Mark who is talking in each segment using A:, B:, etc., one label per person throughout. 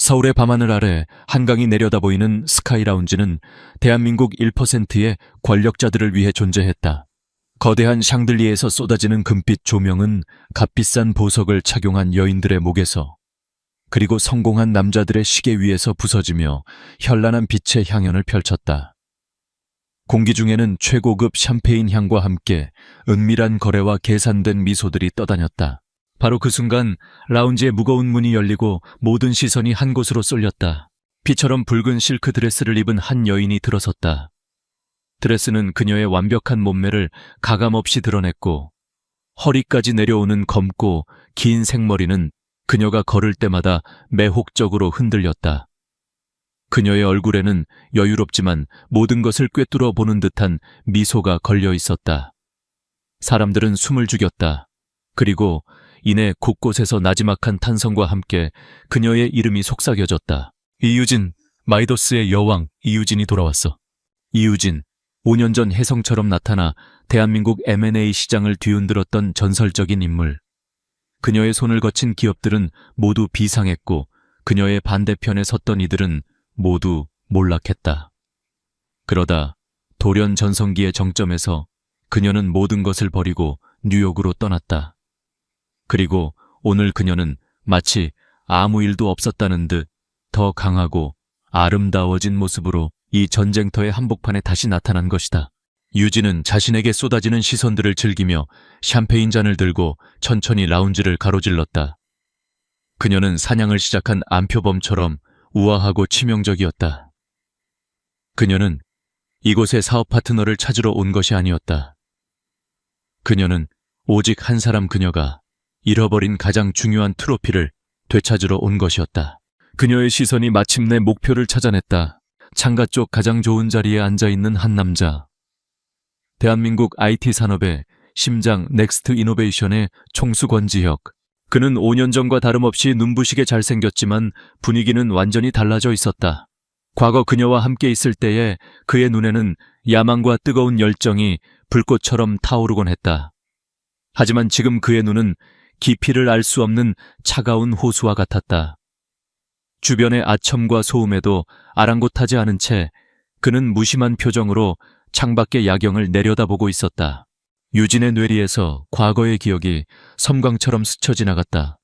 A: 서울의 밤하늘 아래 한강이 내려다 보이는 스카이 라운지는 대한민국 1%의 권력자들을 위해 존재했다. 거대한 샹들리에서 쏟아지는 금빛 조명은 값비싼 보석을 착용한 여인들의 목에서, 그리고 성공한 남자들의 시계 위에서 부서지며 현란한 빛의 향연을 펼쳤다. 공기 중에는 최고급 샴페인 향과 함께 은밀한 거래와 계산된 미소들이 떠다녔다. 바로 그 순간 라운지의 무거운 문이 열리고 모든 시선이 한 곳으로 쏠렸다. 피처럼 붉은 실크 드레스를 입은 한 여인이 들어섰다. 드레스는 그녀의 완벽한 몸매를 가감없이 드러냈고, 허리까지 내려오는 검고 긴 생머리는 그녀가 걸을 때마다 매혹적으로 흔들렸다. 그녀의 얼굴에는 여유롭지만 모든 것을 꿰뚫어 보는 듯한 미소가 걸려 있었다. 사람들은 숨을 죽였다. 그리고 이내 곳곳에서 나지막한 탄성과 함께 그녀의 이름이 속삭여졌다. 이유진, 마이더스의 여왕 이유진이 돌아왔어. 이유진, 5년 전 혜성처럼 나타나 대한민국 M&A 시장을 뒤흔들었던 전설적인 인물. 그녀의 손을 거친 기업들은 모두 비상했고, 그녀의 반대편에 섰던 이들은 모두 몰락했다. 그러다 돌연 전성기의 정점에서 그녀는 모든 것을 버리고 뉴욕으로 떠났다. 그리고 오늘 그녀는 마치 아무 일도 없었다는 듯 더 강하고 아름다워진 모습으로 이 전쟁터의 한복판에 다시 나타난 것이다. 유진은 자신에게 쏟아지는 시선들을 즐기며 샴페인 잔을 들고 천천히 라운지를 가로질렀다. 그녀는 사냥을 시작한 암표범처럼 우아하고 치명적이었다. 그녀는 이곳의 사업 파트너를 찾으러 온 것이 아니었다. 그녀는 오직 한 사람, 그녀가 잃어버린 가장 중요한 트로피를 되찾으러 온 것이었다. 그녀의 시선이 마침내 목표를 찾아냈다. 창가 쪽 가장 좋은 자리에 앉아있는 한 남자. 대한민국 IT 산업의 심장 넥스트 이노베이션의 총수 권지혁. 그는 5년 전과 다름없이 눈부시게 잘생겼지만 분위기는 완전히 달라져 있었다. 과거 그녀와 함께 있을 때에 그의 눈에는 야망과 뜨거운 열정이 불꽃처럼 타오르곤 했다. 하지만 지금 그의 눈은 깊이를 알 수 없는 차가운 호수와 같았다. 주변의 아첨과 소음에도 아랑곳하지 않은 채 그는 무심한 표정으로 창밖의 야경을 내려다보고 있었다. 유진의 뇌리에서 과거의 기억이 섬광처럼 스쳐 지나갔다.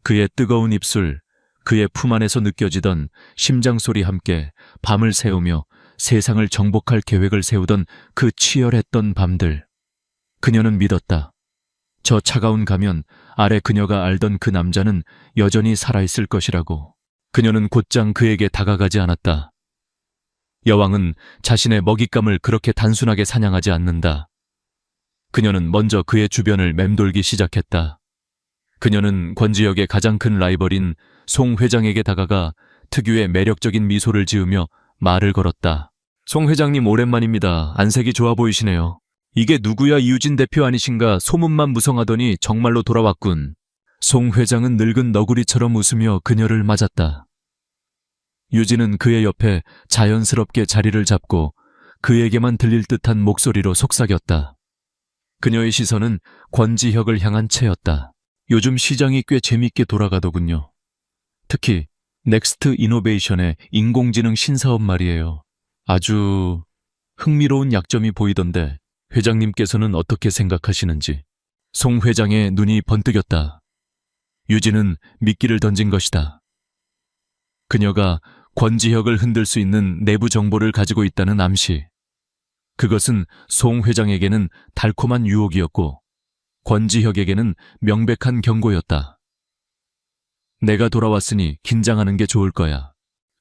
A: 그의 뜨거운 입술, 그의 품 안에서 느껴지던 심장소리 함께 밤을 새우며 세상을 정복할 계획을 세우던 그 치열했던 밤들. 그녀는 믿었다. 저 차가운 가면 아래 그녀가 알던 그 남자는 여전히 살아있을 것이라고. 그녀는 곧장 그에게 다가가지 않았다. 여왕은 자신의 먹잇감을 그렇게 단순하게 사냥하지 않는다. 그녀는 먼저 그의 주변을 맴돌기 시작했다. 그녀는 권지혁의 가장 큰 라이벌인 송 회장에게 다가가 특유의 매력적인 미소를 지으며 말을 걸었다. 송 회장님, 오랜만입니다. 안색이 좋아 보이시네요. 이게 누구야, 이유진 대표 아니신가 소문만 무성하더니 정말로 돌아왔군. 송 회장은 늙은 너구리처럼 웃으며 그녀를 맞았다. 유진은 그의 옆에 자연스럽게 자리를 잡고 그에게만 들릴 듯한 목소리로 속삭였다. 그녀의 시선은 권지혁을 향한 채였다. 요즘 시장이 꽤 재밌게 돌아가더군요. 특히 넥스트 이노베이션의 인공지능 신사업 말이에요. 아주 흥미로운 약점이 보이던데 회장님께서는 어떻게 생각하시는지. 송 회장의 눈이 번뜩였다. 유진은 미끼를 던진 것이다. 그녀가 권지혁을 흔들 수 있는 내부 정보를 가지고 있다는 암시. 그것은 송 회장에게는 달콤한 유혹이었고 권지혁에게는 명백한 경고였다. 내가 돌아왔으니 긴장하는 게 좋을 거야.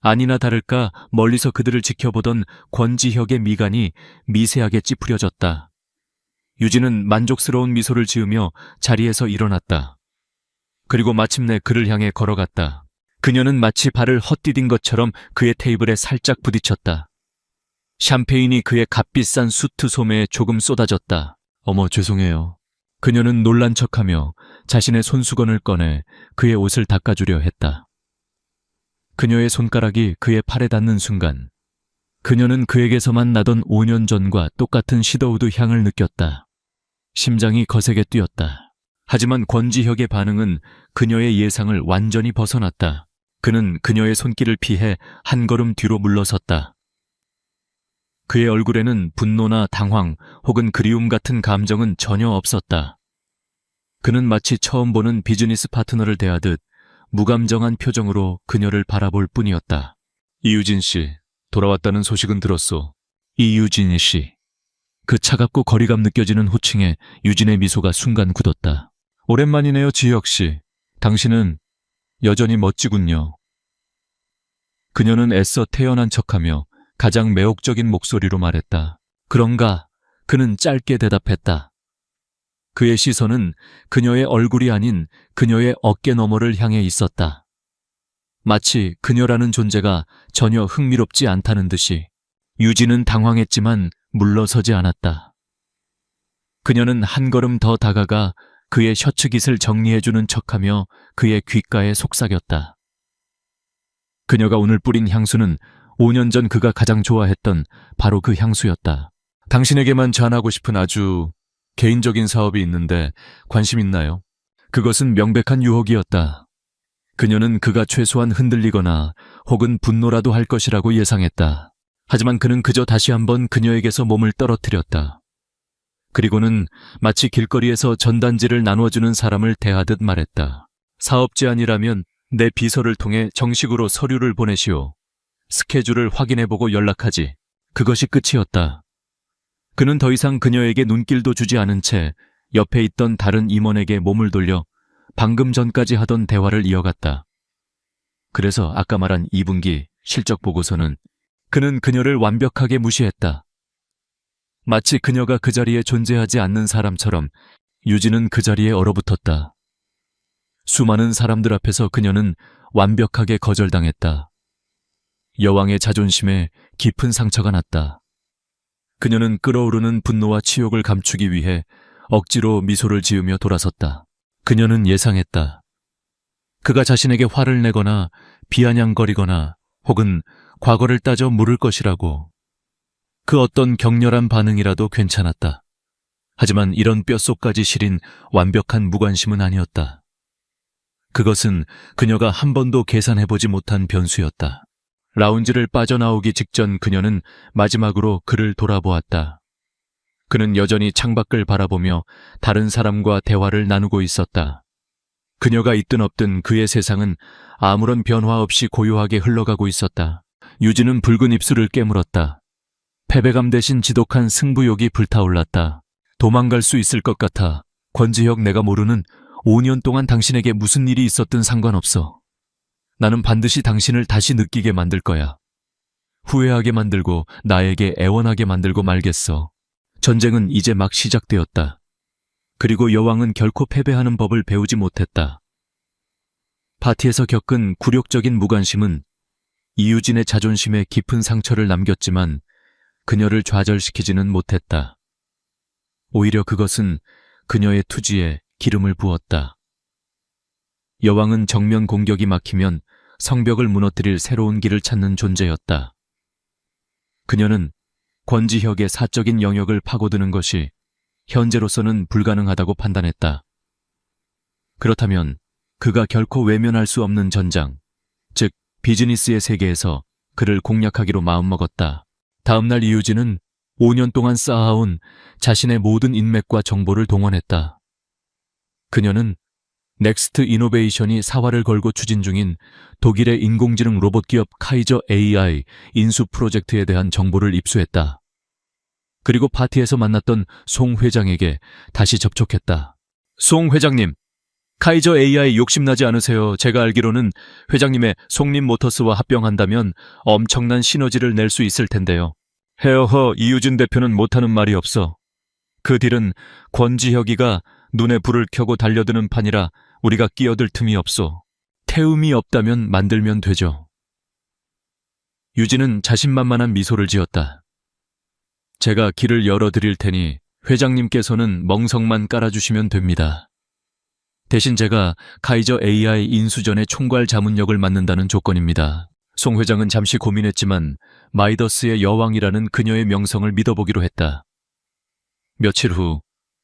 A: 아니나 다를까 멀리서 그들을 지켜보던 권지혁의 미간이 미세하게 찌푸려졌다. 유진은 만족스러운 미소를 지으며 자리에서 일어났다. 그리고 마침내 그를 향해 걸어갔다. 그녀는 마치 발을 헛디딘 것처럼 그의 테이블에 살짝 부딪혔다. 샴페인이 그의 값비싼 수트 소매에 조금 쏟아졌다. 어머, 죄송해요. 그녀는 놀란 척하며 자신의 손수건을 꺼내 그의 옷을 닦아주려 했다. 그녀의 손가락이 그의 팔에 닿는 순간 그녀는 그에게서만 나던 5년 전과 똑같은 시더우드 향을 느꼈다. 심장이 거세게 뛰었다. 하지만 권지혁의 반응은 그녀의 예상을 완전히 벗어났다. 그는 그녀의 손길을 피해 한 걸음 뒤로 물러섰다. 그의 얼굴에는 분노나 당황 혹은 그리움 같은 감정은 전혀 없었다. 그는 마치 처음 보는 비즈니스 파트너를 대하듯 무감정한 표정으로 그녀를 바라볼 뿐이었다. 이유진 씨, 돌아왔다는 소식은 들었소. 이유진 씨. 그 차갑고 거리감 느껴지는 호칭에 유진의 미소가 순간 굳었다. 오랜만이네요, 지혁 씨. 당신은 여전히 멋지군요. 그녀는 애써 태연한 척하며 가장 매혹적인 목소리로 말했다. 그런가? 그는 짧게 대답했다. 그의 시선은 그녀의 얼굴이 아닌 그녀의 어깨 너머를 향해 있었다. 마치 그녀라는 존재가 전혀 흥미롭지 않다는 듯이. 유진은 당황했지만 물러서지 않았다. 그녀는 한 걸음 더 다가가 그의 셔츠깃을 정리해주는 척하며 그의 귓가에 속삭였다. 그녀가 오늘 뿌린 향수는 5년 전 그가 가장 좋아했던 바로 그 향수였다. 당신에게만 전하고 싶은 아주 개인적인 사업이 있는데 관심 있나요? 그것은 명백한 유혹이었다. 그녀는 그가 최소한 흔들리거나 혹은 분노라도 할 것이라고 예상했다. 하지만 그는 그저 다시 한번 그녀에게서 몸을 떨어뜨렸다. 그리고는 마치 길거리에서 전단지를 나눠주는 사람을 대하듯 말했다. 사업 제안이라면 내 비서를 통해 정식으로 서류를 보내시오. 스케줄을 확인해보고 연락하지. 그것이 끝이었다. 그는 더 이상 그녀에게 눈길도 주지 않은 채 옆에 있던 다른 임원에게 몸을 돌려 방금 전까지 하던 대화를 이어갔다. 그래서 아까 말한 2분기 실적 보고서는 그는 그녀를 완벽하게 무시했다. 마치 그녀가 그 자리에 존재하지 않는 사람처럼 유진은 그 자리에 얼어붙었다. 수많은 사람들 앞에서 그녀는 완벽하게 거절당했다. 여왕의 자존심에 깊은 상처가 났다. 그녀는 끓어오르는 분노와 치욕을 감추기 위해 억지로 미소를 지으며 돌아섰다. 그녀는 예상했다. 그가 자신에게 화를 내거나 비아냥거리거나 혹은 과거를 따져 물을 것이라고. 그 어떤 격렬한 반응이라도 괜찮았다. 하지만 이런 뼛속까지 시린 완벽한 무관심은 아니었다. 그것은 그녀가 한 번도 계산해보지 못한 변수였다. 라운지를 빠져나오기 직전 그녀는 마지막으로 그를 돌아보았다. 그는 여전히 창밖을 바라보며 다른 사람과 대화를 나누고 있었다. 그녀가 있든 없든 그의 세상은 아무런 변화 없이 고요하게 흘러가고 있었다. 유진은 붉은 입술을 깨물었다. 패배감 대신 지독한 승부욕이 불타올랐다. 도망갈 수 있을 것 같아. 권지혁, 내가 모르는 5년 동안 당신에게 무슨 일이 있었든 상관없어. 나는 반드시 당신을 다시 느끼게 만들 거야. 후회하게 만들고 나에게 애원하게 만들고 말겠어. 전쟁은 이제 막 시작되었다. 그리고 여왕은 결코 패배하는 법을 배우지 못했다. 파티에서 겪은 굴욕적인 무관심은 이유진의 자존심에 깊은 상처를 남겼지만 그녀를 좌절시키지는 못했다. 오히려 그것은 그녀의 투지에 기름을 부었다. 여왕은 정면 공격이 막히면 성벽을 무너뜨릴 새로운 길을 찾는 존재였다. 그녀는 권지혁의 사적인 영역을 파고드는 것이 현재로서는 불가능하다고 판단했다. 그렇다면 그가 결코 외면할 수 없는 전장, 즉 비즈니스의 세계에서 그를 공략하기로 마음먹었다. 다음 날 이유진은 5년 동안 쌓아온 자신의 모든 인맥과 정보를 동원했다. 그녀는 넥스트 이노베이션이 사활을 걸고 추진 중인 독일의 인공지능 로봇 기업 카이저 AI 인수 프로젝트에 대한 정보를 입수했다. 그리고 파티에서 만났던 송 회장에게 다시 접촉했다. 송 회장님, 카이저 AI 욕심나지 않으세요? 제가 알기로는 회장님의 송림 모터스와 합병한다면 엄청난 시너지를 낼 수 있을 텐데요. 헤어허, 이유진 대표는 못하는 말이 없어. 그 딜은 권지혁이가 눈에 불을 켜고 달려드는 판이라 우리가 끼어들 틈이 없소. 태움이 없다면 만들면 되죠. 유진은 자신만만한 미소를 지었다. 제가 길을 열어드릴 테니 회장님께서는 멍석만 깔아주시면 됩니다. 대신 제가 카이저 AI 인수전의 총괄 자문역을 맡는다는 조건입니다. 송 회장은 잠시 고민했지만 마이더스의 여왕이라는 그녀의 명성을 믿어보기로 했다. 며칠 후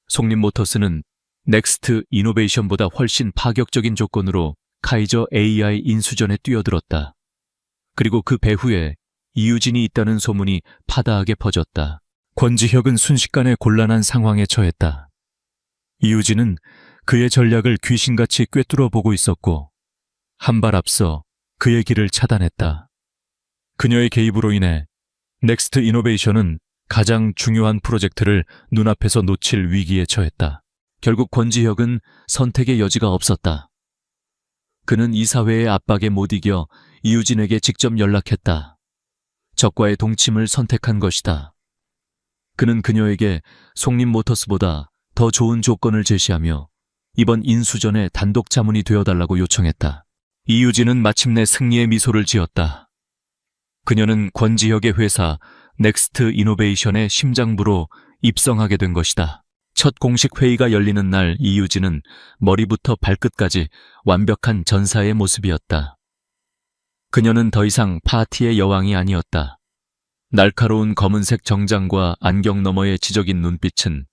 A: 송림 모터스는 넥스트 이노베이션보다 훨씬 파격적인 조건으로 카이저 AI 인수전에 뛰어들었다. 그리고 그 배후에 이유진이 있다는 소문이 파다하게 퍼졌다. 권지혁은 순식간에 곤란한 상황에 처했다. 이유진은 그의 전략을 귀신같이 꿰뚫어 보고 있었고 한 발 앞서 그의 길을 차단했다. 그녀의 개입으로 인해 넥스트 이노베이션은 가장 중요한 프로젝트를 눈앞에서 놓칠 위기에 처했다. 결국 권지혁은 선택의 여지가 없었다. 그는 이사회의 압박에 못 이겨 이유진에게 직접 연락했다. 적과의 동침을 선택한 것이다. 그는 그녀에게 속림모터스보다 더 좋은 조건을 제시하며 이번 인수전에 단독 자문이 되어달라고 요청했다. 이유진은 마침내 승리의 미소를 지었다. 그녀는 권지혁의 회사 넥스트 이노베이션의 심장부로 입성하게 된 것이다. 첫 공식 회의가 열리는 날 이유진은 머리부터 발끝까지 완벽한 전사의 모습이었다. 그녀는 더 이상 파티의 여왕이 아니었다. 날카로운 검은색 정장과 안경 너머의 지적인 눈빛은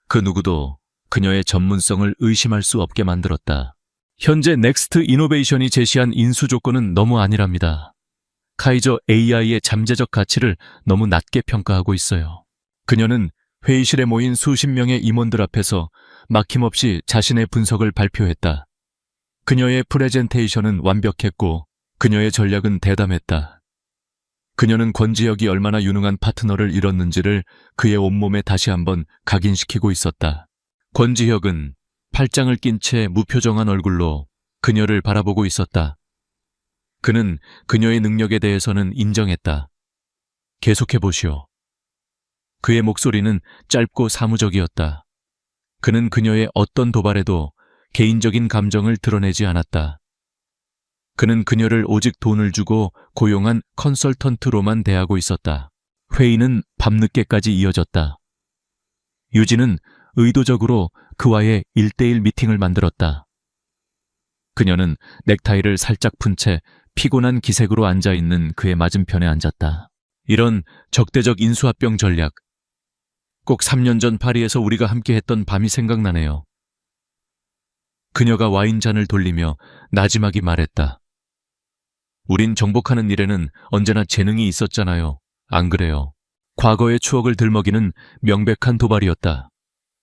A: 그 누구도 그녀의 전문성을 의심할 수 없게 만들었다. 현재 넥스트 이노베이션이 제시한 인수 조건은 너무 안일합니다. 카이저 AI의 잠재적 가치를 너무 낮게 평가하고 있어요. 그녀는 회의실에 모인 수십 명의 임원들 앞에서 막힘없이 자신의 분석을 발표했다. 그녀의 프레젠테이션은 완벽했고 그녀의 전략은 대담했다. 그녀는 권지혁이 얼마나 유능한 파트너를 잃었는지를 그의 온몸에 다시 한번 각인시키고 있었다. 권지혁은 팔짱을 낀 채 무표정한 얼굴로 그녀를 바라보고 있었다. 그는 그녀의 능력에 대해서는 인정했다. 계속해보시오. 그의 목소리는 짧고 사무적이었다. 그는 그녀의 어떤 도발에도 개인적인 감정을 드러내지 않았다. 그는 그녀를 오직 돈을 주고 고용한 컨설턴트로만 대하고 있었다. 회의는 밤늦게까지 이어졌다. 유진은 의도적으로 그와의 1대1 미팅을 만들었다. 그녀는 넥타이를 살짝 푼 채 피곤한 기색으로 앉아있는 그의 맞은편에 앉았다. 이런 적대적 인수합병 전략. 꼭 3년 전 파리에서 우리가 함께 했던 밤이 생각나네요. 그녀가 와인잔을 돌리며 나지막이 말했다. 우린 정복하는 일에는 언제나 재능이 있었잖아요. 안 그래요? 과거의 추억을 들먹이는 명백한 도발이었다.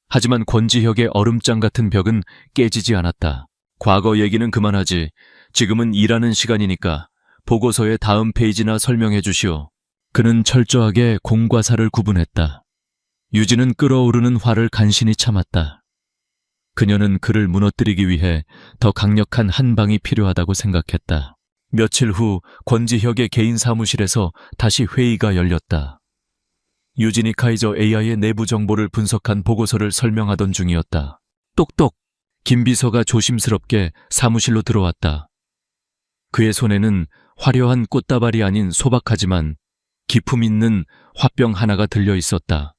A: 하지만 권지혁의 얼음장 같은 벽은 깨지지 않았다. 과거 얘기는 그만하지. 지금은 일하는 시간이니까 보고서의 다음 페이지나 설명해 주시오. 그는 철저하게 공과 사를 구분했다. 유진은 끓어오르는 화를 간신히 참았다. 그녀는 그를 무너뜨리기 위해 더 강력한 한 방이 필요하다고 생각했다. 며칠 후 권지혁의 개인 사무실에서 다시 회의가 열렸다. 유진이 카이저 AI의 내부 정보를 분석한 보고서를 설명하던 중이었다. 똑똑! 김 비서가 조심스럽게 사무실로 들어왔다. 그의 손에는 화려한 꽃다발이 아닌 소박하지만 기품 있는 화병 하나가 들려 있었다.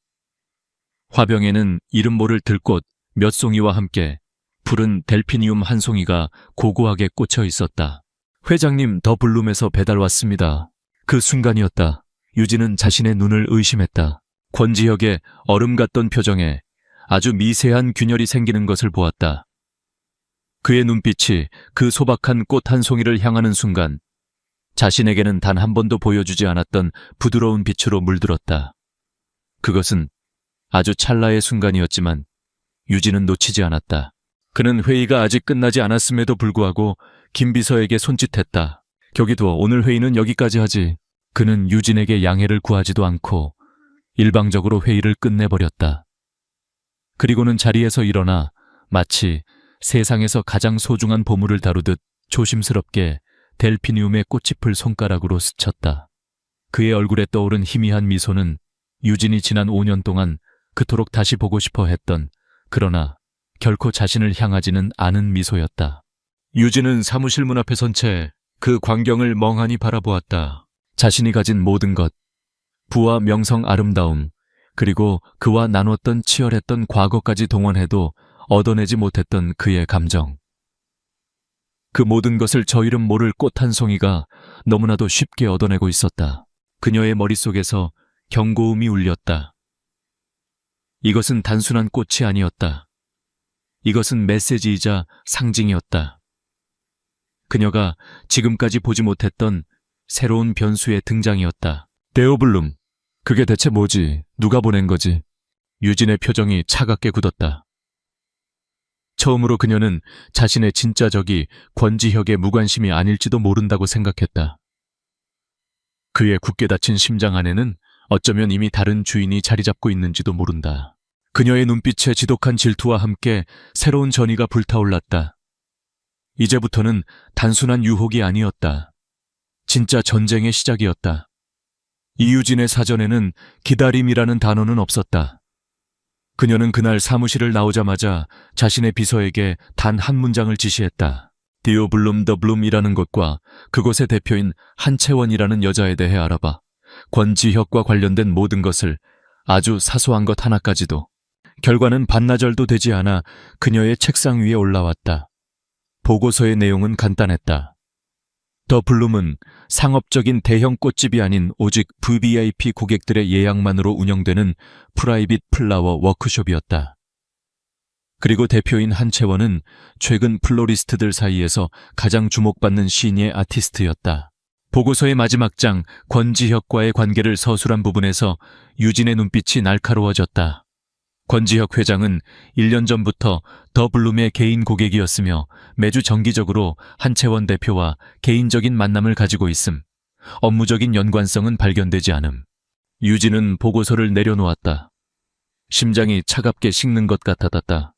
A: 화병에는 이름 모를 들꽃 몇 송이와 함께 푸른 델피니움 한 송이가 고고하게 꽂혀 있었다. 회장님, 더 블룸에서 배달 왔습니다. 그 순간이었다. 유진은 자신의 눈을 의심했다. 권지혁의 얼음 같던 표정에 아주 미세한 균열이 생기는 것을 보았다. 그의 눈빛이 그 소박한 꽃 한 송이를 향하는 순간 자신에게는 단 한 번도 보여주지 않았던 부드러운 빛으로 물들었다. 그것은 아주 찰나의 순간이었지만 유진은 놓치지 않았다. 그는 회의가 아직 끝나지 않았음에도 불구하고 김 비서에게 손짓했다. 경기도 오늘 회의는 여기까지 하지. 그는 유진에게 양해를 구하지도 않고 일방적으로 회의를 끝내버렸다. 그리고는 자리에서 일어나 마치 세상에서 가장 소중한 보물을 다루듯 조심스럽게 델피니움의 꽃잎을 손가락으로 스쳤다. 그의 얼굴에 떠오른 희미한 미소는 유진이 지난 5년 동안 그토록 다시 보고 싶어 했던, 그러나 결코 자신을 향하지는 않은 미소였다. 유진은 사무실 문 앞에 선 채 그 광경을 멍하니 바라보았다. 자신이 가진 모든 것, 부와 명성, 아름다움, 그리고 그와 나눴던 치열했던 과거까지 동원해도 얻어내지 못했던 그의 감정. 그 모든 것을 저 이름 모를 꽃 한 송이가 너무나도 쉽게 얻어내고 있었다. 그녀의 머릿속에서 경고음이 울렸다. 이것은 단순한 꽃이 아니었다. 이것은 메시지이자 상징이었다. 그녀가 지금까지 보지 못했던 새로운 변수의 등장이었다. 데오블룸, 그게 대체 뭐지? 누가 보낸 거지? 유진의 표정이 차갑게 굳었다. 처음으로 그녀는 자신의 진짜 적이 권지혁의 무관심이 아닐지도 모른다고 생각했다. 그의 굳게 닫힌 심장 안에는 어쩌면 이미 다른 주인이 자리 잡고 있는지도 모른다. 그녀의 눈빛에 지독한 질투와 함께 새로운 전의가 불타올랐다. 이제부터는 단순한 유혹이 아니었다. 진짜 전쟁의 시작이었다. 이유진의 사전에는 기다림이라는 단어는 없었다. 그녀는 그날 사무실을 나오자마자 자신의 비서에게 단 한 문장을 지시했다. 디오블룸 더 블룸이라는 것과 그곳의 대표인 한채원이라는 여자에 대해 알아봐. 권지혁과 관련된 모든 것을, 아주 사소한 것 하나까지도. 결과는 반나절도 되지 않아 그녀의 책상 위에 올라왔다. 보고서의 내용은 간단했다. 더 블룸은 상업적인 대형 꽃집이 아닌 오직 VVIP 고객들의 예약만으로 운영되는 프라이빗 플라워 워크숍이었다. 그리고 대표인 한채원은 최근 플로리스트들 사이에서 가장 주목받는 시니의 아티스트였다. 보고서의 마지막 장, 권지혁과의 관계를 서술한 부분에서 유진의 눈빛이 날카로워졌다. 권지혁 회장은 1년 전부터 더 블룸의 개인 고객이었으며 매주 정기적으로 한채원 대표와 개인적인 만남을 가지고 있음. 업무적인 연관성은 발견되지 않음. 유진은 보고서를 내려놓았다. 심장이 차갑게 식는 것 같았다.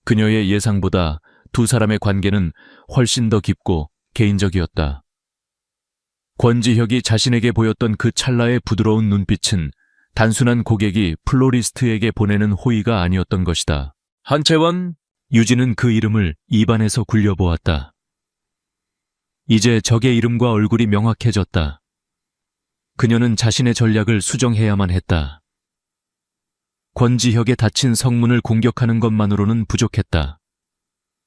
A: 그녀의 예상보다 두 사람의 관계는 훨씬 더 깊고 개인적이었다. 권지혁이 자신에게 보였던 그 찰나의 부드러운 눈빛은 단순한 고객이 플로리스트에게 보내는 호의가 아니었던 것이다. 한채원? 유진은 그 이름을 입안에서 굴려보았다. 이제 적의 이름과 얼굴이 명확해졌다. 그녀는 자신의 전략을 수정해야만 했다. 권지혁의 닫힌 성문을 공격하는 것만으로는 부족했다.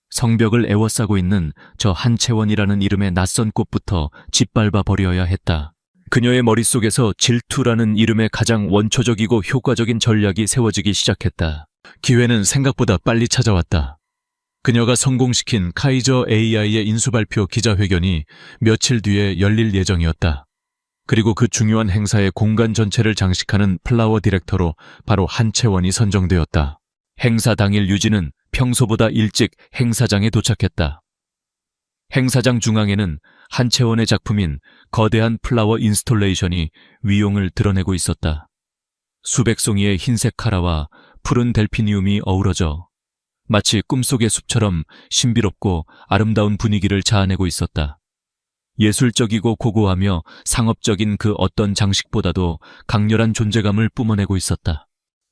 A: 성벽을 에워싸고 있는 저 한채원이라는 이름의 낯선 꽃부터 짓밟아 버려야 했다. 그녀의 머릿속에서 질투라는 이름의 가장 원초적이고 효과적인 전략이 세워지기 시작했다. 기회는 생각보다 빨리 찾아왔다. 그녀가 성공시킨 카이저 AI의 인수발표 기자회견이 며칠 뒤에 열릴 예정이었다. 그리고 그 중요한 행사의 공간 전체를 장식하는 플라워 디렉터로 바로 한채원이 선정되었다. 행사 당일 유진은 평소보다 일찍 행사장에 도착했다. 행사장 중앙에는 한채원의 작품인 거대한 플라워 인스톨레이션이 위용을 드러내고 있었다. 수백 송이의 흰색 카라와 푸른 델피니움이 어우러져 마치 꿈속의 숲처럼 신비롭고 아름다운 분위기를 자아내고 있었다. 예술적이고 고고하며 상업적인 그 어떤 장식보다도 강렬한 존재감을 뿜어내고 있었다.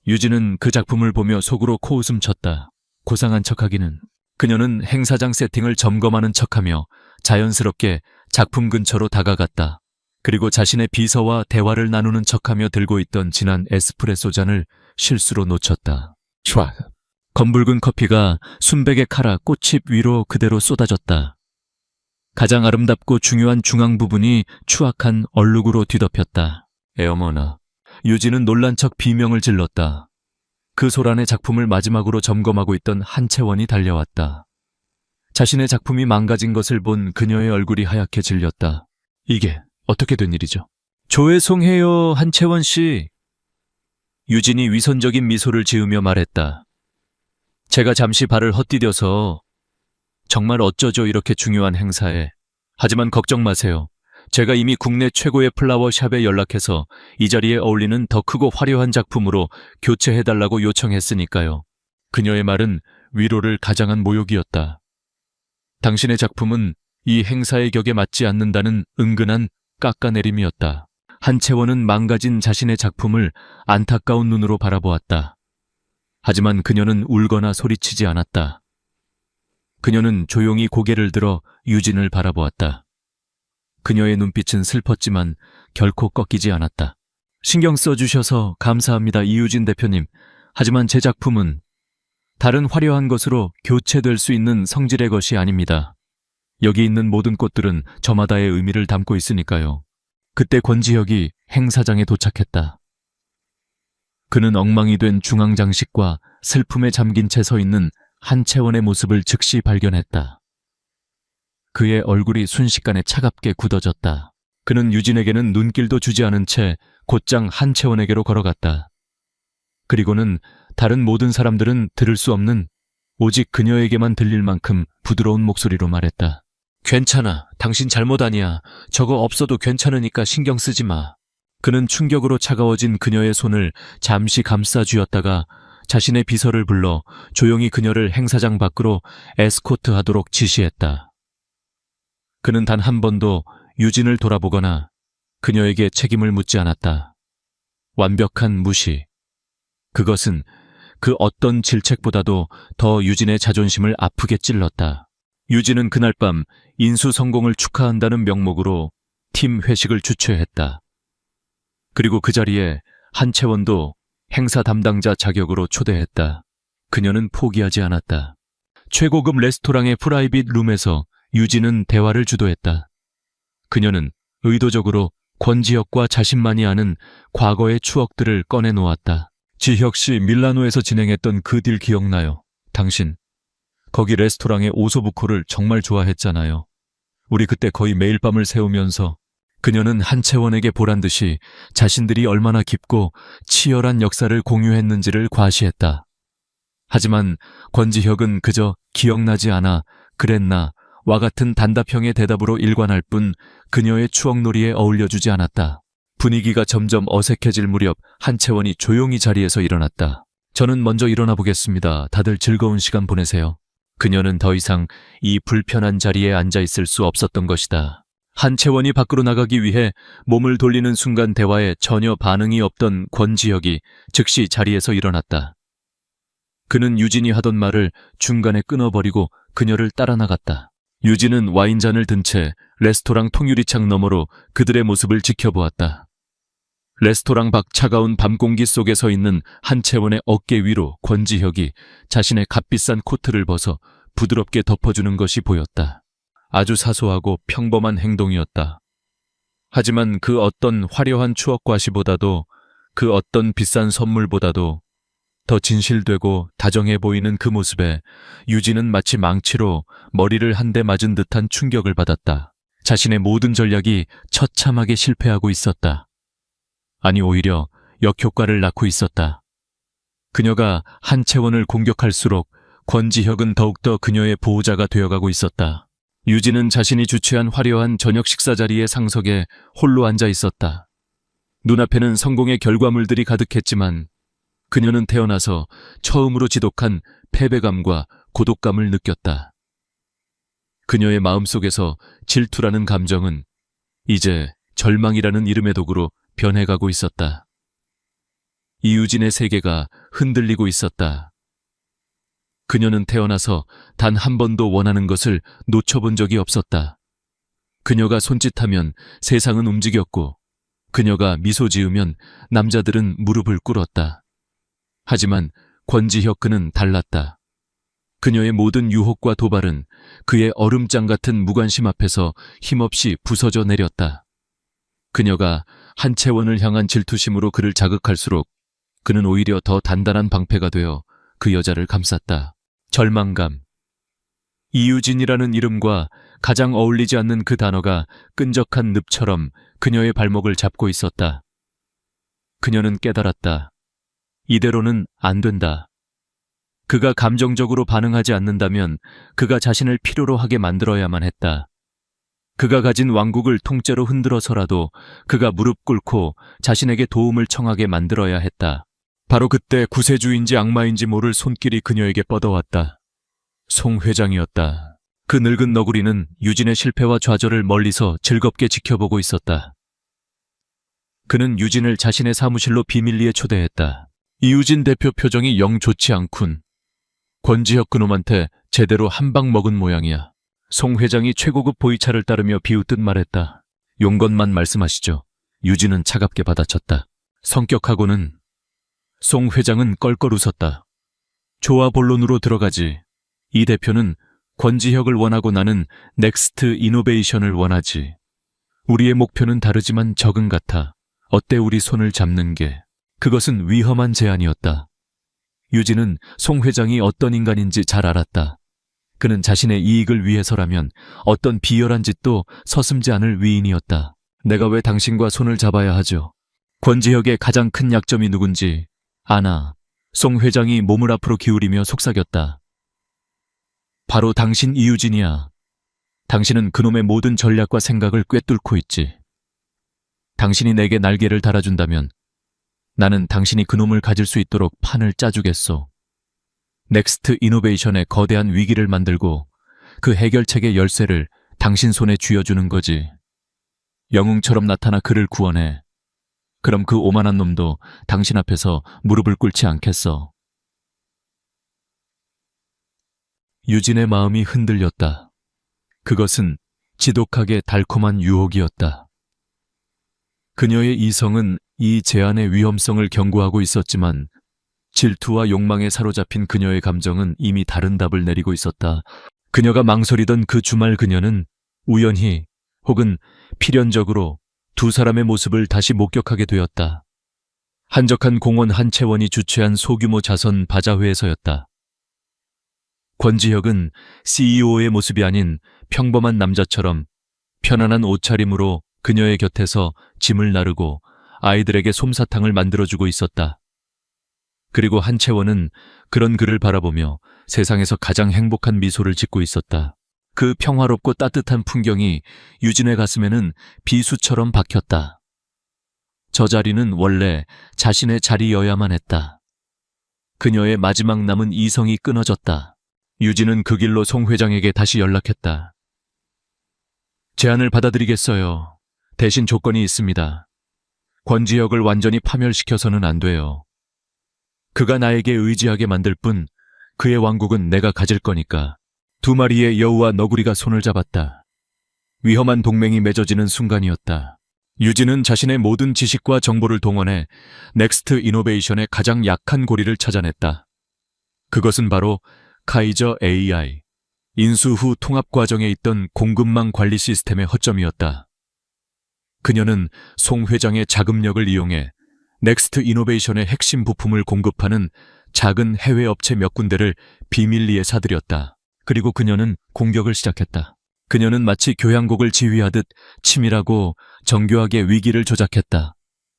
A: 유진은 그 작품을 보며 속으로 코웃음 쳤다. 고상한 척하기는. 그녀는 행사장 세팅을 점검하는 척하며 자연스럽게 작품 근처로 다가갔다. 그리고 자신의 비서와 대화를 나누는 척하며 들고 있던 진한 에스프레소 잔을 실수로 놓쳤다. 촤! 검붉은 커피가 순백의 카라 꽃잎 위로 그대로 쏟아졌다. 가장 아름답고 중요한 중앙 부분이 추악한 얼룩으로 뒤덮였다. 에어머나. 유진은 놀란 척 비명을 질렀다. 그 소란의 작품을 마지막으로 점검하고 있던 한채원이 달려왔다. 자신의 작품이 망가진 것을 본 그녀의 얼굴이 하얗게 질렸다. 이게 어떻게 된 일이죠? 조회송해요, 한채원 씨. 유진이 위선적인 미소를 지으며 말했다. 제가 잠시 발을 헛디뎌서 정말 어쩌죠 이렇게 중요한 행사에. 하지만 걱정 마세요. 제가 이미 국내 최고의 플라워 샵에 연락해서 이 자리에 어울리는 더 크고 화려한 작품으로 교체해달라고 요청했으니까요. 그녀의 말은 위로를 가장한 모욕이었다. 당신의 작품은 이 행사의 격에 맞지 않는다는 은근한 깎아내림이었다. 한채원은 망가진 자신의 작품을 안타까운 눈으로 바라보았다. 하지만 그녀는 울거나 소리치지 않았다. 그녀는 조용히 고개를 들어 유진을 바라보았다. 그녀의 눈빛은 슬펐지만 결코 꺾이지 않았다. 신경 써주셔서 감사합니다, 이유진 대표님. 하지만 제 작품은 다른 화려한 것으로 교체될 수 있는 성질의 것이 아닙니다. 여기 있는 모든 꽃들은 저마다의 의미를 담고 있으니까요. 그때 권지혁이 행사장에 도착했다. 그는 엉망이 된 중앙 장식과 슬픔에 잠긴 채 서 있는 한채원의 모습을 즉시 발견했다. 그의 얼굴이 순식간에 차갑게 굳어졌다. 그는 유진에게는 눈길도 주지 않은 채 곧장 한채원에게로 걸어갔다. 그리고는 다른 모든 사람들은 들을 수 없는 오직 그녀에게만 들릴 만큼 부드러운 목소리로 말했다. 괜찮아. 당신 잘못 아니야. 저거 없어도 괜찮으니까 신경 쓰지 마. 그는 충격으로 차가워진 그녀의 손을 잠시 감싸 쥐었다가 자신의 비서를 불러 조용히 그녀를 행사장 밖으로 에스코트하도록 지시했다. 그는 단 한 번도 유진을 돌아보거나 그녀에게 책임을 묻지 않았다. 완벽한 무시. 그것은 그 어떤 질책보다도 더 유진의 자존심을 아프게 찔렀다. 유진은 그날 밤 인수 성공을 축하한다는 명목으로 팀 회식을 주최했다. 그리고 그 자리에 한채원도 행사 담당자 자격으로 초대했다. 그녀는 포기하지 않았다. 최고급 레스토랑의 프라이빗 룸에서 유진은 대화를 주도했다. 그녀는 의도적으로 권지혁과 자신만이 아는 과거의 추억들을 꺼내놓았다. 지혁 씨 밀라노에서 진행했던 그 딜 기억나요? 당신 거기 레스토랑의 오소부코를 정말 좋아했잖아요. 우리 그때 거의 매일 밤을 새우면서. 그녀는 한채원에게 보란듯이 자신들이 얼마나 깊고 치열한 역사를 공유했는지를 과시했다. 하지만 권지혁은 그저 기억나지 않아, 그랬나 와 같은 단답형의 대답으로 일관할 뿐 그녀의 추억놀이에 어울려주지 않았다. 분위기가 점점 어색해질 무렵 한채원이 조용히 자리에서 일어났다. 저는 먼저 일어나 보겠습니다. 다들 즐거운 시간 보내세요. 그녀는 더 이상 이 불편한 자리에 앉아 있을 수 없었던 것이다. 한채원이 밖으로 나가기 위해 몸을 돌리는 순간 대화에 전혀 반응이 없던 권지혁이 즉시 자리에서 일어났다. 그는 유진이 하던 말을 중간에 끊어버리고 그녀를 따라 나갔다. 유진은 와인잔을 든 채 레스토랑 통유리창 너머로 그들의 모습을 지켜보았다. 레스토랑 밖 차가운 밤 공기 속에 서 있는 한채원의 어깨 위로 권지혁이 자신의 값비싼 코트를 벗어 부드럽게 덮어주는 것이 보였다. 아주 사소하고 평범한 행동이었다. 하지만 그 어떤 화려한 추억 과시보다도 그 어떤 비싼 선물보다도 더 진실되고 다정해 보이는 그 모습에 유진은 마치 망치로 머리를 한 대 맞은 듯한 충격을 받았다. 자신의 모든 전략이 처참하게 실패하고 있었다. 아니 오히려 역효과를 낳고 있었다. 그녀가 한채원을 공격할수록 권지혁은 더욱더 그녀의 보호자가 되어가고 있었다. 유진은 자신이 주최한 화려한 저녁 식사 자리의 상석에 홀로 앉아 있었다. 눈앞에는 성공의 결과물들이 가득했지만 그녀는 태어나서 처음으로 지독한 패배감과 고독감을 느꼈다. 그녀의 마음속에서 질투라는 감정은 이제 절망이라는 이름의 도구로 변해가고 있었다. 이유진의 세계가 흔들리고 있었다. 그녀는 태어나서 단 한 번도 원하는 것을 놓쳐본 적이 없었다. 그녀가 손짓하면 세상은 움직였고 그녀가 미소 지으면 남자들은 무릎을 꿇었다. 하지만 권지혁 그는 달랐다. 그녀의 모든 유혹과 도발은 그의 얼음장 같은 무관심 앞에서 힘없이 부서져 내렸다. 그녀가 한채원을 향한 질투심으로 그를 자극할수록 그는 오히려 더 단단한 방패가 되어 그 여자를 감쌌다. 절망감. 이유진이라는 이름과 가장 어울리지 않는 그 단어가 끈적한 늪처럼 그녀의 발목을 잡고 있었다. 그녀는 깨달았다. 이대로는 안 된다. 그가 감정적으로 반응하지 않는다면 그가 자신을 필요로 하게 만들어야만 했다. 그가 가진 왕국을 통째로 흔들어서라도 그가 무릎 꿇고 자신에게 도움을 청하게 만들어야 했다. 바로 그때 구세주인지 악마인지 모를 손길이 그녀에게 뻗어왔다. 송 회장이었다. 그 늙은 너구리는 유진의 실패와 좌절을 멀리서 즐겁게 지켜보고 있었다. 그는 유진을 자신의 사무실로 비밀리에 초대했다. 이유진 대표 표정이 영 좋지 않군. 권지혁 그놈한테 제대로 한 방 먹은 모양이야. 송 회장이 최고급 보이차를 따르며 비웃듯 말했다. 용건만 말씀하시죠. 유진은 차갑게 받아쳤다. 성격하고는. 송 회장은 껄껄 웃었다. 좋아 본론으로 들어가지. 이 대표는 권지혁을 원하고 나는 넥스트 이노베이션을 원하지. 우리의 목표는 다르지만 적은 같아. 어때 우리 손을 잡는 게. 그것은 위험한 제안이었다. 유진은 송 회장이 어떤 인간인지 잘 알았다. 그는 자신의 이익을 위해서라면 어떤 비열한 짓도 서슴지 않을 위인이었다. 내가 왜 당신과 손을 잡아야 하죠? 권지혁의 가장 큰 약점이 누군지 아나. 송 회장이 몸을 앞으로 기울이며 속삭였다. 바로 당신 이유진이야. 당신은 그놈의 모든 전략과 생각을 꿰뚫고 있지. 당신이 내게 날개를 달아준다면 나는 당신이 그놈을 가질 수 있도록 판을 짜주겠소. 넥스트 이노베이션의 거대한 위기를 만들고 그 해결책의 열쇠를 당신 손에 쥐어주는 거지. 영웅처럼 나타나 그를 구원해. 그럼 그 오만한 놈도 당신 앞에서 무릎을 꿇지 않겠어. 유진의 마음이 흔들렸다. 그것은 지독하게 달콤한 유혹이었다. 그녀의 이성은 이 제안의 위험성을 경고하고 있었지만 질투와 욕망에 사로잡힌 그녀의 감정은 이미 다른 답을 내리고 있었다. 그녀가 망설이던 그 주말 그녀는 우연히 혹은 필연적으로 두 사람의 모습을 다시 목격하게 되었다. 한적한 공원 한 채원이 주최한 소규모 자선 바자회에서였다. 권지혁은 CEO의 모습이 아닌 평범한 남자처럼 편안한 옷차림으로 그녀의 곁에서 짐을 나르고 아이들에게 솜사탕을 만들어주고 있었다. 그리고 한채원은 그런 그를 바라보며 세상에서 가장 행복한 미소를 짓고 있었다. 그 평화롭고 따뜻한 풍경이 유진의 가슴에는 비수처럼 박혔다. 저 자리는 원래 자신의 자리여야만 했다. 그녀의 마지막 남은 이성이 끊어졌다. 유진은 그 길로 송 회장에게 다시 연락했다. 제안을 받아들이겠어요. 대신 조건이 있습니다. 권지혁을 완전히 파멸시켜서는 안 돼요. 그가 나에게 의지하게 만들 뿐 그의 왕국은 내가 가질 거니까. 두 마리의 여우와 너구리가 손을 잡았다. 위험한 동맹이 맺어지는 순간이었다. 유진은 자신의 모든 지식과 정보를 동원해 넥스트 이노베이션의 가장 약한 고리를 찾아냈다. 그것은 바로 카이저 AI, 인수 후 통합 과정에 있던 공급망 관리 시스템의 허점이었다. 그녀는 송 회장의 자금력을 이용해 넥스트 이노베이션의 핵심 부품을 공급하는 작은 해외 업체 몇 군데를 비밀리에 사들였다. 그리고 그녀는 공격을 시작했다. 그녀는 마치 교향곡을 지휘하듯 치밀하고 정교하게 위기를 조작했다.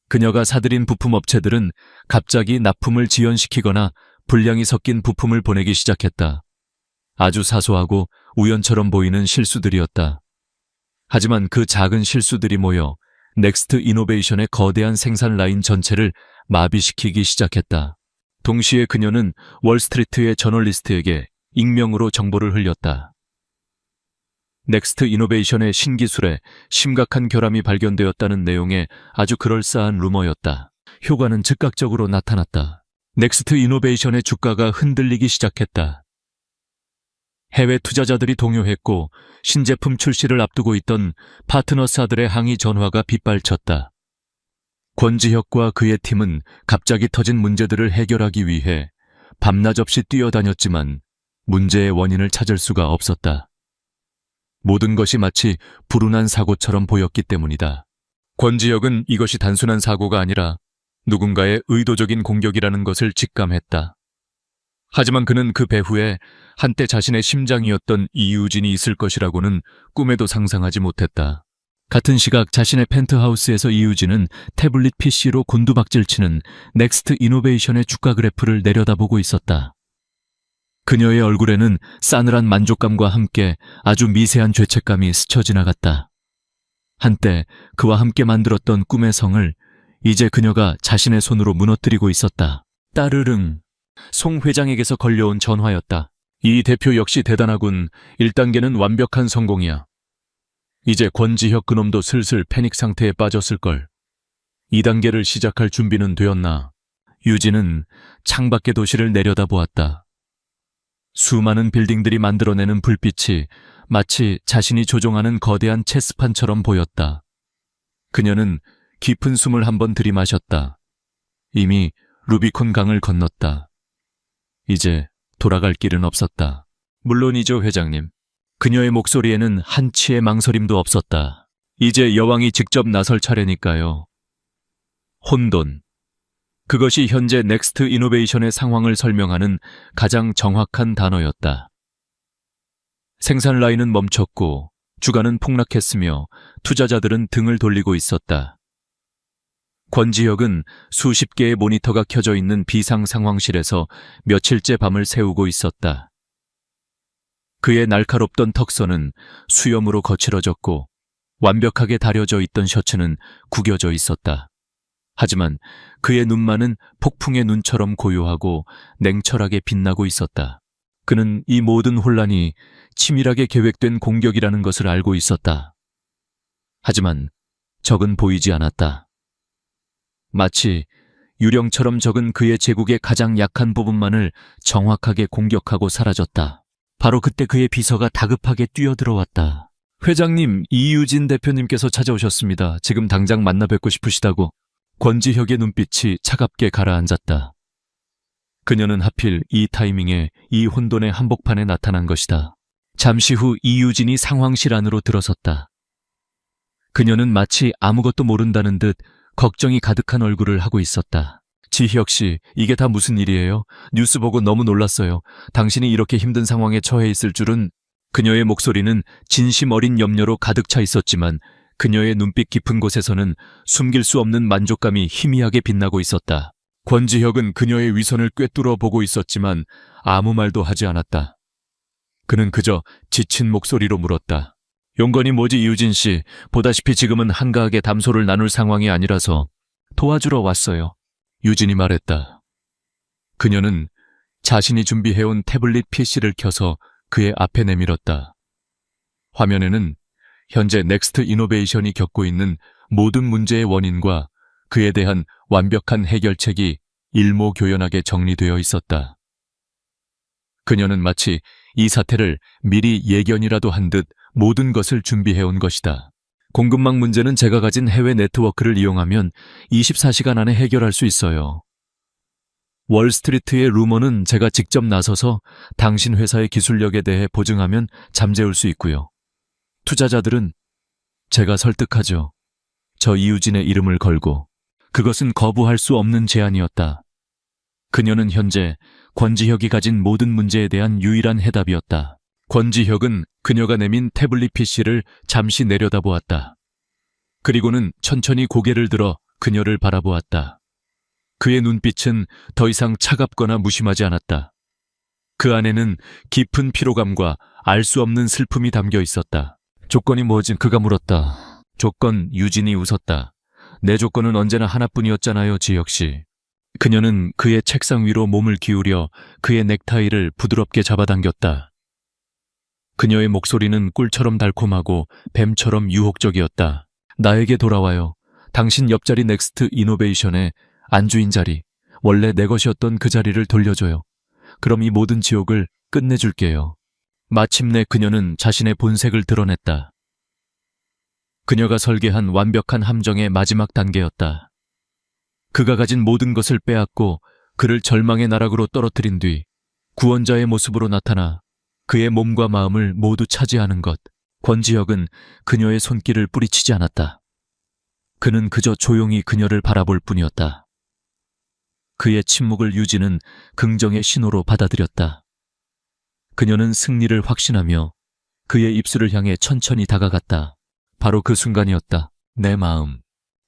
A: 그녀가 사들인 부품 업체들은 갑자기 납품을 지연시키거나 불량이 섞인 부품을 보내기 시작했다. 아주 사소하고 우연처럼 보이는 실수들이었다. 하지만 그 작은 실수들이 모여 넥스트 이노베이션의 거대한 생산 라인 전체를 마비시키기 시작했다. 동시에 그녀는 월스트리트의 저널리스트에게 익명으로 정보를 흘렸다. 넥스트 이노베이션의 신기술에 심각한 결함이 발견되었다는 내용의 아주 그럴싸한 루머였다. 효과는 즉각적으로 나타났다. 넥스트 이노베이션의 주가가 흔들리기 시작했다. 해외 투자자들이 동요했고 신제품 출시를 앞두고 있던 파트너사들의 항의 전화가 빗발쳤다. 권지혁과 그의 팀은 갑자기 터진 문제들을 해결하기 위해 밤낮 없이 뛰어다녔지만 문제의 원인을 찾을 수가 없었다. 모든 것이 마치 불운한 사고처럼 보였기 때문이다. 권지혁은 이것이 단순한 사고가 아니라 누군가의 의도적인 공격이라는 것을 직감했다. 하지만 그는 그 배후에 한때 자신의 심장이었던 이유진이 있을 것이라고는 꿈에도 상상하지 못했다. 같은 시각 자신의 펜트하우스에서 이유진은 태블릿 PC로 곤두박질치는 넥스트 이노베이션의 주가 그래프를 내려다보고 있었다. 그녀의 얼굴에는 싸늘한 만족감과 함께 아주 미세한 죄책감이 스쳐 지나갔다. 한때 그와 함께 만들었던 꿈의 성을 이제 그녀가 자신의 손으로 무너뜨리고 있었다. 따르릉. 송 회장에게서 걸려온 전화였다. 이 대표 역시 대단하군. 1단계는 완벽한 성공이야. 이제 권지혁 그놈도 슬슬 패닉 상태에 빠졌을걸. 2단계를 시작할 준비는 되었나? 유진은 창밖의 도시를 내려다보았다. 수많은 빌딩들이 만들어내는 불빛이 마치 자신이 조종하는 거대한 체스판처럼 보였다. 그녀는 깊은 숨을 한번 들이마셨다. 이미 루비콘 강을 건넜다. 이제 돌아갈 길은 없었다. 물론이죠, 회장님. 그녀의 목소리에는 한치의 망설임도 없었다. 이제 여왕이 직접 나설 차례니까요. 혼돈. 그것이 현재 넥스트 이노베이션의 상황을 설명하는 가장 정확한 단어였다. 생산 라인은 멈췄고 주가는 폭락했으며 투자자들은 등을 돌리고 있었다. 권지혁은 수십 개의 모니터가 켜져 있는 비상 상황실에서 며칠째 밤을 새우고 있었다. 그의 날카롭던 턱선은 수염으로 거칠어졌고 완벽하게 다려져 있던 셔츠는 구겨져 있었다. 하지만 그의 눈만은 폭풍의 눈처럼 고요하고 냉철하게 빛나고 있었다. 그는 이 모든 혼란이 치밀하게 계획된 공격이라는 것을 알고 있었다. 하지만 적은 보이지 않았다. 마치 유령처럼 적은 그의 제국의 가장 약한 부분만을 정확하게 공격하고 사라졌다. 바로 그때 그의 비서가 다급하게 뛰어들어왔다. 회장님, 이유진 대표님께서 찾아오셨습니다. 지금 당장 만나 뵙고 싶으시다고. 권지혁의 눈빛이 차갑게 가라앉았다. 그녀는 하필 이 타이밍에 이 혼돈의 한복판에 나타난 것이다. 잠시 후 이유진이 상황실 안으로 들어섰다. 그녀는 마치 아무것도 모른다는 듯 걱정이 가득한 얼굴을 하고 있었다. 지혁 씨, 이게 다 무슨 일이에요? 뉴스 보고 너무 놀랐어요. 당신이 이렇게 힘든 상황에 처해 있을 줄은. 그녀의 목소리는 진심 어린 염려로 가득 차 있었지만 그녀의 눈빛 깊은 곳에서는 숨길 수 없는 만족감이 희미하게 빛나고 있었다. 권지혁은 그녀의 위선을 꿰뚫어 보고 있었지만 아무 말도 하지 않았다. 그는 그저 지친 목소리로 물었다. 용건이 뭐지, 이유진 씨? 보다시피 지금은 한가하게 담소를 나눌 상황이 아니라서 도와주러 왔어요. 유진이 말했다. 그녀는 자신이 준비해온 태블릿 PC를 켜서 그의 앞에 내밀었다. 화면에는 현재 넥스트 이노베이션이 겪고 있는 모든 문제의 원인과 그에 대한 완벽한 해결책이 일목요연하게 정리되어 있었다. 그녀는 마치 이 사태를 미리 예견이라도 한 듯 모든 것을 준비해온 것이다. 공급망 문제는 제가 가진 해외 네트워크를 이용하면 24시간 안에 해결할 수 있어요. 월스트리트의 루머는 제가 직접 나서서 당신 회사의 기술력에 대해 보증하면 잠재울 수 있고요. 투자자들은 제가 설득하죠. 저 이유진의 이름을 걸고. 그것은 거부할 수 없는 제안이었다. 그녀는 현재 권지혁이 가진 모든 문제에 대한 유일한 해답이었다. 권지혁은 그녀가 내민 태블릿 PC를 잠시 내려다보았다. 그리고는 천천히 고개를 들어 그녀를 바라보았다. 그의 눈빛은 더 이상 차갑거나 무심하지 않았다. 그 안에는 깊은 피로감과 알 수 없는 슬픔이 담겨 있었다. 조건이 뭐지? 그가 물었다. 조건, 유진이 웃었다. 내 조건은 언제나 하나뿐이었잖아요, 지혁 씨. 그녀는 그의 책상 위로 몸을 기울여 그의 넥타이를 부드럽게 잡아당겼다. 그녀의 목소리는 꿀처럼 달콤하고 뱀처럼 유혹적이었다. 나에게 돌아와요. 당신 옆자리 넥스트 이노베이션의 안주인 자리, 원래 내 것이었던 그 자리를 돌려줘요. 그럼 이 모든 지옥을 끝내줄게요. 마침내 그녀는 자신의 본색을 드러냈다. 그녀가 설계한 완벽한 함정의 마지막 단계였다. 그가 가진 모든 것을 빼앗고 그를 절망의 나락으로 떨어뜨린 뒤 구원자의 모습으로 나타나 그의 몸과 마음을 모두 차지하는 것. 권지혁은 그녀의 손길을 뿌리치지 않았다. 그는 그저 조용히 그녀를 바라볼 뿐이었다. 그의 침묵을 유진은 긍정의 신호로 받아들였다. 그녀는 승리를 확신하며 그의 입술을 향해 천천히 다가갔다. 바로 그 순간이었다. 내 마음.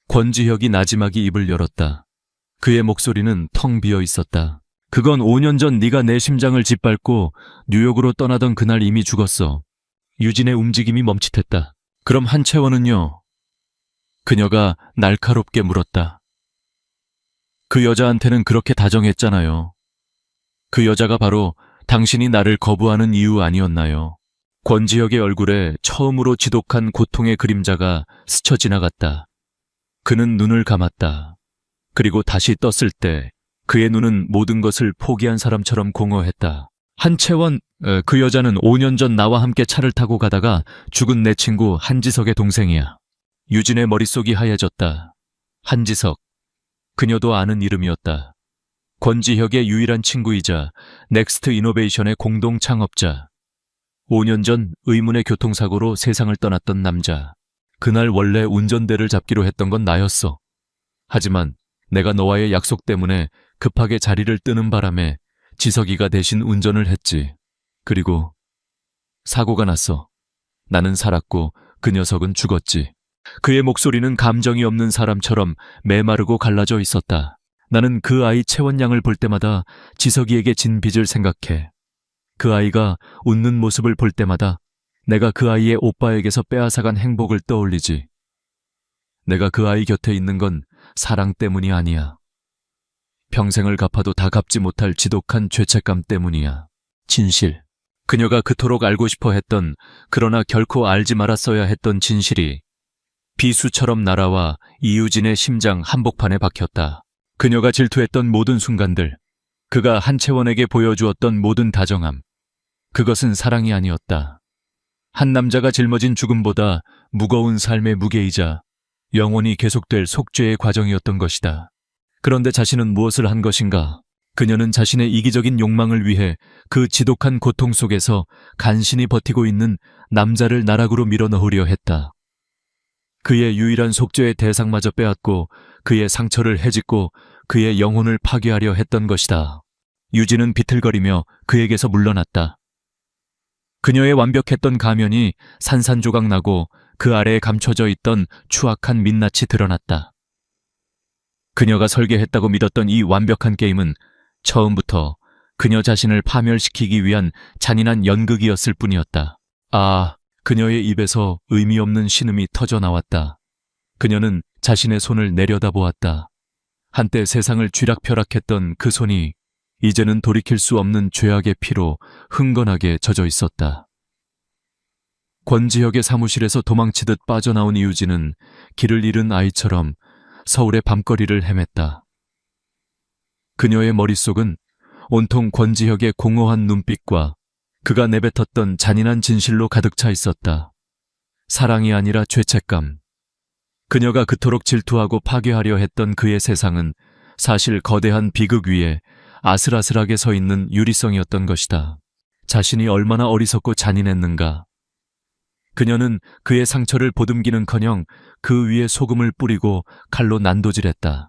A: 권지혁이 나지막이 입을 열었다. 그의 목소리는 텅 비어 있었다. 그건 5년 전 네가 내 심장을 짓밟고 뉴욕으로 떠나던 그날 이미 죽었어. 유진의 움직임이 멈칫했다. 그럼 한채원은요? 그녀가 날카롭게 물었다. 그 여자한테는 그렇게 다정했잖아요. 그 여자가 바로 당신이 나를 거부하는 이유 아니었나요? 권지혁의 얼굴에 처음으로 지독한 고통의 그림자가 스쳐 지나갔다. 그는 눈을 감았다. 그리고 다시 떴을 때 그의 눈은 모든 것을 포기한 사람처럼 공허했다. 한채원, 그 여자는 5년 전 나와 함께 차를 타고 가다가 죽은 내 친구 한지석의 동생이야. 유진의 머릿속이 하얘졌다. 한지석. 그녀도 아는 이름이었다. 권지혁의 유일한 친구이자 넥스트 이노베이션의 공동 창업자. 5년 전 의문의 교통사고로 세상을 떠났던 남자. 그날 원래 운전대를 잡기로 했던 건 나였어. 하지만 내가 너와의 약속 때문에 급하게 자리를 뜨는 바람에 지석이가 대신 운전을 했지. 그리고 사고가 났어. 나는 살았고 그 녀석은 죽었지. 그의 목소리는 감정이 없는 사람처럼 메마르고 갈라져 있었다. 나는 그 아이 채원양을 볼 때마다 지석이에게 진 빚을 생각해. 그 아이가 웃는 모습을 볼 때마다 내가 그 아이의 오빠에게서 빼앗아간 행복을 떠올리지. 내가 그 아이 곁에 있는 건 사랑 때문이 아니야. 평생을 갚아도 다 갚지 못할 지독한 죄책감 때문이야. 진실. 그녀가 그토록 알고 싶어 했던, 그러나 결코 알지 말았어야 했던 진실이 비수처럼 날아와 이유진의 심장 한복판에 박혔다. 그녀가 질투했던 모든 순간들, 그가 한채원에게 보여주었던 모든 다정함, 그것은 사랑이 아니었다. 한 남자가 짊어진 죽음보다 무거운 삶의 무게이자 영원히 계속될 속죄의 과정이었던 것이다. 그런데 자신은 무엇을 한 것인가? 그녀는 자신의 이기적인 욕망을 위해 그 지독한 고통 속에서 간신히 버티고 있는 남자를 나락으로 밀어넣으려 했다. 그의 유일한 속죄의 대상마저 빼앗고 그의 상처를 헤집고 그의 영혼을 파괴하려 했던 것이다. 유진은 비틀거리며 그에게서 물러났다. 그녀의 완벽했던 가면이 산산조각 나고 그 아래에 감춰져 있던 추악한 민낯이 드러났다. 그녀가 설계했다고 믿었던 이 완벽한 게임은 처음부터 그녀 자신을 파멸시키기 위한 잔인한 연극이었을 뿐이었다. 아, 그녀의 입에서 의미 없는 신음이 터져 나왔다. 그녀는 자신의 손을 내려다보았다. 한때 세상을 쥐락펴락했던 그 손이 이제는 돌이킬 수 없는 죄악의 피로 흥건하게 젖어 있었다. 권지혁의 사무실에서 도망치듯 빠져나온 이유진은 길을 잃은 아이처럼 서울의 밤거리를 헤맸다. 그녀의 머릿속은 온통 권지혁의 공허한 눈빛과 그가 내뱉었던 잔인한 진실로 가득 차 있었다. 사랑이 아니라 죄책감. 그녀가 그토록 질투하고 파괴하려 했던 그의 세상은 사실 거대한 비극 위에 아슬아슬하게 서 있는 유리성이었던 것이다. 자신이 얼마나 어리석고 잔인했는가. 그녀는 그의 상처를 보듬기는커녕 그 위에 소금을 뿌리고 칼로 난도질했다.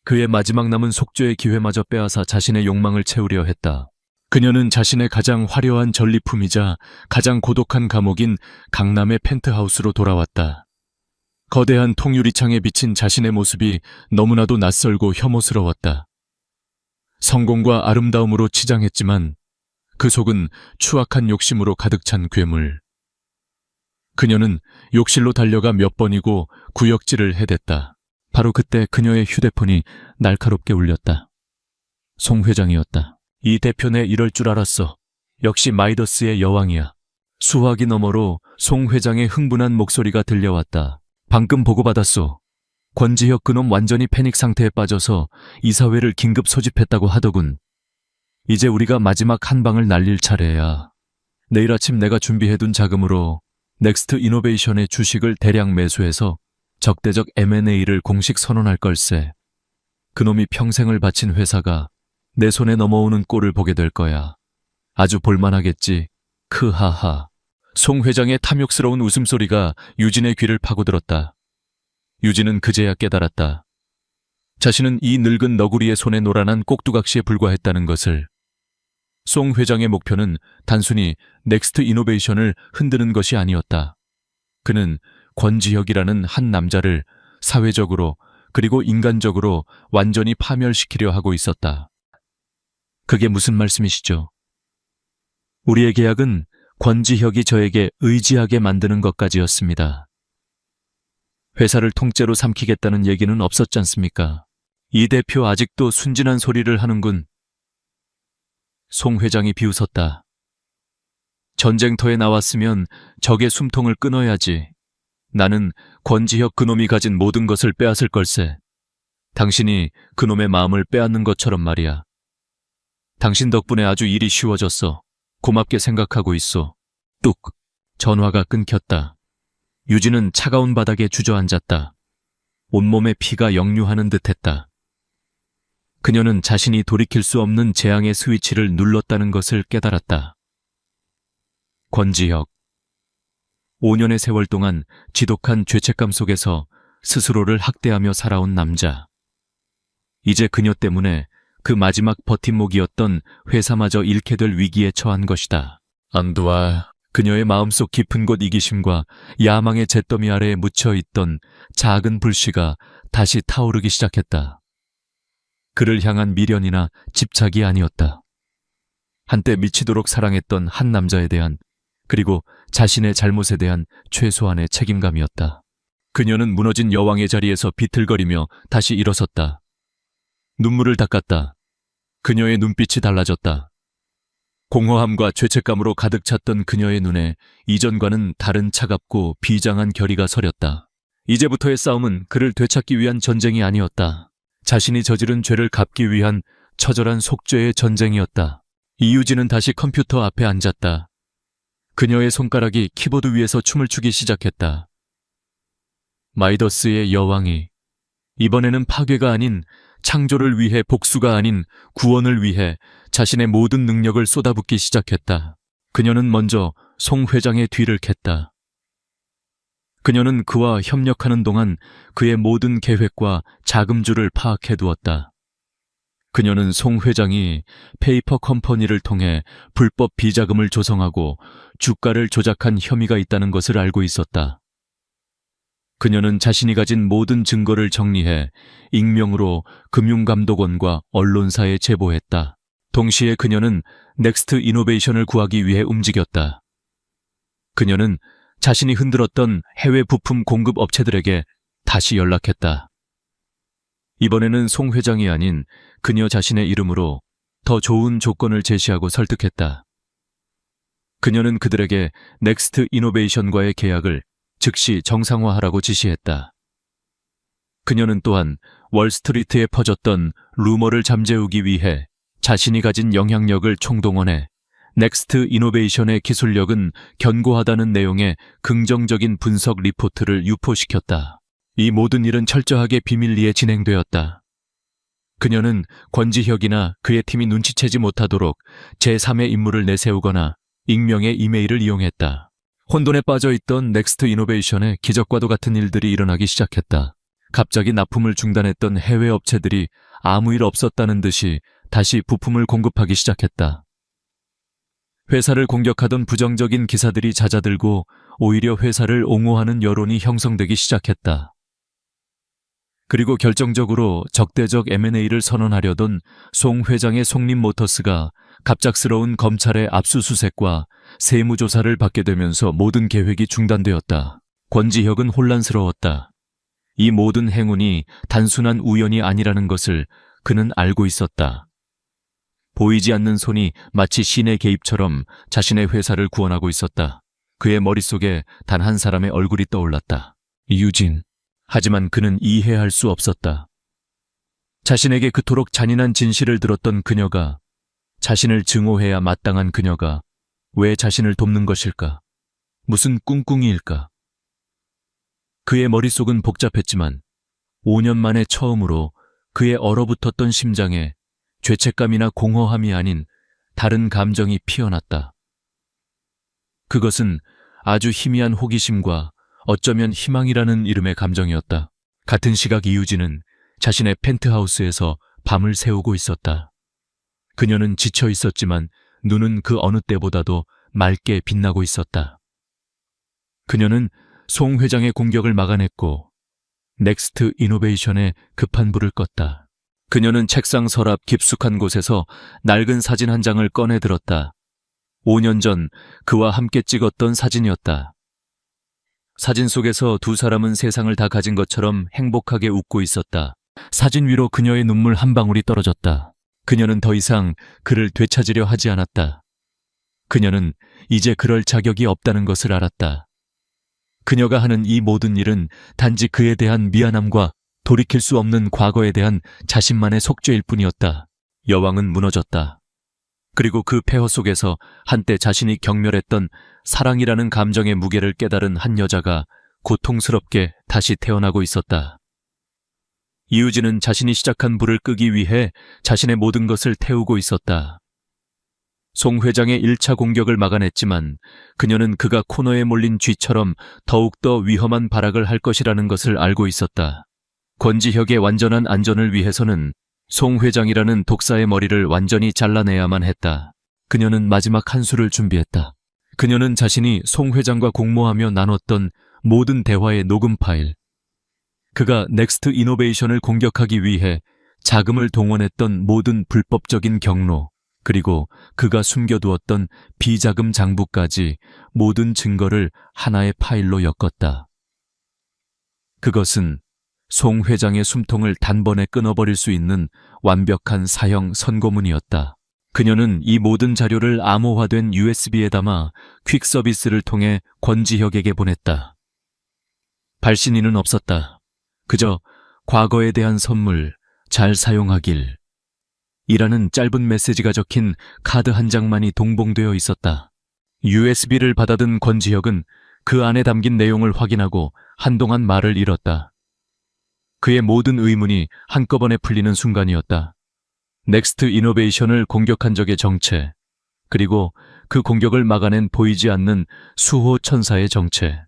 A: 그의 마지막 남은 속죄의 기회마저 빼앗아 자신의 욕망을 채우려 했다. 그녀는 자신의 가장 화려한 전리품이자 가장 고독한 감옥인 강남의 펜트하우스로 돌아왔다. 거대한 통유리창에 비친 자신의 모습이 너무나도 낯설고 혐오스러웠다. 성공과 아름다움으로 치장했지만 그 속은 추악한 욕심으로 가득 찬 괴물. 그녀는 욕실로 달려가 몇 번이고 구역질을 해댔다. 바로 그때 그녀의 휴대폰이 날카롭게 울렸다. 송 회장이었다. 이 대표네 이럴 줄 알았어. 역시 마이더스의 여왕이야. 수화기 너머로 송 회장의 흥분한 목소리가 들려왔다. 방금 보고받았소. 권지혁 그놈 완전히 패닉 상태에 빠져서 이사회를 긴급 소집했다고 하더군. 이제 우리가 마지막 한 방을 날릴 차례야. 내일 아침 내가 준비해둔 자금으로 넥스트 이노베이션의 주식을 대량 매수해서 적대적 M&A를 공식 선언할 걸세. 그놈이 평생을 바친 회사가 내 손에 넘어오는 꼴을 보게 될 거야. 아주 볼만하겠지. 크하하. 송 회장의 탐욕스러운 웃음소리가 유진의 귀를 파고들었다. 유진은 그제야 깨달았다. 자신은 이 늙은 너구리의 손에 노란한 꼭두각시에 불과했다는 것을. 송 회장의 목표는 단순히 넥스트 이노베이션을 흔드는 것이 아니었다. 그는 권지혁이라는 한 남자를 사회적으로 그리고 인간적으로 완전히 파멸시키려 하고 있었다. 그게 무슨 말씀이시죠? 우리의 계약은 권지혁이 저에게 의지하게 만드는 것까지였습니다. 회사를 통째로 삼키겠다는 얘기는 없었지 않습니까? 이 대표 아직도 순진한 소리를 하는군. 송 회장이 비웃었다. 전쟁터에 나왔으면 적의 숨통을 끊어야지. 나는 권지혁 그놈이 가진 모든 것을 빼앗을 걸세. 당신이 그놈의 마음을 빼앗는 것처럼 말이야. 당신 덕분에 아주 일이 쉬워졌어. 고맙게 생각하고 있어. 뚝. 전화가 끊겼다. 유진은 차가운 바닥에 주저앉았다. 온몸에 피가 역류하는 듯했다. 그녀는 자신이 돌이킬 수 없는 재앙의 스위치를 눌렀다는 것을 깨달았다. 권지혁. 5년의 세월 동안 지독한 죄책감 속에서 스스로를 학대하며 살아온 남자. 이제 그녀 때문에 그 마지막 버팀목이었던 회사마저 잃게 될 위기에 처한 것이다. 안두아. 그녀의 마음속 깊은 곳 이기심과 야망의 잿더미 아래에 묻혀있던 작은 불씨가 다시 타오르기 시작했다. 그를 향한 미련이나 집착이 아니었다. 한때 미치도록 사랑했던 한 남자에 대한, 그리고 자신의 잘못에 대한 최소한의 책임감이었다. 그녀는 무너진 여왕의 자리에서 비틀거리며 다시 일어섰다. 눈물을 닦았다. 그녀의 눈빛이 달라졌다. 공허함과 죄책감으로 가득 찼던 그녀의 눈에 이전과는 다른 차갑고 비장한 결의가 서렸다. 이제부터의 싸움은 그를 되찾기 위한 전쟁이 아니었다. 자신이 저지른 죄를 갚기 위한 처절한 속죄의 전쟁이었다. 이유진은 다시 컴퓨터 앞에 앉았다. 그녀의 손가락이 키보드 위에서 춤을 추기 시작했다. 마이더스의 여왕이 이번에는 파괴가 아닌 창조를 위해, 복수가 아닌 구원을 위해 자신의 모든 능력을 쏟아붓기 시작했다. 그녀는 먼저 송 회장의 뒤를 캤다. 그녀는 그와 협력하는 동안 그의 모든 계획과 자금줄을 파악해두었다. 그녀는 송 회장이 페이퍼 컴퍼니를 통해 불법 비자금을 조성하고 주가를 조작한 혐의가 있다는 것을 알고 있었다. 그녀는 자신이 가진 모든 증거를 정리해 익명으로 금융감독원과 언론사에 제보했다. 동시에 그녀는 넥스트 이노베이션을 구하기 위해 움직였다. 그녀는 자신이 흔들었던 해외 부품 공급 업체들에게 다시 연락했다. 이번에는 송 회장이 아닌 그녀 자신의 이름으로 더 좋은 조건을 제시하고 설득했다. 그녀는 그들에게 넥스트 이노베이션과의 계약을 즉시 정상화하라고 지시했다. 그녀는 또한 월스트리트에 퍼졌던 루머를 잠재우기 위해 자신이 가진 영향력을 총동원해 넥스트 이노베이션의 기술력은 견고하다는 내용의 긍정적인 분석 리포트를 유포시켰다. 이 모든 일은 철저하게 비밀리에 진행되었다. 그녀는 권지혁이나 그의 팀이 눈치채지 못하도록 제3의 인물을 내세우거나 익명의 이메일을 이용했다. 혼돈에 빠져있던 넥스트 이노베이션에 기적과도 같은 일들이 일어나기 시작했다. 갑자기 납품을 중단했던 해외 업체들이 아무 일 없었다는 듯이 다시 부품을 공급하기 시작했다. 회사를 공격하던 부정적인 기사들이 잦아들고 오히려 회사를 옹호하는 여론이 형성되기 시작했다. 그리고 결정적으로 적대적 M&A를 선언하려던 송 회장의 송림모터스가 갑작스러운 검찰의 압수수색과 세무조사를 받게 되면서 모든 계획이 중단되었다. 권지혁은 혼란스러웠다. 이 모든 행운이 단순한 우연이 아니라는 것을 그는 알고 있었다. 보이지 않는 손이 마치 신의 개입처럼 자신의 회사를 구원하고 있었다. 그의 머릿속에 단 한 사람의 얼굴이 떠올랐다. 이유진. 하지만 그는 이해할 수 없었다. 자신에게 그토록 잔인한 진실을 들었던 그녀가, 자신을 증오해야 마땅한 그녀가 왜 자신을 돕는 것일까? 무슨 꿍꿍이일까? 그의 머릿속은 복잡했지만 5년 만에 처음으로 그의 얼어붙었던 심장에 죄책감이나 공허함이 아닌 다른 감정이 피어났다. 그것은 아주 희미한 호기심과 어쩌면 희망이라는 이름의 감정이었다. 같은 시각 이유진은 자신의 펜트하우스에서 밤을 새우고 있었다. 그녀는 지쳐 있었지만 눈은 그 어느 때보다도 맑게 빛나고 있었다. 그녀는 송 회장의 공격을 막아냈고 넥스트 이노베이션에 급한 불을 껐다. 그녀는 책상 서랍 깊숙한 곳에서 낡은 사진 한 장을 꺼내 들었다. 5년 전 그와 함께 찍었던 사진이었다. 사진 속에서 두 사람은 세상을 다 가진 것처럼 행복하게 웃고 있었다. 사진 위로 그녀의 눈물 한 방울이 떨어졌다. 그녀는 더 이상 그를 되찾으려 하지 않았다. 그녀는 이제 그럴 자격이 없다는 것을 알았다. 그녀가 하는 이 모든 일은 단지 그에 대한 미안함과 돌이킬 수 없는 과거에 대한 자신만의 속죄일 뿐이었다. 여왕은 무너졌다. 그리고 그 폐허 속에서 한때 자신이 경멸했던 사랑이라는 감정의 무게를 깨달은 한 여자가 고통스럽게 다시 태어나고 있었다. 이유진은 자신이 시작한 불을 끄기 위해 자신의 모든 것을 태우고 있었다. 송 회장의 1차 공격을 막아냈지만 그녀는 그가 코너에 몰린 쥐처럼 더욱더 위험한 발악을 할 것이라는 것을 알고 있었다. 권지혁의 완전한 안전을 위해서는 송 회장이라는 독사의 머리를 완전히 잘라내야만 했다. 그녀는 마지막 한 수를 준비했다. 그녀는 자신이 송 회장과 공모하며 나눴던 모든 대화의 녹음 파일, 그가 넥스트 이노베이션을 공격하기 위해 자금을 동원했던 모든 불법적인 경로, 그리고 그가 숨겨두었던 비자금 장부까지 모든 증거를 하나의 파일로 엮었다. 그것은 송 회장의 숨통을 단번에 끊어버릴 수 있는 완벽한 사형 선고문이었다. 그녀는 이 모든 자료를 암호화된 USB에 담아 퀵 서비스를 통해 권지혁에게 보냈다. 발신인은 없었다. 그저 과거에 대한 선물, 잘 사용하길 이라는 짧은 메시지가 적힌 카드 한 장만이 동봉되어 있었다. USB를 받아든 권지혁은 그 안에 담긴 내용을 확인하고 한동안 말을 잃었다. 그의 모든 의문이 한꺼번에 풀리는 순간이었다. 넥스트 이노베이션을 공격한 적의 정체, 그리고 그 공격을 막아낸 보이지 않는 수호 천사의 정체.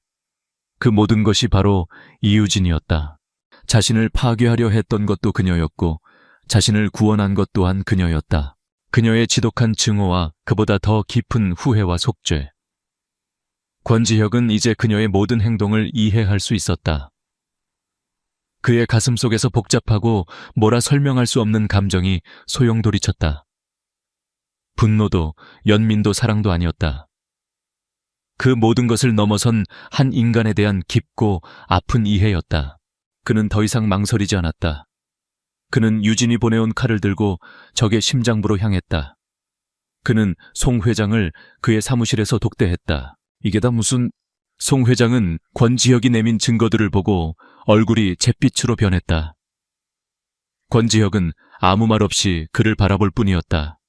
A: 그 모든 것이 바로 이유진이었다. 자신을 파괴하려 했던 것도 그녀였고 자신을 구원한 것 또한 그녀였다. 그녀의 지독한 증오와 그보다 더 깊은 후회와 속죄. 권지혁은 이제 그녀의 모든 행동을 이해할 수 있었다. 그의 가슴 속에서 복잡하고 뭐라 설명할 수 없는 감정이 소용돌이쳤다. 분노도 연민도 사랑도 아니었다. 그 모든 것을 넘어선 한 인간에 대한 깊고 아픈 이해였다. 그는 더 이상 망설이지 않았다. 그는 유진이 보내온 칼을 들고 적의 심장부로 향했다. 그는 송 회장을 그의 사무실에서 독대했다. 이게 다 무슨... 송 회장은 권지혁이 내민 증거들을 보고 얼굴이 잿빛으로 변했다. 권지혁은 아무 말 없이 그를 바라볼 뿐이었다.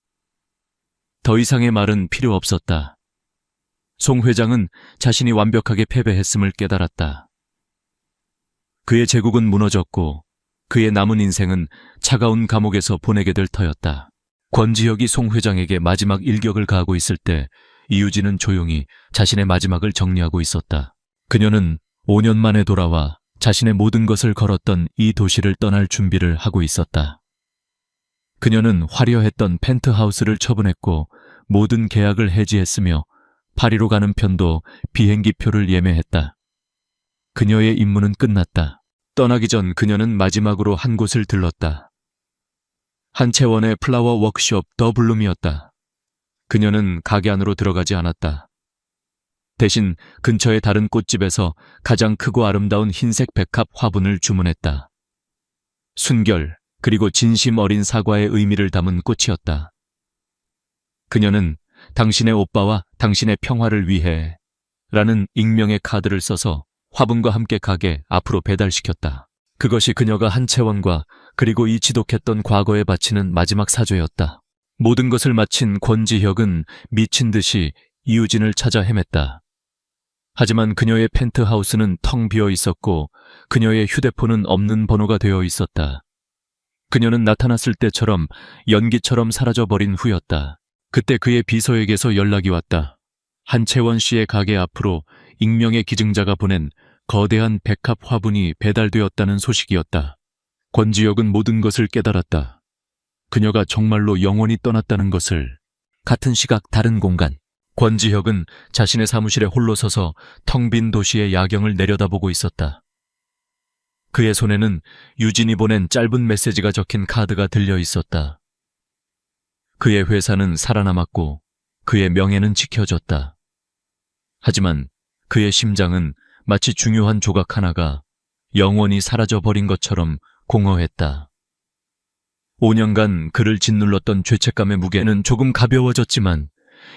A: 더 이상의 말은 필요 없었다. 송 회장은 자신이 완벽하게 패배했음을 깨달았다. 그의 제국은 무너졌고 그의 남은 인생은 차가운 감옥에서 보내게 될 터였다. 권지혁이 송 회장에게 마지막 일격을 가하고 있을 때 이유진은 조용히 자신의 마지막을 정리하고 있었다. 그녀는 5년 만에 돌아와 자신의 모든 것을 걸었던 이 도시를 떠날 준비를 하고 있었다. 그녀는 화려했던 펜트하우스를 처분했고 모든 계약을 해지했으며 파리로 가는 편도 비행기표를 예매했다. 그녀의 임무는 끝났다. 떠나기 전 그녀는 마지막으로 한 곳을 들렀다. 한채원의 플라워 워크숍 더 블룸이었다. 그녀는 가게 안으로 들어가지 않았다. 대신 근처의 다른 꽃집에서 가장 크고 아름다운 흰색 백합 화분을 주문했다. 순결 그리고 진심 어린 사과의 의미를 담은 꽃이었다. 그녀는 당신의 오빠와 당신의 평화를 위해 라는 익명의 카드를 써서 화분과 함께 가게 앞으로 배달시켰다. 그것이 그녀가 한채원과 그리고 이 지독했던 과거에 바치는 마지막 사죄였다. 모든 것을 마친 권지혁은 미친 듯이 이유진을 찾아 헤맸다. 하지만 그녀의 펜트하우스는 텅 비어 있었고 그녀의 휴대폰은 없는 번호가 되어 있었다. 그녀는 나타났을 때처럼 연기처럼 사라져버린 후였다. 그때 그의 비서에게서 연락이 왔다. 한채원 씨의 가게 앞으로 익명의 기증자가 보낸 거대한 백합 화분이 배달되었다는 소식이었다. 권지혁은 모든 것을 깨달았다. 그녀가 정말로 영원히 떠났다는 것을. 같은 시각 다른 공간. 권지혁은 자신의 사무실에 홀로 서서 텅 빈 도시의 야경을 내려다보고 있었다. 그의 손에는 유진이 보낸 짧은 메시지가 적힌 카드가 들려 있었다. 그의 회사는 살아남았고 그의 명예는 지켜졌다. 하지만 그의 심장은 마치 중요한 조각 하나가 영원히 사라져버린 것처럼 공허했다. 5년간 그를 짓눌렀던 죄책감의 무게는 조금 가벼워졌지만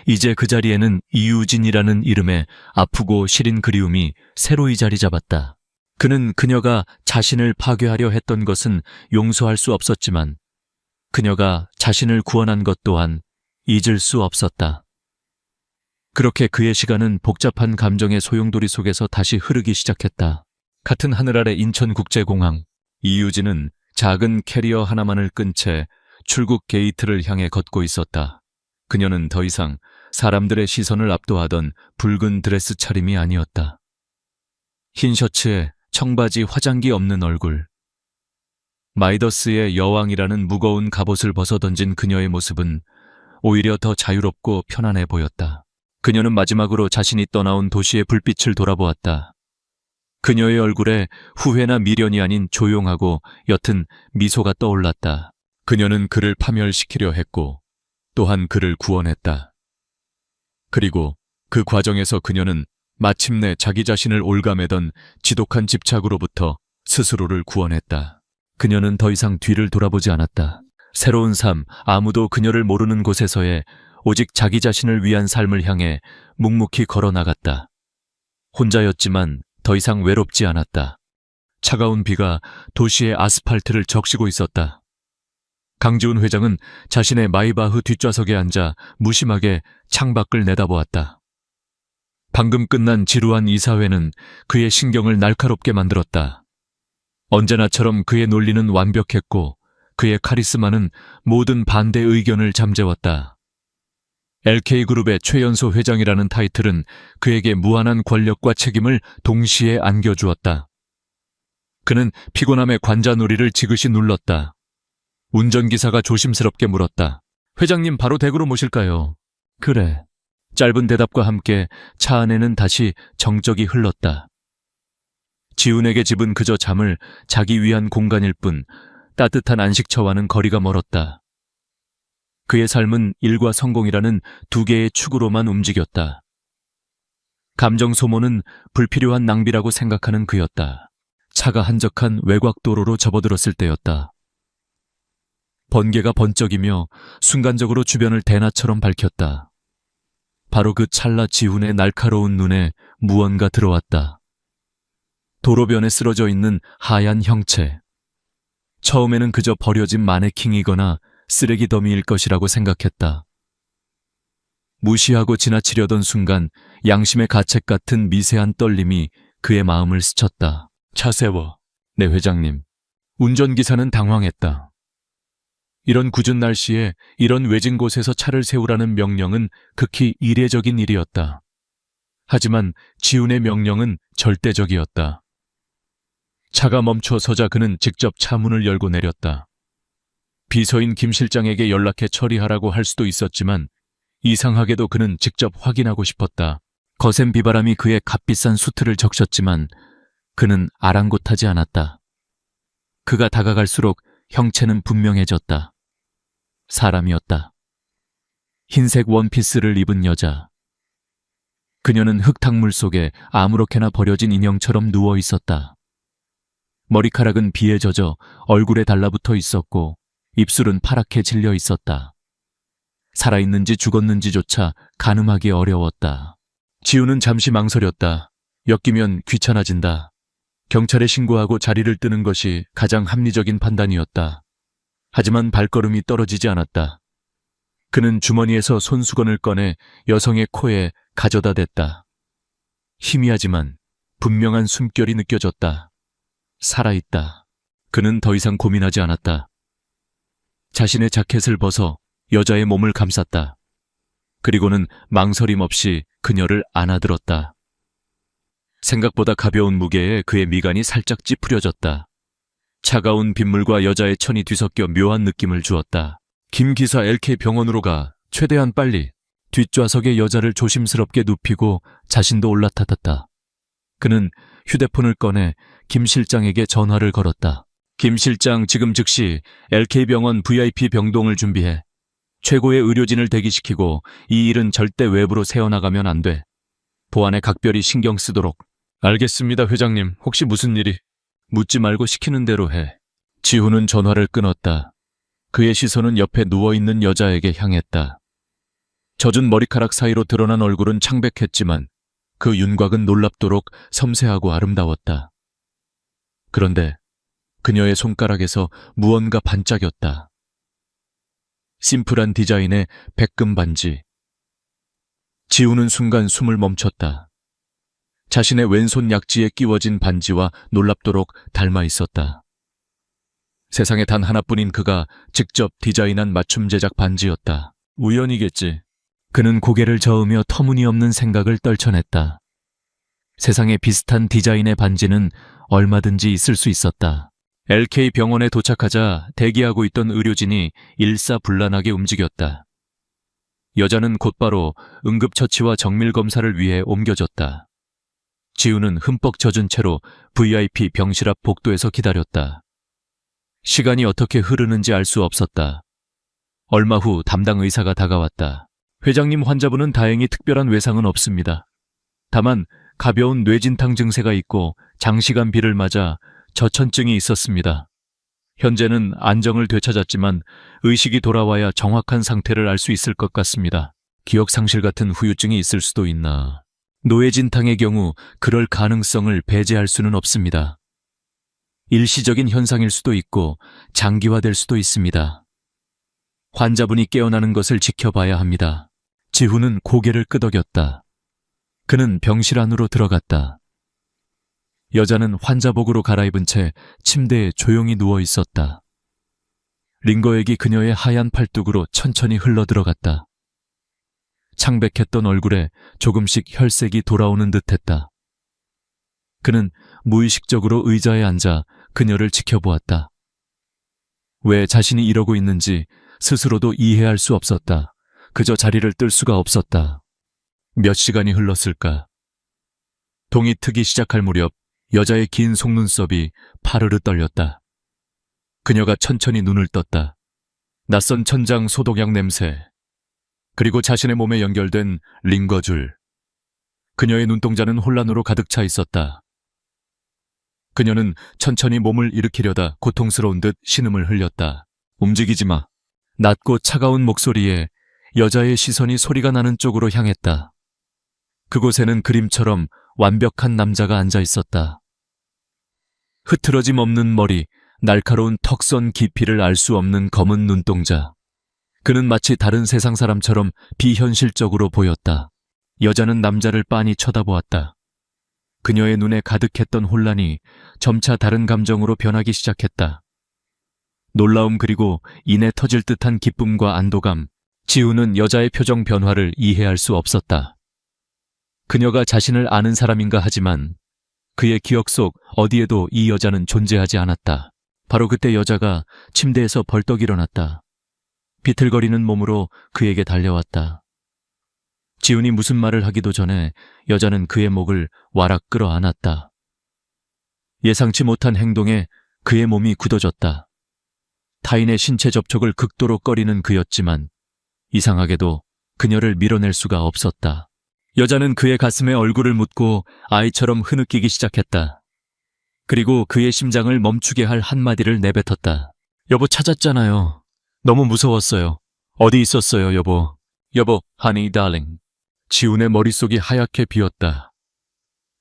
A: 이제 그 자리에는 이유진이라는 이름의 아프고 시린 그리움이 새로이 자리 잡았다. 그는 그녀가 자신을 파괴하려 했던 것은 용서할 수 없었지만 그녀가 자신을 구원한 것 또한 잊을 수 없었다. 그렇게 그의 시간은 복잡한 감정의 소용돌이 속에서 다시 흐르기 시작했다. 같은 하늘 아래 인천국제공항. 이유진은 작은 캐리어 하나만을 끈 채 출국 게이트를 향해 걷고 있었다. 그녀는 더 이상 사람들의 시선을 압도하던 붉은 드레스 차림이 아니었다. 흰 셔츠에 청바지 화장기 없는 얼굴. 마이더스의 여왕이라는 무거운 갑옷을 벗어던진 그녀의 모습은 오히려 더 자유롭고 편안해 보였다. 그녀는 마지막으로 자신이 떠나온 도시의 불빛을 돌아보았다. 그녀의 얼굴에 후회나 미련이 아닌 조용하고 옅은 미소가 떠올랐다. 그녀는 그를 파멸시키려 했고 또한 그를 구원했다. 그리고 그 과정에서 그녀는 마침내 자기 자신을 올가매던 지독한 집착으로부터 스스로를 구원했다. 그녀는 더 이상 뒤를 돌아보지 않았다. 새로운 삶, 아무도 그녀를 모르는 곳에서의 오직 자기 자신을 위한 삶을 향해 묵묵히 걸어나갔다. 혼자였지만 더 이상 외롭지 않았다. 차가운 비가 도시의 아스팔트를 적시고 있었다. 강지훈 회장은 자신의 마이바흐 뒷좌석에 앉아 무심하게 창밖을 내다보았다. 방금 끝난 지루한 이사회는 그의 신경을 날카롭게 만들었다. 언제나처럼 그의 논리는 완벽했고 그의 카리스마는 모든 반대 의견을 잠재웠다. LK그룹의 최연소 회장이라는 타이틀은 그에게 무한한 권력과 책임을 동시에 안겨주었다. 그는 피곤함의 관자놀이를 지그시 눌렀다. 운전기사가 조심스럽게 물었다. 회장님 바로 댁으로 모실까요? 그래. 짧은 대답과 함께 차 안에는 다시 정적이 흘렀다. 지훈에게 집은 그저 잠을 자기 위한 공간일 뿐 따뜻한 안식처와는 거리가 멀었다. 그의 삶은 일과 성공이라는 두 개의 축으로만 움직였다. 감정 소모는 불필요한 낭비라고 생각하는 그였다. 차가 한적한 외곽도로로 접어들었을 때였다. 번개가 번쩍이며 순간적으로 주변을 대낮처럼 밝혔다. 바로 그 찰나 지훈의 날카로운 눈에 무언가 들어왔다. 도로변에 쓰러져 있는 하얀 형체. 처음에는 그저 버려진 마네킹이거나 쓰레기 더미일 것이라고 생각했다. 무시하고 지나치려던 순간 양심의 가책 같은 미세한 떨림이 그의 마음을 스쳤다. 차 세워. 네, 회장님. 운전기사는 당황했다. 이런 궂은 날씨에 이런 외진 곳에서 차를 세우라는 명령은 극히 이례적인 일이었다. 하지만 지훈의 명령은 절대적이었다. 차가 멈춰 서자 그는 직접 차 문을 열고 내렸다. 비서인 김 실장에게 연락해 처리하라고 할 수도 있었지만 이상하게도 그는 직접 확인하고 싶었다. 거센 비바람이 그의 값비싼 수트를 적셨지만 그는 아랑곳하지 않았다. 그가 다가갈수록 형체는 분명해졌다. 사람이었다. 흰색 원피스를 입은 여자. 그녀는 흙탕물 속에 아무렇게나 버려진 인형처럼 누워 있었다. 머리카락은 비에 젖어 얼굴에 달라붙어 있었고 입술은 파랗게 질려 있었다. 살아있는지 죽었는지조차 가늠하기 어려웠다. 지훈은 잠시 망설였다. 엮이면 귀찮아진다. 경찰에 신고하고 자리를 뜨는 것이 가장 합리적인 판단이었다. 하지만 발걸음이 떨어지지 않았다. 그는 주머니에서 손수건을 꺼내 여성의 코에 가져다 댔다. 희미하지만 분명한 숨결이 느껴졌다. 살아있다. 그는 더 이상 고민하지 않았다. 자신의 자켓을 벗어 여자의 몸을 감쌌다. 그리고는 망설임 없이 그녀를 안아들었다. 생각보다 가벼운 무게에 그의 미간이 살짝 찌푸려졌다. 차가운 빗물과 여자의 천이 뒤섞여 묘한 느낌을 주었다. 김 기사 LK 병원으로 가. 최대한 빨리. 뒷좌석의 여자를 조심스럽게 눕히고 자신도 올라탔다. 그는 휴대폰을 꺼내 김 실장에게 전화를 걸었다. 김 실장, 지금 즉시 LK병원 VIP 병동을 준비해. 최고의 의료진을 대기시키고 이 일은 절대 외부로 새어나가면 안 돼. 보안에 각별히 신경 쓰도록. 알겠습니다, 회장님. 혹시 무슨 일이? 묻지 말고 시키는 대로 해. 지훈은 전화를 끊었다. 그의 시선은 옆에 누워있는 여자에게 향했다. 젖은 머리카락 사이로 드러난 얼굴은 창백했지만 그 윤곽은 놀랍도록 섬세하고 아름다웠다. 그런데 그녀의 손가락에서 무언가 반짝였다. 심플한 디자인의 백금 반지. 지훈은 순간 숨을 멈췄다. 자신의 왼손 약지에 끼워진 반지와 놀랍도록 닮아 있었다. 세상에 단 하나뿐인 그가 직접 디자인한 맞춤 제작 반지였다. 우연이겠지. 그는 고개를 저으며 터무니없는 생각을 떨쳐냈다. 세상에 비슷한 디자인의 반지는 얼마든지 있을 수 있었다. LK 병원에 도착하자 대기하고 있던 의료진이 일사불란하게 움직였다. 여자는 곧바로 응급처치와 정밀검사를 위해 옮겨졌다. 지우는 흠뻑 젖은 채로 VIP 병실 앞 복도에서 기다렸다. 시간이 어떻게 흐르는지 알 수 없었다. 얼마 후 담당 의사가 다가왔다. 회장님, 환자분은 다행히 특별한 외상은 없습니다. 다만 가벼운 뇌진탕 증세가 있고 장시간 비를 맞아 저천증이 있었습니다. 현재는 안정을 되찾았지만 의식이 돌아와야 정확한 상태를 알 수 있을 것 같습니다. 기억 상실 같은 후유증이 있을 수도 있나. 뇌진탕의 경우 그럴 가능성을 배제할 수는 없습니다. 일시적인 현상일 수도 있고 장기화될 수도 있습니다. 환자분이 깨어나는 것을 지켜봐야 합니다. 지훈은 고개를 끄덕였다. 그는 병실 안으로 들어갔다. 여자는 환자복으로 갈아입은 채 침대에 조용히 누워 있었다. 링거액이 그녀의 하얀 팔뚝으로 천천히 흘러들어갔다. 창백했던 얼굴에 조금씩 혈색이 돌아오는 듯했다. 그는 무의식적으로 의자에 앉아 그녀를 지켜보았다. 왜 자신이 이러고 있는지 스스로도 이해할 수 없었다. 그저 자리를 뜰 수가 없었다. 몇 시간이 흘렀을까? 동이 트기 시작할 무렵 여자의 긴 속눈썹이 파르르 떨렸다. 그녀가 천천히 눈을 떴다. 낯선 천장 소독약 냄새, 그리고 자신의 몸에 연결된 링거줄. 그녀의 눈동자는 혼란으로 가득 차 있었다. 그녀는 천천히 몸을 일으키려다 고통스러운 듯 신음을 흘렸다. 움직이지 마. 낮고 차가운 목소리에 여자의 시선이 소리가 나는 쪽으로 향했다. 그곳에는 그림처럼 완벽한 남자가 앉아 있었다. 흐트러짐 없는 머리, 날카로운 턱선 깊이를 알 수 없는 검은 눈동자. 그는 마치 다른 세상 사람처럼 비현실적으로 보였다. 여자는 남자를 빤히 쳐다보았다. 그녀의 눈에 가득했던 혼란이 점차 다른 감정으로 변하기 시작했다. 놀라움, 그리고 이내 터질 듯한 기쁨과 안도감. 지우는 여자의 표정 변화를 이해할 수 없었다. 그녀가 자신을 아는 사람인가 하지만 그의 기억 속 어디에도 이 여자는 존재하지 않았다. 바로 그때 여자가 침대에서 벌떡 일어났다. 비틀거리는 몸으로 그에게 달려왔다. 지훈이 무슨 말을 하기도 전에 여자는 그의 목을 와락 끌어안았다. 예상치 못한 행동에 그의 몸이 굳어졌다. 타인의 신체 접촉을 극도로 꺼리는 그였지만 이상하게도 그녀를 밀어낼 수가 없었다. 여자는 그의 가슴에 얼굴을 묻고 아이처럼 흐느끼기 시작했다. 그리고 그의 심장을 멈추게 할 한마디를 내뱉었다. 여보, 찾았잖아요. 너무 무서웠어요. 어디 있었어요, 여보? 여보, honey darling. 지훈의 머릿속이 하얗게 비었다.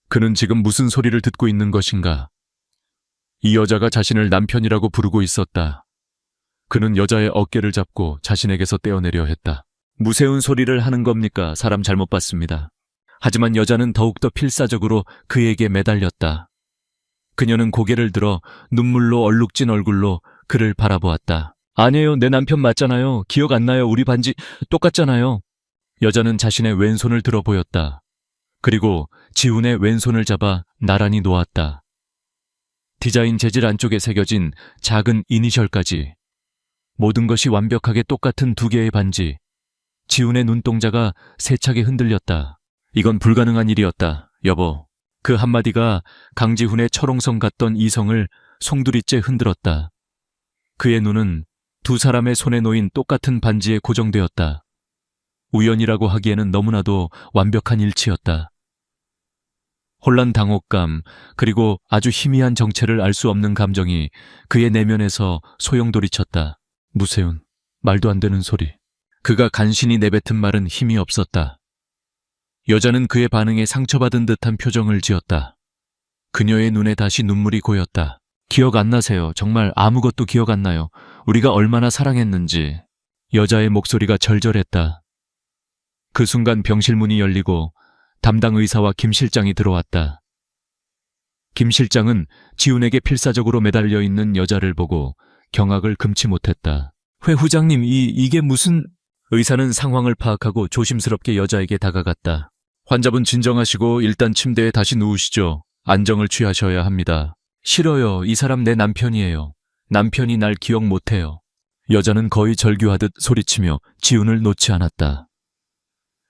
A: 그는 지금 무슨 소리를 듣고 있는 것인가? 이 여자가 자신을 남편이라고 부르고 있었다. 그는 여자의 어깨를 잡고 자신에게서 떼어내려 했다. 무세운 소리를 하는 겁니까? 사람 잘못 봤습니다. 하지만 여자는 더욱더 필사적으로 그에게 매달렸다. 그녀는 고개를 들어 눈물로 얼룩진 얼굴로 그를 바라보았다. 아니에요, 내 남편 맞잖아요. 기억 안 나요. 우리 반지 똑같잖아요. 여자는 자신의 왼손을 들어 보였다. 그리고 지훈의 왼손을 잡아 나란히 놓았다. 디자인 재질 안쪽에 새겨진 작은 이니셜까지. 모든 것이 완벽하게 똑같은 두 개의 반지. 지훈의 눈동자가 세차게 흔들렸다. 이건 불가능한 일이었다, 여보. 그 한마디가 강지훈의 철옹성 같던 이성을 송두리째 흔들었다. 그의 눈은 두 사람의 손에 놓인 똑같은 반지에 고정되었다. 우연이라고 하기에는 너무나도 완벽한 일치였다. 혼란, 당혹감, 그리고 아주 희미한 정체를 알 수 없는 감정이 그의 내면에서 소용돌이쳤다. 무세운, 말도 안 되는 소리. 그가 간신히 내뱉은 말은 힘이 없었다. 여자는 그의 반응에 상처받은 듯한 표정을 지었다. 그녀의 눈에 다시 눈물이 고였다. 기억 안 나세요? 정말 아무것도 기억 안 나요. 우리가 얼마나 사랑했는지. 여자의 목소리가 절절했다. 그 순간 병실 문이 열리고 담당 의사와 김 실장이 들어왔다. 김 실장은 지훈에게 필사적으로 매달려 있는 여자를 보고 경악을 금치 못했다. 회 후장님, 이게 무슨... 의사는 상황을 파악하고 조심스럽게 여자에게 다가갔다. 환자분 진정하시고 일단 침대에 다시 누우시죠. 안정을 취하셔야 합니다. 싫어요. 이 사람 내 남편이에요. 남편이 날 기억 못해요. 여자는 거의 절규하듯 소리치며 지훈을 놓지 않았다.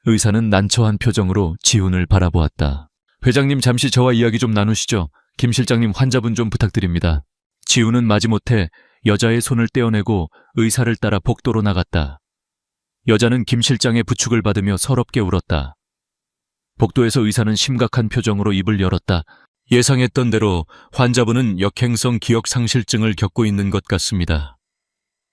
A: 의사는 난처한 표정으로 지훈을 바라보았다. 회장님 잠시 저와 이야기 좀 나누시죠. 김 실장님 환자분 좀 부탁드립니다. 지훈은 마지못해 여자의 손을 떼어내고 의사를 따라 복도로 나갔다. 여자는 김 실장의 부축을 받으며 서럽게 울었다. 복도에서 의사는 심각한 표정으로 입을 열었다. 예상했던 대로 환자분은 역행성 기억상실증을 겪고 있는 것 같습니다.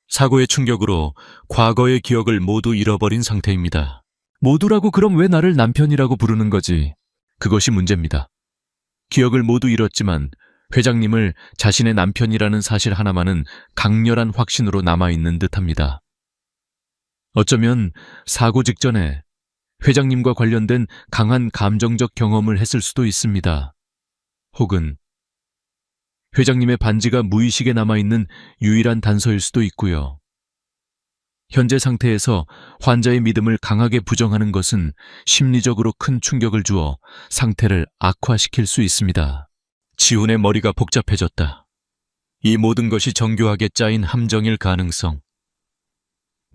A: 사고의 충격으로 과거의 기억을 모두 잃어버린 상태입니다. 모두라고 그럼 왜 나를 남편이라고 부르는 거지? 그것이 문제입니다. 기억을 모두 잃었지만 회장님을 자신의 남편이라는 사실 하나만은 강렬한 확신으로 남아있는 듯합니다. 어쩌면 사고 직전에 회장님과 관련된 강한 감정적 경험을 했을 수도 있습니다. 혹은 회장님의 반지가 무의식에 남아있는 유일한 단서일 수도 있고요. 현재 상태에서 환자의 믿음을 강하게 부정하는 것은 심리적으로 큰 충격을 주어 상태를 악화시킬 수 있습니다. 지훈의 머리가 복잡해졌다. 이 모든 것이 정교하게 짜인 함정일 가능성.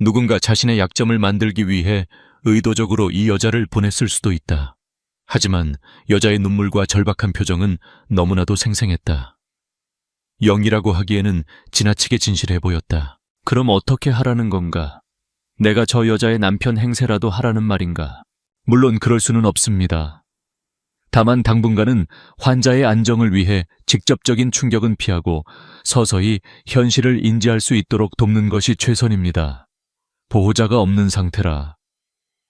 A: 누군가 자신의 약점을 만들기 위해 의도적으로 이 여자를 보냈을 수도 있다. 하지만 여자의 눈물과 절박한 표정은 너무나도 생생했다. 영이라고 하기에는 지나치게 진실해 보였다. 그럼 어떻게 하라는 건가? 내가 저 여자의 남편 행세라도 하라는 말인가? 물론 그럴 수는 없습니다. 다만 당분간은 환자의 안정을 위해 직접적인 충격은 피하고 서서히 현실을 인지할 수 있도록 돕는 것이 최선입니다. 보호자가 없는 상태라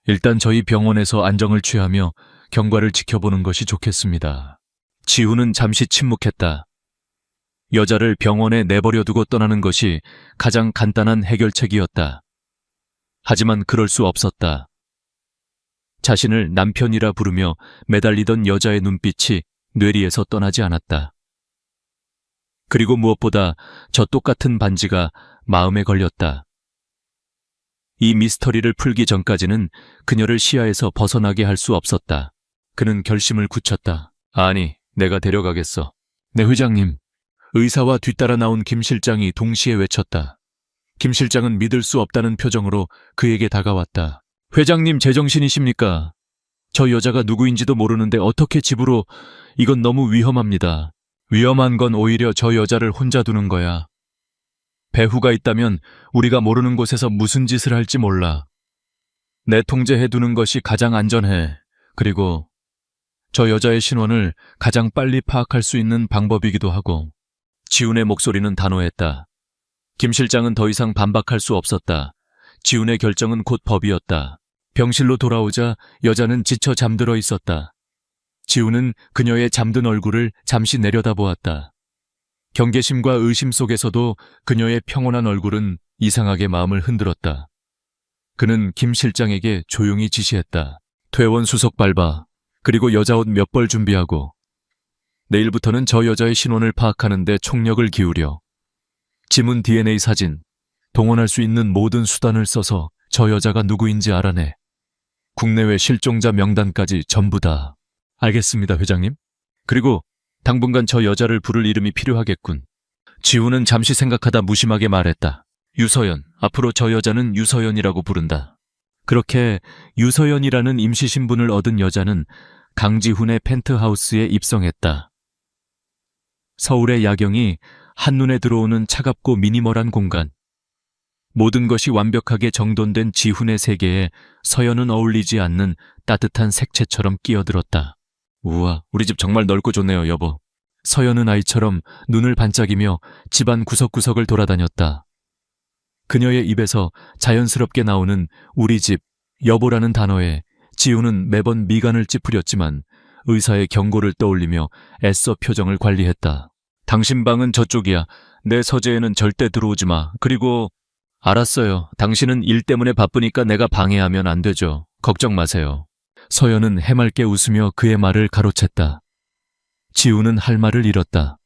A: 일단 저희 병원에서 안정을 취하며 경과를 지켜보는 것이 좋겠습니다. 지훈은 잠시 침묵했다. 여자를 병원에 내버려 두고 떠나는 것이 가장 간단한 해결책이었다. 하지만 그럴 수 없었다. 자신을 남편이라 부르며 매달리던 여자의 눈빛이 뇌리에서 떠나지 않았다. 그리고 무엇보다 저 똑같은 반지가 마음에 걸렸다. 이 미스터리를 풀기 전까지는 그녀를 시야에서 벗어나게 할 수 없었다. 그는 결심을 굳혔다. 아니, 내가 데려가겠어. 네, 회장님. 의사와 뒤따라 나온 김 실장이 동시에 외쳤다. 김 실장은 믿을 수 없다는 표정으로 그에게 다가왔다. 회장님 제정신이십니까? 저 여자가 누구인지도 모르는데 어떻게 집으로... 이건 너무 위험합니다. 위험한 건 오히려 저 여자를 혼자 두는 거야. 배후가 있다면 우리가 모르는 곳에서 무슨 짓을 할지 몰라. 내 통제해두는 것이 가장 안전해. 그리고 저 여자의 신원을 가장 빨리 파악할 수 있는 방법이기도 하고. 지훈의 목소리는 단호했다. 김 실장은 더 이상 반박할 수 없었다. 지훈의 결정은 곧 법이었다. 병실로 돌아오자 여자는 지쳐 잠들어 있었다. 지훈은 그녀의 잠든 얼굴을 잠시 내려다보았다. 경계심과 의심 속에서도 그녀의 평온한 얼굴은 이상하게 마음을 흔들었다. 그는 김 실장에게 조용히 지시했다. 퇴원 수속 밟아. 그리고 여자 옷 몇 벌 준비하고. 내일부터는 저 여자의 신원을 파악하는 데 총력을 기울여. 지문 DNA 사진, 동원할 수 있는 모든 수단을 써서 저 여자가 누구인지 알아내. 국내외 실종자 명단까지 전부 다. 알겠습니다, 회장님. 그리고 당분간 저 여자를 부를 이름이 필요하겠군. 지훈은 잠시 생각하다 무심하게 말했다. 유서연. 앞으로 저 여자는 유서연이라고 부른다. 그렇게 유서연이라는 임시신분을 얻은 여자는 강지훈의 펜트하우스에 입성했다. 서울의 야경이 한눈에 들어오는 차갑고 미니멀한 공간. 모든 것이 완벽하게 정돈된 지훈의 세계에 서연은 어울리지 않는 따뜻한 색채처럼 끼어들었다. 우와, 우리 집 정말 넓고 좋네요, 여보. 서연은 아이처럼 눈을 반짝이며 집안 구석구석을 돌아다녔다. 그녀의 입에서 자연스럽게 나오는 우리 집, 여보라는 단어에 지훈은 매번 미간을 찌푸렸지만 의사의 경고를 떠올리며 애써 표정을 관리했다. 당신 방은 저쪽이야. 내 서재에는 절대 들어오지 마. 그리고 알았어요. 당신은 일 때문에 바쁘니까 내가 방해하면 안 되죠. 걱정 마세요. 서연은 해맑게 웃으며 그의 말을 가로챘다. 지훈은 할 말을 잃었다.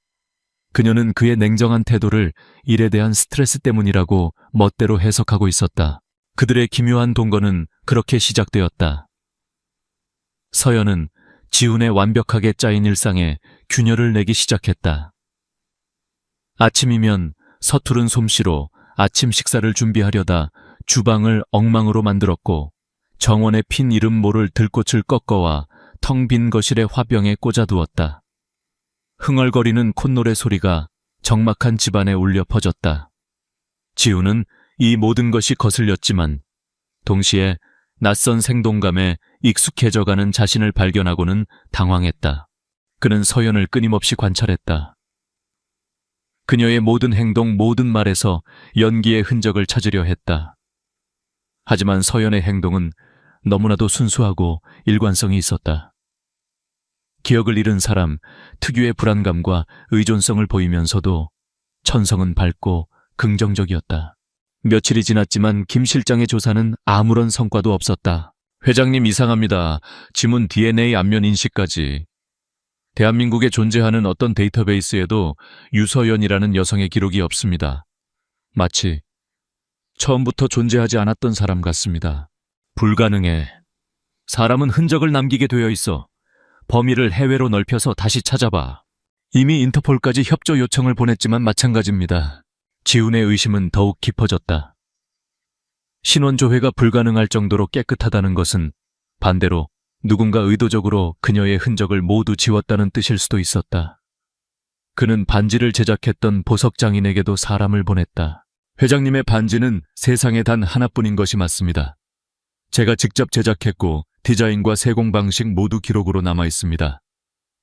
A: 그녀는 그의 냉정한 태도를 일에 대한 스트레스 때문이라고 멋대로 해석하고 있었다. 그들의 기묘한 동거는 그렇게 시작되었다. 서연은 지훈의 완벽하게 짜인 일상에 균열을 내기 시작했다. 아침이면 서투른 솜씨로 아침 식사를 준비하려다 주방을 엉망으로 만들었고, 정원에 핀 이름 모를 들꽃을 꺾어와 텅 빈 거실의 화병에 꽂아두었다. 흥얼거리는 콧노래 소리가 적막한 집안에 울려 퍼졌다. 지우는 이 모든 것이 거슬렸지만 동시에 낯선 생동감에 익숙해져가는 자신을 발견하고는 당황했다. 그는 서연을 끊임없이 관찰했다. 그녀의 모든 행동, 모든 말에서 연기의 흔적을 찾으려 했다. 하지만 서연의 행동은 너무나도 순수하고 일관성이 있었다. 기억을 잃은 사람, 특유의 불안감과 의존성을 보이면서도 천성은 밝고 긍정적이었다. 며칠이 지났지만 김 실장의 조사는 아무런 성과도 없었다. 회장님 이상합니다. 지문 DNA 안면 인식까지. 대한민국에 존재하는 어떤 데이터베이스에도 유서연이라는 여성의 기록이 없습니다. 마치 처음부터 존재하지 않았던 사람 같습니다. 불가능해. 사람은 흔적을 남기게 되어 있어. 범위를 해외로 넓혀서 다시 찾아봐. 이미 인터폴까지 협조 요청을 보냈지만 마찬가지입니다. 지훈의 의심은 더욱 깊어졌다. 신원 조회가 불가능할 정도로 깨끗하다는 것은 반대로 누군가 의도적으로 그녀의 흔적을 모두 지웠다는 뜻일 수도 있었다. 그는 반지를 제작했던 보석 장인에게도 사람을 보냈다. 회장님의 반지는 세상에 단 하나뿐인 것이 맞습니다. 제가 직접 제작했고 디자인과 세공 방식 모두 기록으로 남아 있습니다.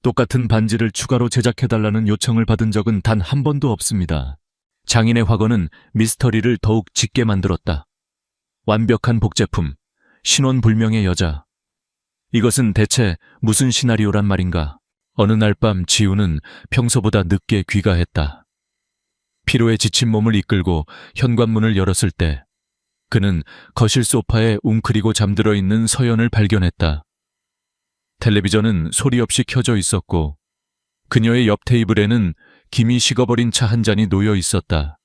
A: 똑같은 반지를 추가로 제작해달라는 요청을 받은 적은 단 한 번도 없습니다. 장인의 확언은 미스터리를 더욱 짙게 만들었다. 완벽한 복제품, 신원불명의 여자. 이것은 대체 무슨 시나리오란 말인가? 어느 날 밤 지우는 평소보다 늦게 귀가했다. 피로에 지친 몸을 이끌고 현관문을 열었을 때 그는 거실 소파에 웅크리고 잠들어 있는 서연을 발견했다. 텔레비전은 소리 없이 켜져 있었고 그녀의 옆 테이블에는 김이 식어버린 차 한 잔이 놓여 있었다.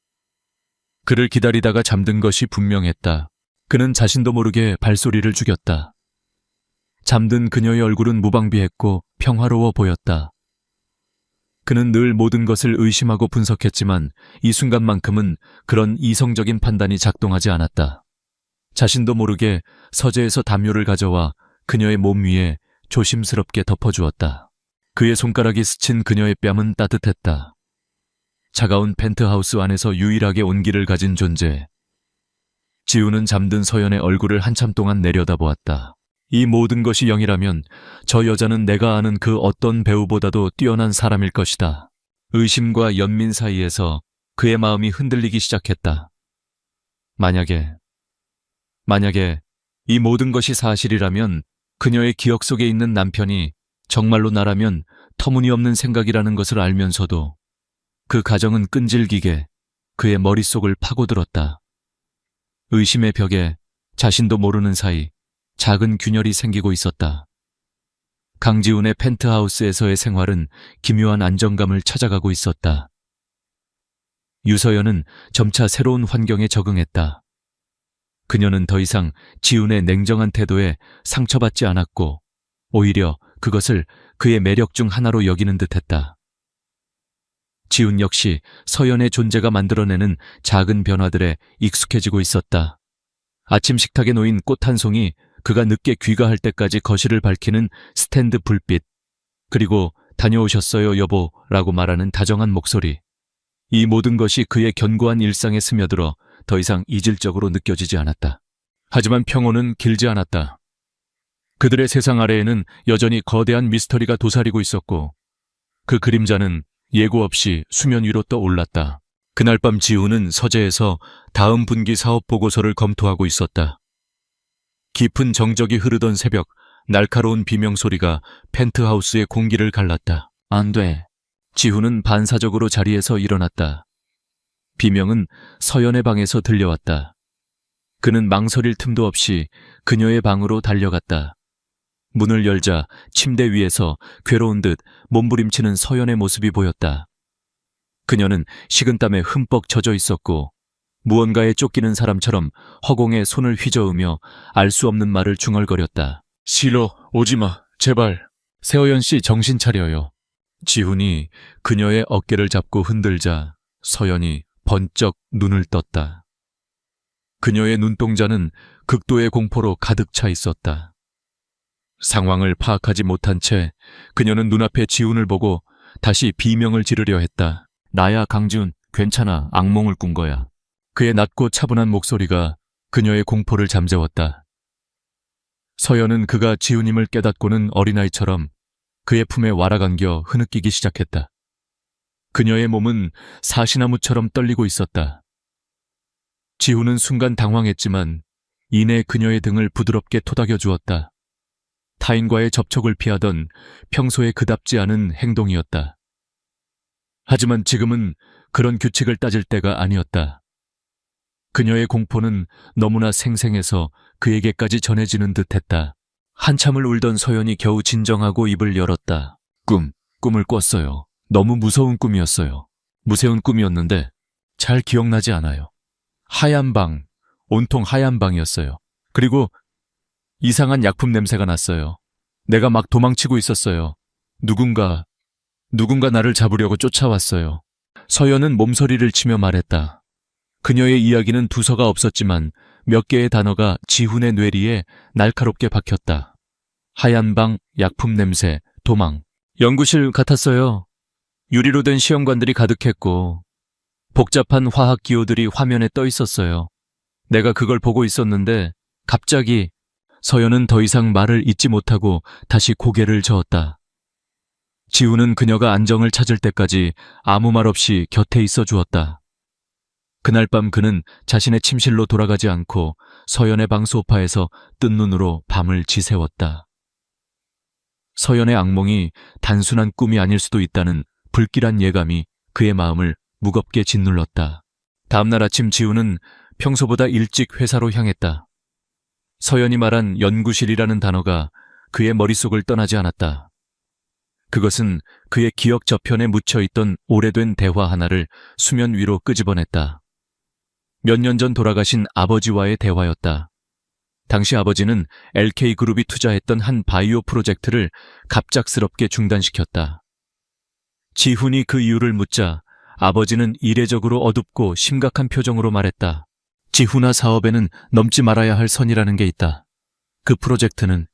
A: 그를 기다리다가 잠든 것이 분명했다. 그는 자신도 모르게 발소리를 죽였다. 잠든 그녀의 얼굴은 무방비했고 평화로워 보였다. 그는 늘 모든 것을 의심하고 분석했지만 이 순간만큼은 그런 이성적인 판단이 작동하지 않았다. 자신도 모르게 서재에서 담요를 가져와 그녀의 몸 위에 조심스럽게 덮어주었다. 그의 손가락이 스친 그녀의 뺨은 따뜻했다. 차가운 펜트하우스 안에서 유일하게 온기를 가진 존재. 지우는 잠든 서연의 얼굴을 한참 동안 내려다보았다. 이 모든 것이 영이라면 저 여자는 내가 아는 그 어떤 배우보다도 뛰어난 사람일 것이다. 의심과 연민 사이에서 그의 마음이 흔들리기 시작했다. 만약에 이 모든 것이 사실이라면 그녀의 기억 속에 있는 남편이 정말로 나라면 터무니없는 생각이라는 것을 알면서도 그 가정은 끈질기게 그의 머릿속을 파고들었다. 의심의 벽에 자신도 모르는 사이 작은 균열이 생기고 있었다. 강지훈의 펜트하우스에서의 생활은 기묘한 안정감을 찾아가고 있었다. 유서연은 점차 새로운 환경에 적응했다. 그녀는 더 이상 지훈의 냉정한 태도에 상처받지 않았고 오히려 그것을 그의 매력 중 하나로 여기는 듯했다. 지훈 역시 서연의 존재가 만들어내는 작은 변화들에 익숙해지고 있었다. 아침 식탁에 놓인 꽃 한 송이, 그가 늦게 귀가할 때까지 거실을 밝히는 스탠드 불빛, 그리고 다녀오셨어요 여보라고 말하는 다정한 목소리. 이 모든 것이 그의 견고한 일상에 스며들어 더 이상 이질적으로 느껴지지 않았다. 하지만 평온은 길지 않았다. 그들의 세상 아래에는 여전히 거대한 미스터리가 도사리고 있었고 그 그림자는 예고 없이 수면 위로 떠올랐다. 그날 밤 지우는 서재에서 다음 분기 사업 보고서를 검토하고 있었다. 깊은 정적이 흐르던 새벽, 날카로운 비명소리가 펜트하우스의 공기를 갈랐다. 안 돼. 지훈은 반사적으로 자리에서 일어났다. 비명은 서연의 방에서 들려왔다. 그는 망설일 틈도 없이 그녀의 방으로 달려갔다. 문을 열자 침대 위에서 괴로운 듯 몸부림치는 서연의 모습이 보였다. 그녀는 식은땀에 흠뻑 젖어 있었고 무언가에 쫓기는 사람처럼 허공에 손을 휘저으며 알 수 없는 말을 중얼거렸다. 싫어, 오지마, 제발. 세어연 씨 정신 차려요. 지훈이 그녀의 어깨를 잡고 흔들자 서연이 번쩍 눈을 떴다. 그녀의 눈동자는 극도의 공포로 가득 차 있었다. 상황을 파악하지 못한 채 그녀는 눈앞에 지훈을 보고 다시 비명을 지르려 했다. 나야, 강지훈. 괜찮아. 악몽을 꾼 거야. 그의 낮고 차분한 목소리가 그녀의 공포를 잠재웠다. 서연은 그가 지훈임을 깨닫고는 어린아이처럼 그의 품에 와라간겨 흐느끼기 시작했다. 그녀의 몸은 사시나무처럼 떨리고 있었다. 지훈은 순간 당황했지만 이내 그녀의 등을 부드럽게 토닥여 주었다. 타인과의 접촉을 피하던 평소에 그답지 않은 행동이었다. 하지만 지금은 그런 규칙을 따질 때가 아니었다. 그녀의 공포는 너무나 생생해서 그에게까지 전해지는 듯했다. 한참을 울던 서연이 겨우 진정하고 입을 열었다. 꿈을 꿨어요. 너무 무서운 꿈이었어요. 무서운 꿈이었는데 잘 기억나지 않아요. 하얀 방, 온통 하얀 방이었어요. 그리고 이상한 약품 냄새가 났어요. 내가 막 도망치고 있었어요. 누군가 나를 잡으려고 쫓아왔어요. 서연은 몸서리를 치며 말했다. 그녀의 이야기는 두서가 없었지만 몇 개의 단어가 지훈의 뇌리에 날카롭게 박혔다. 하얀 방, 약품 냄새, 도망. 연구실 같았어요. 유리로 된 시험관들이 가득했고 복잡한 화학 기호들이 화면에 떠 있었어요. 내가 그걸 보고 있었는데 갑자기 서연은 더 이상 말을 잇지 못하고 다시 고개를 저었다. 지훈은 그녀가 안정을 찾을 때까지 아무 말 없이 곁에 있어 주었다. 그날 밤 그는 자신의 침실로 돌아가지 않고 서연의 방 소파에서 뜬 눈으로 밤을 지새웠다. 서연의 악몽이 단순한 꿈이 아닐 수도 있다는 불길한 예감이 그의 마음을 무겁게 짓눌렀다. 다음날 아침 지훈은 평소보다 일찍 회사로 향했다. 서연이 말한 연구실이라는 단어가 그의 머릿속을 떠나지 않았다. 그것은 그의 기억 저편에 묻혀있던 오래된 대화 하나를 수면 위로 끄집어냈다. 몇 년 전 돌아가신 아버지와의 대화였다. 당시 아버지는 LK그룹이 투자했던 한 바이오 프로젝트를 갑작스럽게 중단시켰다. 지훈이 그 이유를 묻자 아버지는 이례적으로 어둡고 심각한 표정으로 말했다. 지훈아, 사업에는 넘지 말아야 할 선이라는 게 있다. 그 프로젝트는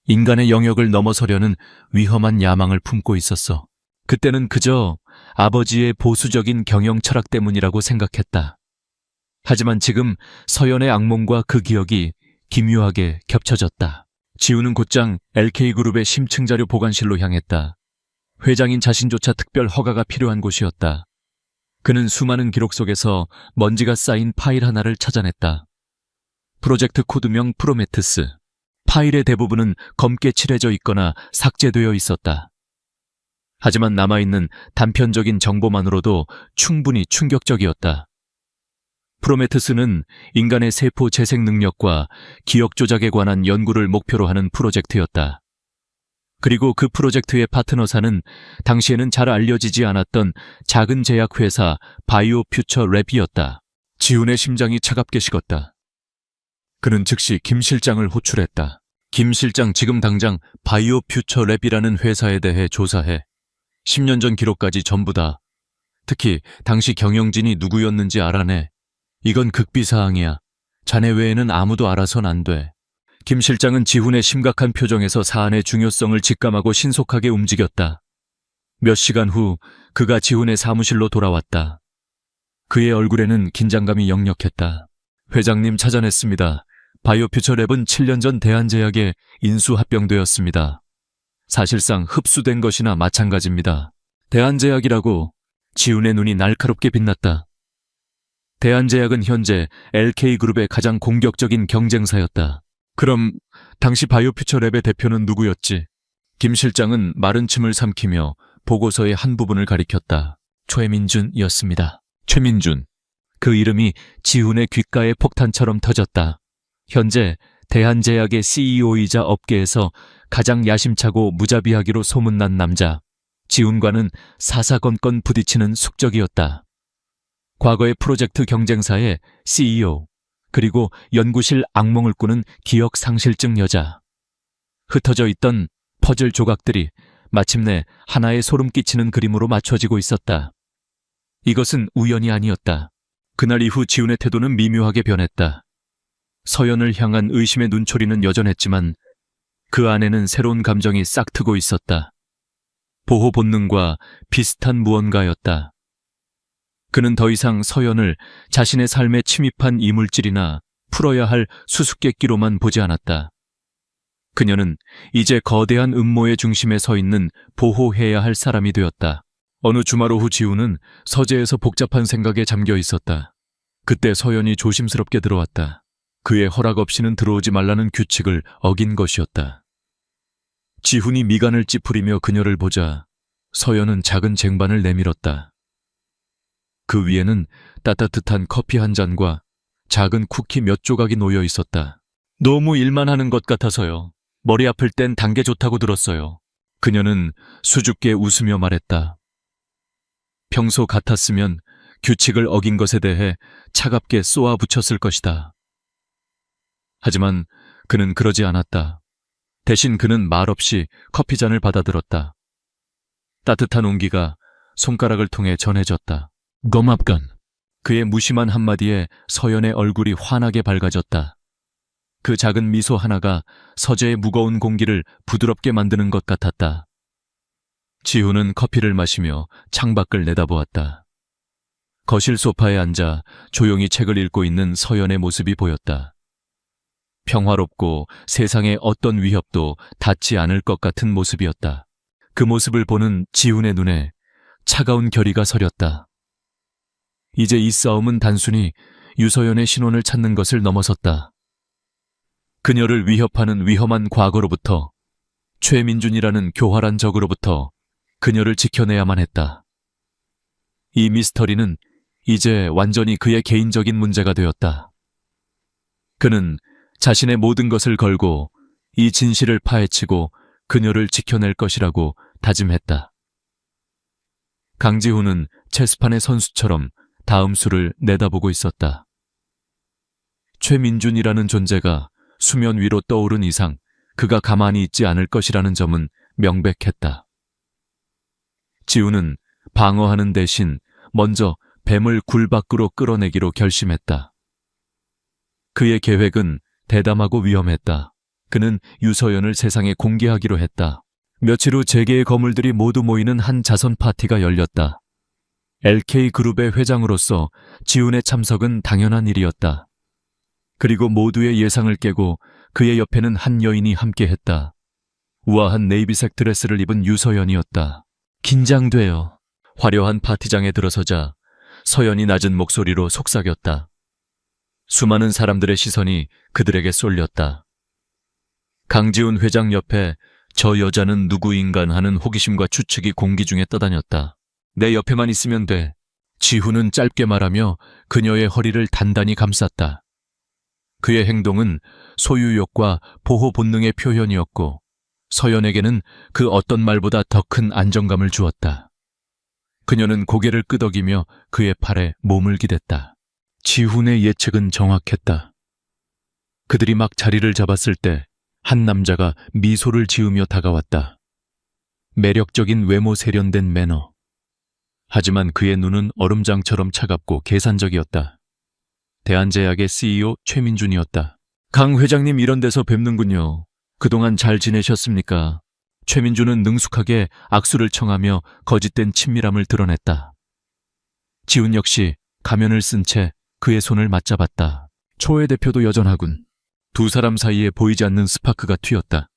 A: 인간의 영역을 넘어서려는 위험한 야망을 품고 있었어. 그때는 그저 아버지의 보수적인 경영 철학 때문이라고 생각했다. 하지만 지금 서연의 악몽과 그 기억이 기묘하게 겹쳐졌다. 지훈은 곧장 LK그룹의 심층자료 보관실로 향했다. 회장인 자신조차 특별 허가가 필요한 곳이었다. 그는 수많은 기록 속에서 먼지가 쌓인 파일 하나를 찾아냈다. 프로젝트 코드명 프로메테스. 파일의 대부분은 검게 칠해져 있거나 삭제되어 있었다. 하지만 남아있는 단편적인 정보만으로도 충분히 충격적이었다. 프로메테스는 인간의 세포 재생 능력과 기억 조작에 관한 연구를 목표로 하는 프로젝트였다. 그리고 그 프로젝트의 파트너사는 당시에는 잘 알려지지 않았던 작은 제약회사 바이오 퓨처 랩이었다. 지훈의 심장이 차갑게 식었다. 그는 즉시 김 실장을 호출했다. 김 실장, 지금 당장 바이오 퓨처 랩이라는 회사에 대해 조사해. 10년 전 기록까지 전부 다. 특히 당시 경영진이 누구였는지 알아내. 이건 극비사항이야. 자네 외에는 아무도 알아선 안 돼. 김 실장은 지훈의 심각한 표정에서 사안의 중요성을 직감하고 신속하게 움직였다. 몇 시간 후 그가 지훈의 사무실로 돌아왔다. 그의 얼굴에는 긴장감이 역력했다. 회장님, 찾아냈습니다. 바이오퓨처랩은 7년 전 대한제약에 인수합병되었습니다. 사실상 흡수된 것이나 마찬가지입니다. 대한제약이라고? 지훈의 눈이 날카롭게 빛났다. 대한제약은 현재 LK그룹의 가장 공격적인 경쟁사였다. 그럼 당시 바이오퓨처랩의 대표는 누구였지? 김 실장은 마른 침을 삼키며 보고서의 한 부분을 가리켰다. 최민준이었습니다. 최민준. 그 이름이 지훈의 귓가에 폭탄처럼 터졌다. 현재 대한제약의 CEO이자 업계에서 가장 야심차고 무자비하기로 소문난 남자. 지훈과는 사사건건 부딪히는 숙적이었다. 과거의 프로젝트 경쟁사의 CEO, 그리고 연구실 악몽을 꾸는 기억상실증 여자. 흩어져 있던 퍼즐 조각들이 마침내 하나의 소름 끼치는 그림으로 맞춰지고 있었다. 이것은 우연이 아니었다. 그날 이후 지훈의 태도는 미묘하게 변했다. 서연을 향한 의심의 눈초리는 여전했지만 그 안에는 새로운 감정이 싹트고 있었다. 보호 본능과 비슷한 무언가였다. 그는 더 이상 서연을 자신의 삶에 침입한 이물질이나 풀어야 할 수수께끼로만 보지 않았다. 그녀는 이제 거대한 음모의 중심에 서 있는 보호해야 할 사람이 되었다. 어느 주말 오후 지훈은 서재에서 복잡한 생각에 잠겨 있었다. 그때 서연이 조심스럽게 들어왔다. 그의 허락 없이는 들어오지 말라는 규칙을 어긴 것이었다. 지훈이 미간을 찌푸리며 그녀를 보자 서연은 작은 쟁반을 내밀었다. 그 위에는 따뜻한 커피 한 잔과 작은 쿠키 몇 조각이 놓여 있었다. 너무 일만 하는 것 같아서요. 머리 아플 땐 단 게 좋다고 들었어요. 그녀는 수줍게 웃으며 말했다. 평소 같았으면 규칙을 어긴 것에 대해 차갑게 쏘아붙였을 것이다. 하지만 그는 그러지 않았다. 대신 그는 말없이 커피잔을 받아들었다. 따뜻한 온기가 손가락을 통해 전해졌다. 고맙건. 그의 무심한 한마디에 서연의 얼굴이 환하게 밝아졌다. 그 작은 미소 하나가 서재의 무거운 공기를 부드럽게 만드는 것 같았다. 지훈은 커피를 마시며 창밖을 내다보았다. 거실 소파에 앉아 조용히 책을 읽고 있는 서연의 모습이 보였다. 평화롭고 세상의 어떤 위협도 닿지 않을 것 같은 모습이었다. 그 모습을 보는 지훈의 눈에 차가운 결의가 서렸다. 이제 이 싸움은 단순히 유서연의 신원을 찾는 것을 넘어섰다. 그녀를 위협하는 위험한 과거로부터, 최민준이라는 교활한 적으로부터 그녀를 지켜내야만 했다. 이 미스터리는 이제 완전히 그의 개인적인 문제가 되었다. 그는 자신의 모든 것을 걸고 이 진실을 파헤치고 그녀를 지켜낼 것이라고 다짐했다. 강지훈은 체스판의 선수처럼 다음 수를 내다보고 있었다. 최민준이라는 존재가 수면 위로 떠오른 이상 그가 가만히 있지 않을 것이라는 점은 명백했다. 지훈은 방어하는 대신 먼저 뱀을 굴 밖으로 끌어내기로 결심했다. 그의 계획은 대담하고 위험했다. 그는 유서연을 세상에 공개하기로 했다. 며칠 후 재계의 거물들이 모두 모이는 한 자선 파티가 열렸다. LK그룹의 회장으로서 지훈의 참석은 당연한 일이었다. 그리고 모두의 예상을 깨고 그의 옆에는 한 여인이 함께했다. 우아한 네이비색 드레스를 입은 유서연이었다. 긴장돼요. 화려한 파티장에 들어서자 서연이 낮은 목소리로 속삭였다. 수많은 사람들의 시선이 그들에게 쏠렸다. 강지훈 회장 옆에 저 여자는 누구인간 하는 호기심과 추측이 공기 중에 떠다녔다. 내 옆에만 있으면 돼. 지훈은 짧게 말하며 그녀의 허리를 단단히 감쌌다. 그의 행동은 소유욕과 보호 본능의 표현이었고 서연에게는 그 어떤 말보다 더 큰 안정감을 주었다. 그녀는 고개를 끄덕이며 그의 팔에 몸을 기댔다. 지훈의 예측은 정확했다. 그들이 막 자리를 잡았을 때 한 남자가 미소를 지으며 다가왔다. 매력적인 외모 세련된 매너. 하지만 그의 눈은 얼음장처럼 차갑고 계산적이었다. 대한제약의 CEO 최민준이었다. 강 회장님 이런 데서 뵙는군요. 그동안 잘 지내셨습니까? 최민준은 능숙하게 악수를 청하며 거짓된 친밀함을 드러냈다. 지훈 역시 가면을 쓴 채 그의 손을 맞잡았다. 초회 대표도 여전하군. 두 사람 사이에 보이지 않는 스파크가 튀었다.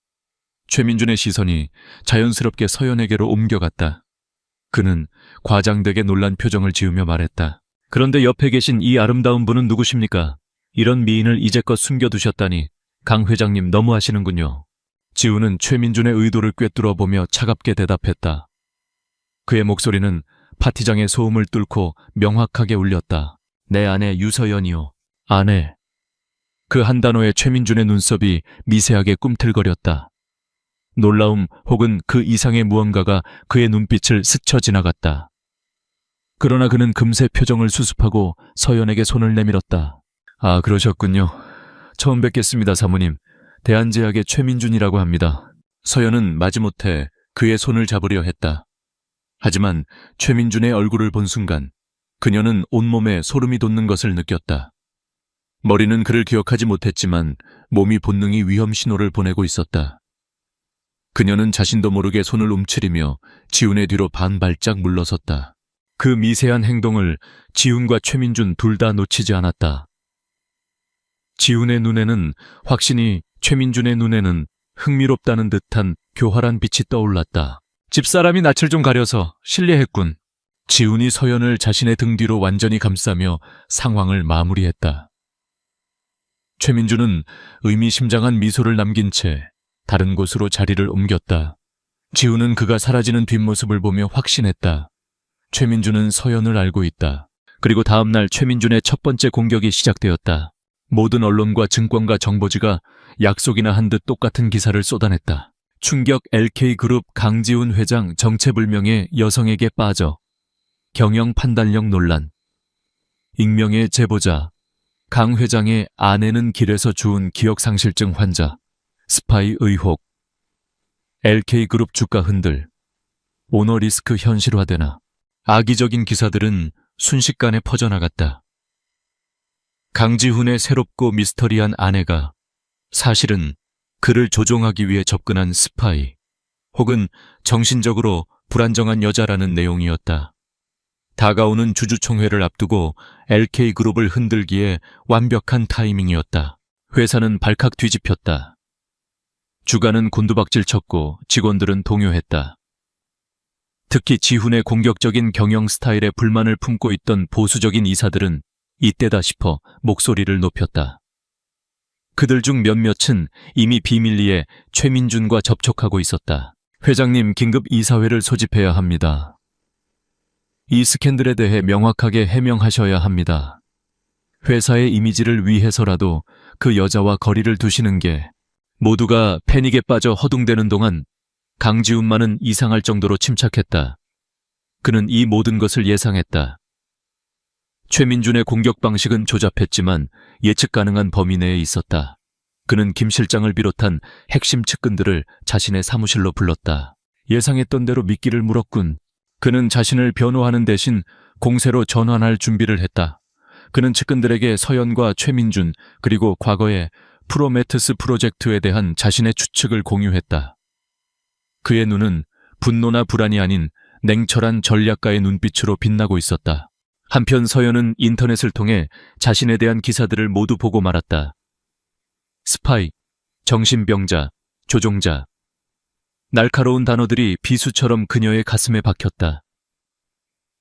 A: 최민준의 시선이 자연스럽게 서연에게로 옮겨갔다. 그는 과장되게 놀란 표정을 지으며 말했다. 그런데 옆에 계신 이 아름다운 분은 누구십니까? 이런 미인을 이제껏 숨겨두셨다니 강 회장님 너무하시는군요. 지훈은 최민준의 의도를 꿰뚫어 보며 차갑게 대답했다. 그의 목소리는 파티장의 소음을 뚫고 명확하게 울렸다. 내 아내 유서연이요. 아내. 그 한 단어에 최민준의 눈썹이 미세하게 꿈틀거렸다. 놀라움 혹은 그 이상의 무언가가 그의 눈빛을 스쳐 지나갔다. 그러나 그는 금세 표정을 수습하고 서연에게 손을 내밀었다. 아, 그러셨군요. 처음 뵙겠습니다, 사모님. 대한제약의 최민준이라고 합니다. 서연은 마지못해 그의 손을 잡으려 했다. 하지만 최민준의 얼굴을 본 순간 그녀는 온몸에 소름이 돋는 것을 느꼈다. 머리는 그를 기억하지 못했지만 몸이 본능이 위험 신호를 보내고 있었다. 그녀는 자신도 모르게 손을 움츠리며 지훈의 뒤로 반발짝 물러섰다. 그 미세한 행동을 지훈과 최민준 둘 다 놓치지 않았다. 지훈의 눈에는 확신이, 최민준의 눈에는 흥미롭다는 듯한 교활한 빛이 떠올랐다. 집사람이 낯을 좀 가려서 실례했군. 지훈이 서연을 자신의 등 뒤로 완전히 감싸며 상황을 마무리했다. 최민준은 의미심장한 미소를 남긴 채 다른 곳으로 자리를 옮겼다. 지훈은 그가 사라지는 뒷모습을 보며 확신했다. 최민준은 서연을 알고 있다. 그리고 다음 날 최민준의 첫 번째 공격이 시작되었다. 모든 언론과 증권가 정보지가 약속이나 한 듯 똑같은 기사를 쏟아냈다. 충격 LK그룹 강지훈 회장 정체불명의 여성에게 빠져. 경영 판단력 논란. 익명의 제보자. 강 회장의 아내는 길에서 주운 기억상실증 환자. 스파이 의혹. LK그룹 주가 흔들. 오너리스크 현실화되나. 악의적인 기사들은 순식간에 퍼져나갔다. 강지훈의 새롭고 미스터리한 아내가 사실은 그를 조종하기 위해 접근한 스파이 혹은 정신적으로 불안정한 여자라는 내용이었다. 다가오는 주주총회를 앞두고 LK그룹을 흔들기에 완벽한 타이밍이었다. 회사는 발칵 뒤집혔다. 주가는 곤두박질 쳤고 직원들은 동요했다. 특히 지훈의 공격적인 경영 스타일에 불만을 품고 있던 보수적인 이사들은 이때다 싶어 목소리를 높였다. 그들 중 몇몇은 이미 비밀리에 최민준과 접촉하고 있었다. 회장님, 긴급 이사회를 소집해야 합니다. 이 스캔들에 대해 명확하게 해명하셔야 합니다. 회사의 이미지를 위해서라도 그 여자와 거리를 두시는 게. 모두가 패닉에 빠져 허둥대는 동안 강지훈만은 이상할 정도로 침착했다. 그는 이 모든 것을 예상했다. 최민준의 공격 방식은 조잡했지만 예측 가능한 범위 내에 있었다. 그는 김 실장을 비롯한 핵심 측근들을 자신의 사무실로 불렀다. 예상했던 대로 미끼를 물었군. 그는 자신을 변호하는 대신 공세로 전환할 준비를 했다. 그는 측근들에게 서연과 최민준 그리고 과거의 프로메테스 프로젝트에 대한 자신의 추측을 공유했다. 그의 눈은 분노나 불안이 아닌 냉철한 전략가의 눈빛으로 빛나고 있었다. 한편 서연은 인터넷을 통해 자신에 대한 기사들을 모두 보고 말았다. 스파이, 정신병자, 조종자. 날카로운 단어들이 비수처럼 그녀의 가슴에 박혔다.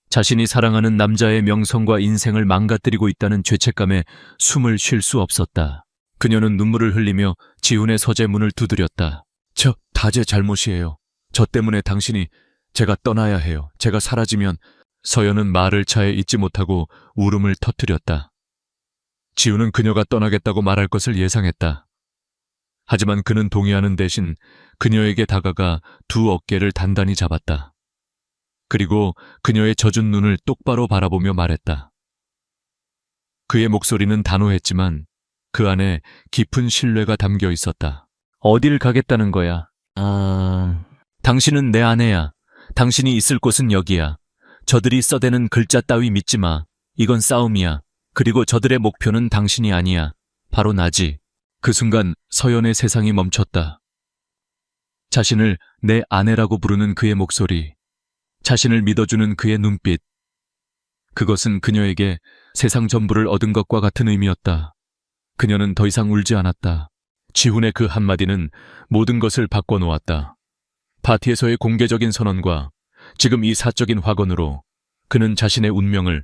A: 자신이 사랑하는 남자의 명성과 인생을 망가뜨리고 있다는 죄책감에 숨을 쉴 수 없었다. 그녀는 눈물을 흘리며 지훈의 서재문을 두드렸다. 저 다 제 잘못이에요. 저 때문에 당신이 제가 떠나야 해요. 제가 사라지면. 서연은 말을 차에 잊지 못하고 울음을 터뜨렸다. 지훈은 그녀가 떠나겠다고 말할 것을 예상했다. 하지만 그는 동의하는 대신 그녀에게 다가가 두 어깨를 단단히 잡았다. 그리고 그녀의 젖은 눈을 똑바로 바라보며 말했다. 그의 목소리는 단호했지만 그 안에 깊은 신뢰가 담겨 있었다. 어딜 가겠다는 거야? 당신은 내 아내야. 당신이 있을 곳은 여기야. 저들이 써대는 글자 따위 믿지 마. 이건 싸움이야. 그리고 저들의 목표는 당신이 아니야. 바로 나지. 그 순간 서연의 세상이 멈췄다. 자신을 내 아내라고 부르는 그의 목소리, 자신을 믿어주는 그의 눈빛. 그것은 그녀에게 세상 전부를 얻은 것과 같은 의미였다. 그녀는 더 이상 울지 않았다. 지훈의 그 한마디는 모든 것을 바꿔놓았다. 파티에서의 공개적인 선언과 지금 이 사적인 확언으로 그는 자신의 운명을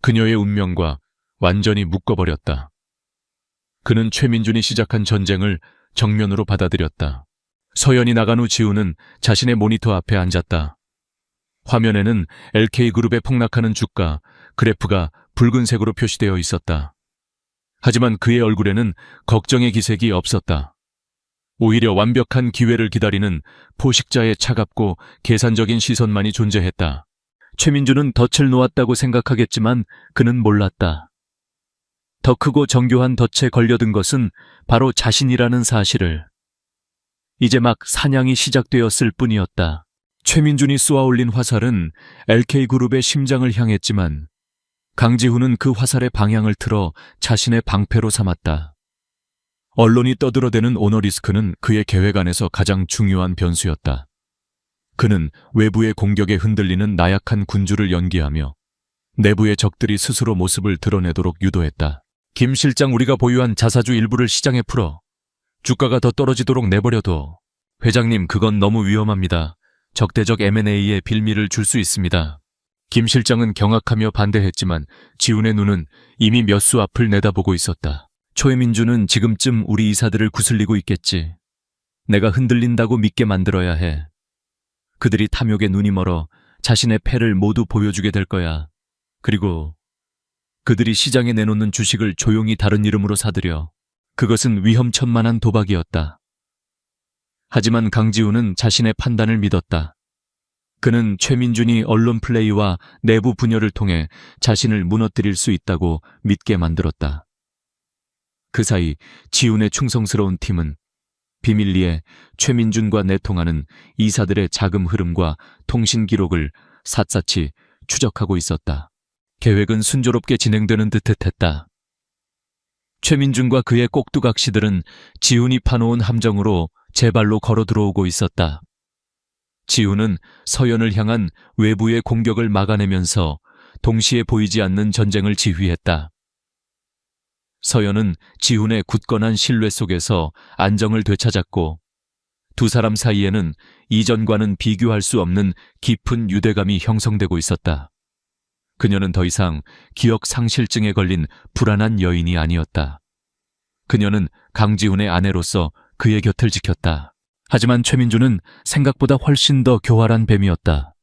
A: 그녀의 운명과 완전히 묶어버렸다. 그는 최민준이 시작한 전쟁을 정면으로 받아들였다. 서연이 나간 후 지훈은 자신의 모니터 앞에 앉았다. 화면에는 LK그룹의 폭락하는 주가, 그래프가 붉은색으로 표시되어 있었다. 하지만 그의 얼굴에는 걱정의 기색이 없었다. 오히려 완벽한 기회를 기다리는 포식자의 차갑고 계산적인 시선만이 존재했다. 최민준은 덫을 놓았다고 생각하겠지만 그는 몰랐다. 더 크고 정교한 덫에 걸려든 것은 바로 자신이라는 사실을. 이제 막 사냥이 시작되었을 뿐이었다. 최민준이 쏘아올린 화살은 LK그룹의 심장을 향했지만 강지훈은 그 화살의 방향을 틀어 자신의 방패로 삼았다. 언론이 떠들어대는 오너리스크는 그의 계획 안에서 가장 중요한 변수였다. 그는 외부의 공격에 흔들리는 나약한 군주를 연기하며 내부의 적들이 스스로 모습을 드러내도록 유도했다. 김 실장, 우리가 보유한 자사주 일부를 시장에 풀어 주가가 더 떨어지도록 내버려둬. 회장님, 그건 너무 위험합니다. 적대적 M&A에 빌미를 줄 수 있습니다. 김 실장은 경악하며 반대했지만 지훈의 눈은 이미 몇 수 앞을 내다보고 있었다. 초해민주는 지금쯤 우리 이사들을 구슬리고 있겠지. 내가 흔들린다고 믿게 만들어야 해. 그들이 탐욕에 눈이 멀어 자신의 패를 모두 보여주게 될 거야. 그리고 그들이 시장에 내놓는 주식을 조용히 다른 이름으로 사들여. 그것은 위험천만한 도박이었다. 하지만 강지훈은 자신의 판단을 믿었다. 그는 최민준이 언론 플레이와 내부 분열을 통해 자신을 무너뜨릴 수 있다고 믿게 만들었다. 그 사이 지훈의 충성스러운 팀은 비밀리에 최민준과 내통하는 이사들의 자금 흐름과 통신 기록을 샅샅이 추적하고 있었다. 계획은 순조롭게 진행되는 듯했다. 최민준과 그의 꼭두각시들은 지훈이 파놓은 함정으로 제 발로 걸어 들어오고 있었다. 지훈은 서연을 향한 외부의 공격을 막아내면서 동시에 보이지 않는 전쟁을 지휘했다. 서연은 지훈의 굳건한 신뢰 속에서 안정을 되찾았고 두 사람 사이에는 이전과는 비교할 수 없는 깊은 유대감이 형성되고 있었다. 그녀는 더 이상 기억 상실증에 걸린 불안한 여인이 아니었다. 그녀는 강지훈의 아내로서 그의 곁을 지켰다. 하지만 최민주는 생각보다 훨씬 더 교활한 뱀이었다.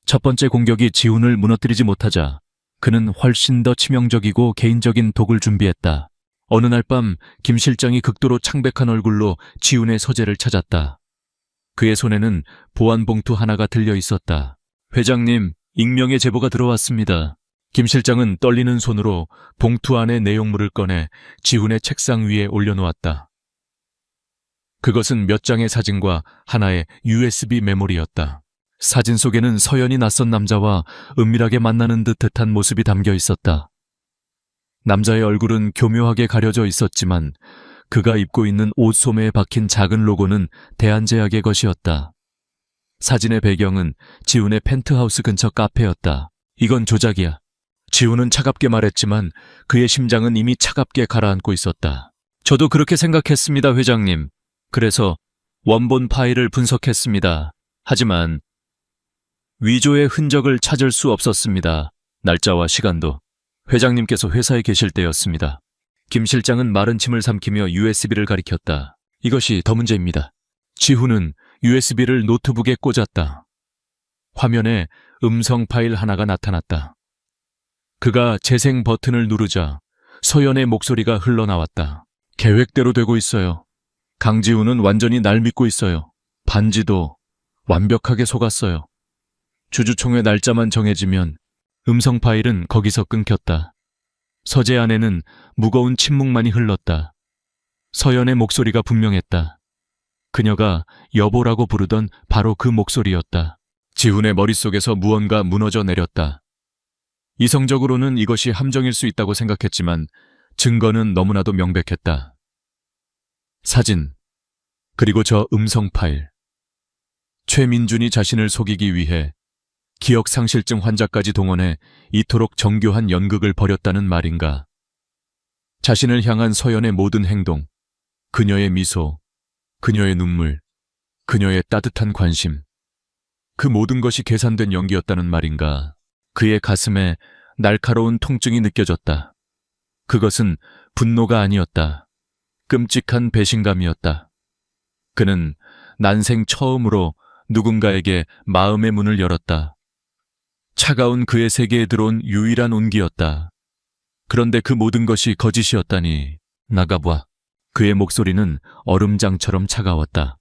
A: 첫 번째 공격이 지훈을 무너뜨리지 못하자 그는 훨씬 더 치명적이고 개인적인 독을 준비했다. 어느 날 밤 김 실장이 극도로 창백한 얼굴로 지훈의 서재를 찾았다. 그의 손에는 보안 봉투 하나가 들려 있었다. 회장님, 익명의 제보가 들어왔습니다. 김 실장은 떨리는 손으로 봉투 안의 내용물을 꺼내 지훈의 책상 위에 올려놓았다. 그것은 몇 장의 사진과 하나의 USB 메모리였다. 사진 속에는 서연이 낯선 남자와 은밀하게 만나는 듯한 모습이 담겨 있었다. 남자의 얼굴은 교묘하게 가려져 있었지만 그가 입고 있는 옷 소매에 박힌 작은 로고는 대한제약의 것이었다. 사진의 배경은 지훈의 펜트하우스 근처 카페였다. 이건 조작이야. 지훈은 차갑게 말했지만 그의 심장은 이미 차갑게 가라앉고 있었다. 저도 그렇게 생각했습니다, 회장님. 그래서 원본 파일을 분석했습니다. 하지만 위조의 흔적을 찾을 수 없었습니다. 날짜와 시간도. 회장님께서 회사에 계실 때였습니다. 김 실장은 마른 침을 삼키며 USB를 가리켰다. 이것이 더 문제입니다. 지훈은 USB를 노트북에 꽂았다. 화면에 음성 파일 하나가 나타났다. 그가 재생 버튼을 누르자 서연의 목소리가 흘러나왔다. 계획대로 되고 있어요. 강지훈은 완전히 날 믿고 있어요. 반지도 완벽하게 속았어요. 주주총회 날짜만 정해지면 음성 파일은 거기서 끊겼다. 서재 안에는 무거운 침묵만이 흘렀다. 서연의 목소리가 분명했다. 그녀가 여보라고 부르던 바로 그 목소리였다. 지훈의 머릿속에서 무언가 무너져 내렸다. 이성적으로는 이것이 함정일 수 있다고 생각했지만 증거는 너무나도 명백했다. 사진, 그리고 저 음성 파일. 최민준이 자신을 속이기 위해 기억상실증 환자까지 동원해 이토록 정교한 연극을 벌였다는 말인가. 자신을 향한 서연의 모든 행동, 그녀의 미소, 그녀의 눈물, 그녀의 따뜻한 관심, 그 모든 것이 계산된 연기였다는 말인가. 그의 가슴에 날카로운 통증이 느껴졌다. 그것은 분노가 아니었다. 끔찍한 배신감이었다. 그는 난생 처음으로 누군가에게 마음의 문을 열었다. 차가운 그의 세계에 들어온 유일한 온기였다. 그런데 그 모든 것이 거짓이었다니. 나가봐. 그의 목소리는 얼음장처럼 차가웠다.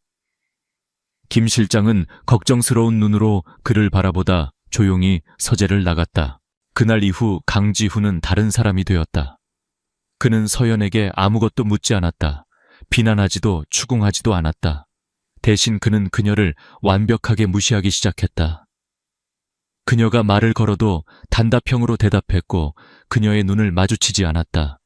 A: 김 실장은 걱정스러운 눈으로 그를 바라보다 조용히 서재를 나갔다. 그날 이후 강지훈은 다른 사람이 되었다. 그는 서연에게 아무것도 묻지 않았다. 비난하지도 추궁하지도 않았다. 대신 그는 그녀를 완벽하게 무시하기 시작했다. 그녀가 말을 걸어도 단답형으로 대답했고 그녀의 눈을 마주치지 않았다.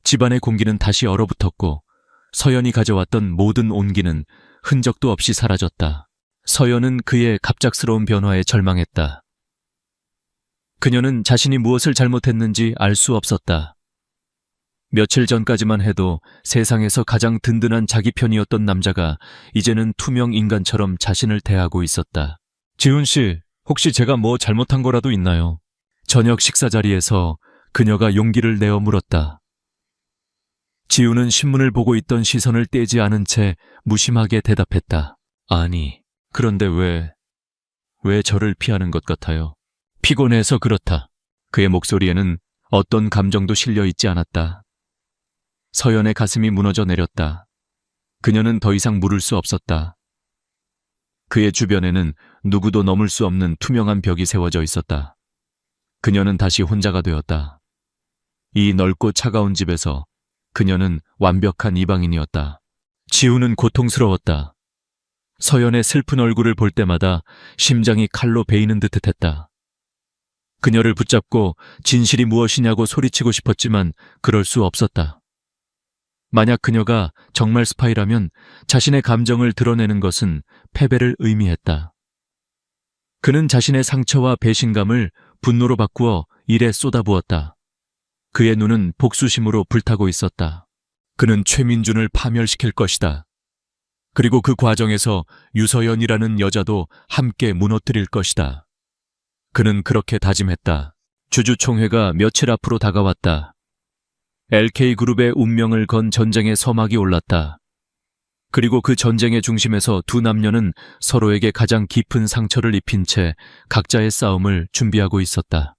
A: 집안의 공기는 다시 얼어붙었고 서연이 가져왔던 모든 온기는 흔적도 없이 사라졌다. 서연은 그의 갑작스러운 변화에 절망했다. 그녀는 자신이 무엇을 잘못했는지 알 수 없었다. 며칠 전까지만 해도 세상에서 가장 든든한 자기 편이었던 남자가 이제는 투명 인간처럼 자신을 대하고 있었다. 지훈 씨, 혹시 제가 뭐 잘못한 거라도 있나요? 저녁 식사 자리에서 그녀가 용기를 내어 물었다. 지훈은 신문을 보고 있던 시선을 떼지 않은 채 무심하게 대답했다. 아니, 그런데 왜 저를 피하는 것 같아요? 피곤해서 그렇다. 그의 목소리에는 어떤 감정도 실려 있지 않았다. 서연의 가슴이 무너져 내렸다. 그녀는 더 이상 물을 수 없었다. 그의 주변에는 누구도 넘을 수 없는 투명한 벽이 세워져 있었다. 그녀는 다시 혼자가 되었다. 이 넓고 차가운 집에서 그녀는 완벽한 이방인이었다. 지우는 고통스러웠다. 서연의 슬픈 얼굴을 볼 때마다 심장이 칼로 베이는 듯 했다. 그녀를 붙잡고 진실이 무엇이냐고 소리치고 싶었지만 그럴 수 없었다. 만약 그녀가 정말 스파이라면 자신의 감정을 드러내는 것은 패배를 의미했다. 그는 자신의 상처와 배신감을 분노로 바꾸어 일에 쏟아부었다. 그의 눈은 복수심으로 불타고 있었다. 그는 최민준을 파멸시킬 것이다. 그리고 그 과정에서 유서연이라는 여자도 함께 무너뜨릴 것이다. 그는 그렇게 다짐했다. 주주총회가 며칠 앞으로 다가왔다. LK그룹의 운명을 건 전쟁의 서막이 올랐다. 그리고 그 전쟁의 중심에서 두 남녀는 서로에게 가장 깊은 상처를 입힌 채 각자의 싸움을 준비하고 있었다.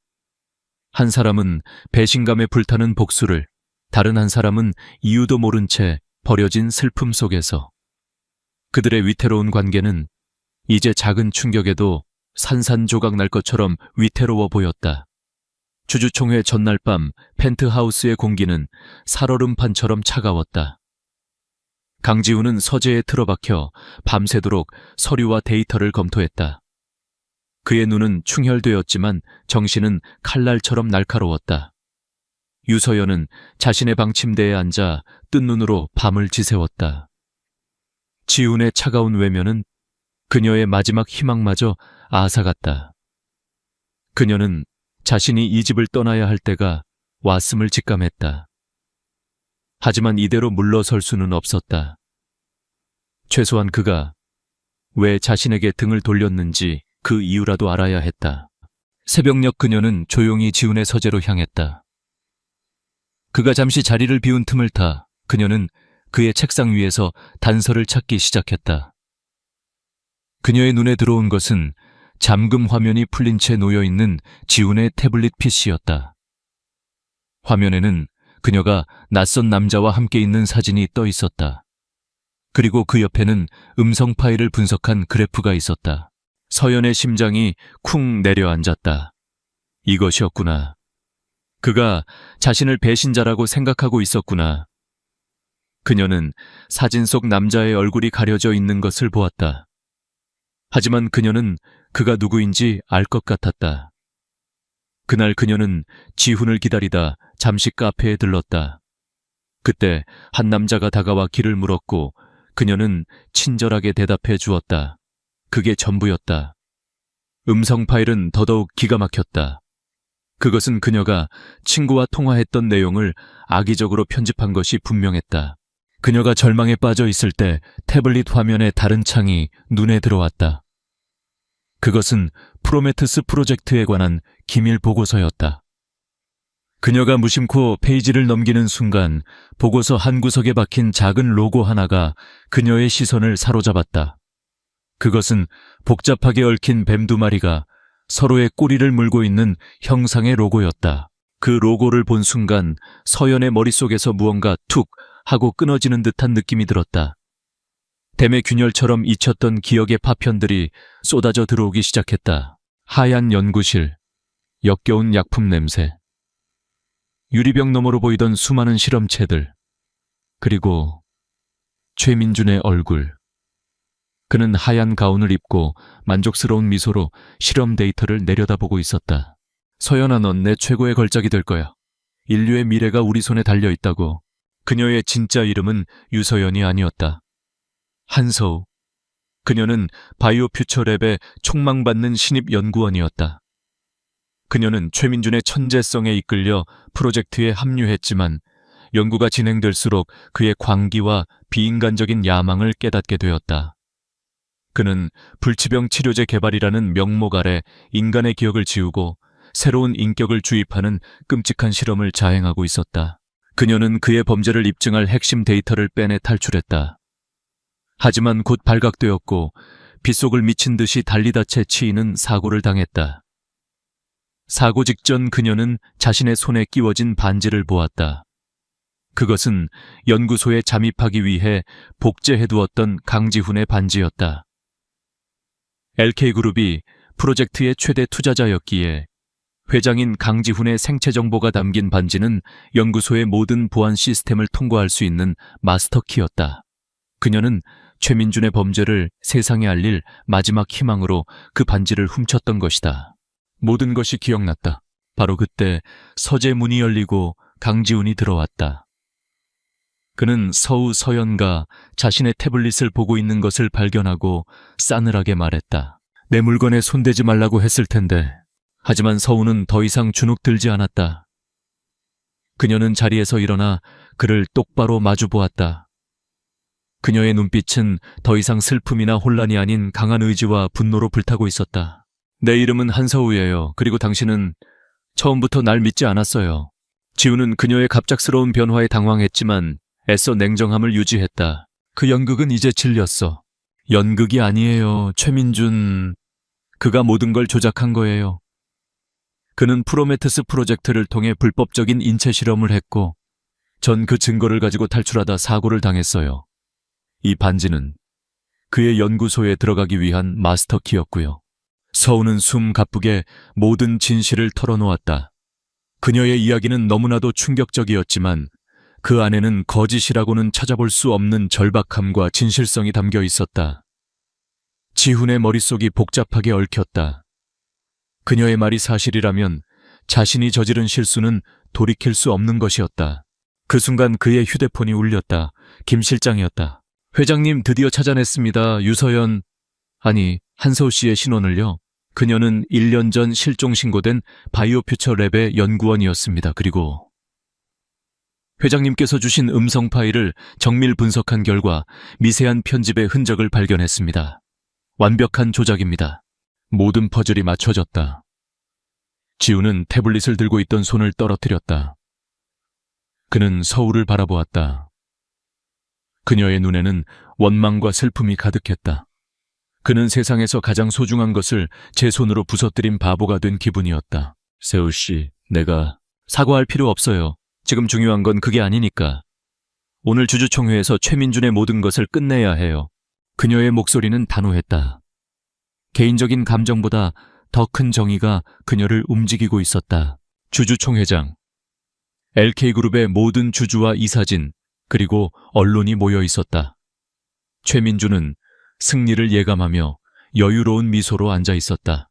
A: 한 사람은 배신감에 불타는 복수를, 다른 한 사람은 이유도 모른 채 버려진 슬픔 속에서. 그들의 위태로운 관계는 이제 작은 충격에도 산산조각 날 것처럼 위태로워 보였다. 주주총회 전날 밤 펜트하우스의 공기는 살얼음판처럼 차가웠다. 강지훈은 서재에 틀어박혀 밤새도록 서류와 데이터를 검토했다. 그의 눈은 충혈되었지만 정신은 칼날처럼 날카로웠다. 유서연은 자신의 방 침대에 앉아 뜬 눈으로 밤을 지새웠다. 지훈의 차가운 외면은 그녀의 마지막 희망마저 앗아갔다. 그녀는 자신이 이 집을 떠나야 할 때가 왔음을 직감했다. 하지만 이대로 물러설 수는 없었다. 최소한 그가 왜 자신에게 등을 돌렸는지 그 이유라도 알아야 했다. 새벽녘 그녀는 조용히 지훈의 서재로 향했다. 그가 잠시 자리를 비운 틈을 타 그녀는 그의 책상 위에서 단서를 찾기 시작했다. 그녀의 눈에 들어온 것은 잠금 화면이 풀린 채 놓여있는 지훈의 태블릿 PC였다. 화면에는 그녀가 낯선 남자와 함께 있는 사진이 떠 있었다. 그리고 그 옆에는 음성 파일을 분석한 그래프가 있었다. 서연의 심장이 쿵 내려앉았다. 이것이었구나. 그가 자신을 배신자라고 생각하고 있었구나. 그녀는 사진 속 남자의 얼굴이 가려져 있는 것을 보았다. 하지만 그녀는 그가 누구인지 알 것 같았다. 그날 그녀는 지훈을 기다리다 잠시 카페에 들렀다. 그때 한 남자가 다가와 길을 물었고 그녀는 친절하게 대답해 주었다. 그게 전부였다. 음성 파일은 더더욱 기가 막혔다. 그것은 그녀가 친구와 통화했던 내용을 악의적으로 편집한 것이 분명했다. 그녀가 절망에 빠져 있을 때 태블릿 화면의 다른 창이 눈에 들어왔다. 그것은 프로메테스 프로젝트에 관한 기밀 보고서였다. 그녀가 무심코 페이지를 넘기는 순간 보고서 한 구석에 박힌 작은 로고 하나가 그녀의 시선을 사로잡았다. 그것은 복잡하게 얽힌 뱀 두 마리가 서로의 꼬리를 물고 있는 형상의 로고였다. 그 로고를 본 순간 서연의 머릿속에서 무언가 툭 하고 끊어지는 듯한 느낌이 들었다. 뱀의 균열처럼 잊혔던 기억의 파편들이 쏟아져 들어오기 시작했다. 하얀 연구실, 역겨운 약품 냄새, 유리병 너머로 보이던 수많은 실험체들, 그리고 최민준의 얼굴. 그는 하얀 가운을 입고 만족스러운 미소로 실험 데이터를 내려다보고 있었다. 서연아, 넌 내 최고의 걸작이 될 거야. 인류의 미래가 우리 손에 달려 있다고. 그녀의 진짜 이름은 유서연이 아니었다. 한서우. 그녀는 바이오 퓨처랩의 촉망받는 신입 연구원이었다. 그녀는 최민준의 천재성에 이끌려 프로젝트에 합류했지만 연구가 진행될수록 그의 광기와 비인간적인 야망을 깨닫게 되었다. 그는 불치병 치료제 개발이라는 명목 아래 인간의 기억을 지우고 새로운 인격을 주입하는 끔찍한 실험을 자행하고 있었다. 그녀는 그의 범죄를 입증할 핵심 데이터를 빼내 탈출했다. 하지만 곧 발각되었고 빗속을 미친 듯이 달리다 채 치이는 사고를 당했다. 사고 직전 그녀는 자신의 손에 끼워진 반지를 보았다. 그것은 연구소에 잠입하기 위해 복제해두었던 강지훈의 반지였다. LK그룹이 프로젝트의 최대 투자자였기에 회장인 강지훈의 생체 정보가 담긴 반지는 연구소의 모든 보안 시스템을 통과할 수 있는 마스터키였다. 그녀는 최민준의 범죄를 세상에 알릴 마지막 희망으로 그 반지를 훔쳤던 것이다. 모든 것이 기억났다. 바로 그때 서재 문이 열리고 강지훈이 들어왔다. 그는 서우 서연가 자신의 태블릿을 보고 있는 것을 발견하고 싸늘하게 말했다. 내 물건에 손대지 말라고 했을 텐데. 하지만 서우는 더 이상 주눅 들지 않았다. 그녀는 자리에서 일어나 그를 똑바로 마주 보았다. 그녀의 눈빛은 더 이상 슬픔이나 혼란이 아닌 강한 의지와 분노로 불타고 있었다. 내 이름은 한서우예요. 그리고 당신은 처음부터 날 믿지 않았어요. 지우는 그녀의 갑작스러운 변화에 당황했지만 애써 냉정함을 유지했다. 그 연극은 이제 질렸어. 연극이 아니에요. 최민준. 그가 모든 걸 조작한 거예요. 그는 프로메테스 프로젝트를 통해 불법적인 인체 실험을 했고 전 그 증거를 가지고 탈출하다 사고를 당했어요. 이 반지는 그의 연구소에 들어가기 위한 마스터키였고요. 서우는 숨 가쁘게 모든 진실을 털어놓았다. 그녀의 이야기는 너무나도 충격적이었지만 그 안에는 거짓이라고는 찾아볼 수 없는 절박함과 진실성이 담겨 있었다. 지훈의 머릿속이 복잡하게 얽혔다. 그녀의 말이 사실이라면 자신이 저지른 실수는 돌이킬 수 없는 것이었다. 그 순간 그의 휴대폰이 울렸다. 김 실장이었다. 회장님, 드디어 찾아냈습니다. 유서연, 아니 한서우 씨의 신원을요. 그녀는 1년 전 실종 신고된 바이오 퓨처랩의 연구원이었습니다. 그리고 회장님께서 주신 음성 파일을 정밀 분석한 결과 미세한 편집의 흔적을 발견했습니다. 완벽한 조작입니다. 모든 퍼즐이 맞춰졌다. 지우는 태블릿을 들고 있던 손을 떨어뜨렸다. 그는 서우를 바라보았다. 그녀의 눈에는 원망과 슬픔이 가득했다. 그는 세상에서 가장 소중한 것을 제 손으로 부서뜨린 바보가 된 기분이었다. 세우 씨, 내가 사과할 필요 없어요. 지금 중요한 건 그게 아니니까. 오늘 주주총회에서 최민준의 모든 것을 끝내야 해요. 그녀의 목소리는 단호했다. 개인적인 감정보다 더 큰 정의가 그녀를 움직이고 있었다. 주주총회장. LK그룹의 모든 주주와 이사진, 그리고 언론이 모여 있었다. 최민준은 승리를 예감하며 여유로운 미소로 앉아 있었다.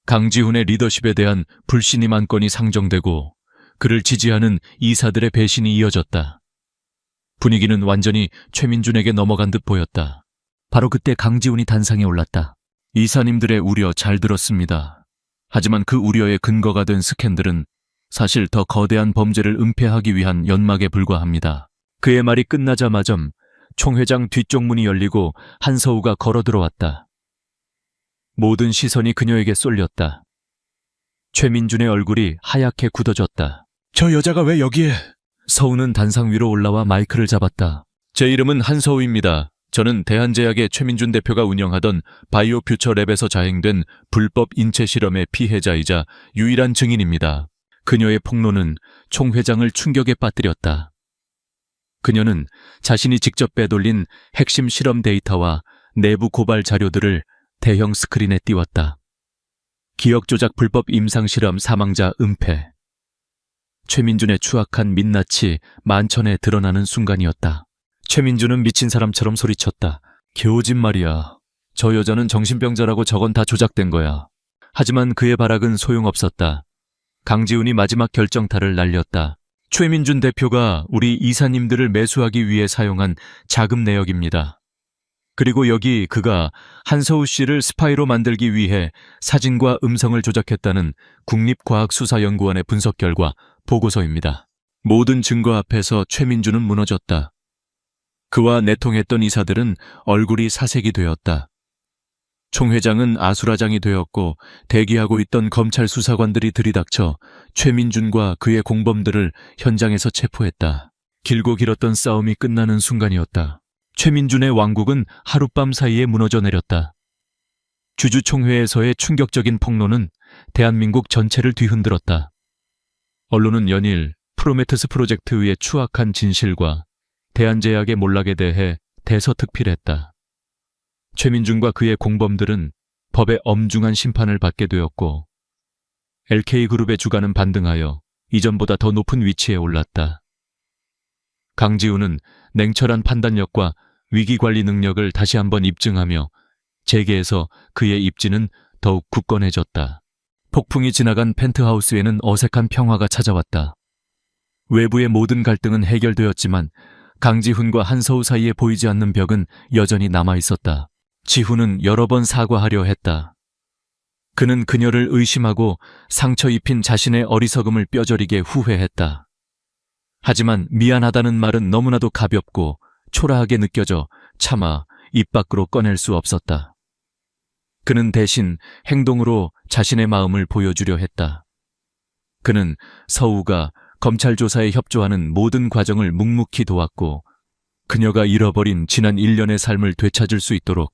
A: 강지훈의 리더십에 대한 불신임 안건이 상정되고 그를 지지하는 이사들의 배신이 이어졌다. 분위기는 완전히 최민준에게 넘어간 듯 보였다. 바로 그때 강지훈이 단상에 올랐다. 이사님들의 우려 잘 들었습니다. 하지만 그 우려의 근거가 된 스캔들은 사실 더 거대한 범죄를 은폐하기 위한 연막에 불과합니다. 그의 말이 끝나자마자 총회장 뒤쪽 문이 열리고 한서우가 걸어 들어왔다. 모든 시선이 그녀에게 쏠렸다. 최민준의 얼굴이 하얗게 굳어졌다. 저 여자가 왜 여기에? 서우는 단상 위로 올라와 마이크를 잡았다. 제 이름은 한서우입니다. 저는 대한제약의 최민준 대표가 운영하던 바이오 퓨처랩에서 자행된 불법 인체 실험의 피해자이자 유일한 증인입니다. 그녀의 폭로는 총회장을 충격에 빠뜨렸다. 그녀는 자신이 직접 빼돌린 핵심 실험 데이터와 내부 고발 자료들을 대형 스크린에 띄웠다. 기억 조작 불법 임상실험 사망자 은폐. 최민준의 추악한 민낯이 만천에 드러나는 순간이었다. 최민준은 미친 사람처럼 소리쳤다. 개오진 말이야. 저 여자는 정신병자라고 저건 다 조작된 거야. 하지만 그의 발악은 소용없었다. 강지훈이 마지막 결정타를 날렸다. 최민준 대표가 우리 이사님들을 매수하기 위해 사용한 자금 내역입니다. 그리고 여기 그가 한서우 씨를 스파이로 만들기 위해 사진과 음성을 조작했다는 국립과학수사연구원의 분석 결과 보고서입니다. 모든 증거 앞에서 최민준은 무너졌다. 그와 내통했던 이사들은 얼굴이 사색이 되었다. 총 회장은 아수라장이 되었고 대기하고 있던 검찰 수사관들이 들이닥쳐 최민준과 그의 공범들을 현장에서 체포했다. 길고 길었던 싸움이 끝나는 순간이었다. 최민준의 왕국은 하룻밤 사이에 무너져 내렸다. 주주총회에서의 충격적인 폭로는 대한민국 전체를 뒤흔들었다. 언론은 연일 프로메테스 프로젝트의 추악한 진실과 대한제약의 몰락에 대해 대서특필했다. 최민준과 그의 공범들은 법의 엄중한 심판을 받게 되었고 LK그룹의 주가는 반등하여 이전보다 더 높은 위치에 올랐다. 강지훈은 냉철한 판단력과 위기관리 능력을 다시 한번 입증하며 재계에서 그의 입지는 더욱 굳건해졌다. 폭풍이 지나간 펜트하우스에는 어색한 평화가 찾아왔다. 외부의 모든 갈등은 해결되었지만 강지훈과 한서우 사이에 보이지 않는 벽은 여전히 남아있었다. 지훈은 여러 번 사과하려 했다. 그는 그녀를 의심하고 상처 입힌 자신의 어리석음을 뼈저리게 후회했다. 하지만 미안하다는 말은 너무나도 가볍고 초라하게 느껴져 차마 입 밖으로 꺼낼 수 없었다. 그는 대신 행동으로 자신의 마음을 보여주려 했다. 그는 서우가 검찰 조사에 협조하는 모든 과정을 묵묵히 도왔고 그녀가 잃어버린 지난 1년의 삶을 되찾을 수 있도록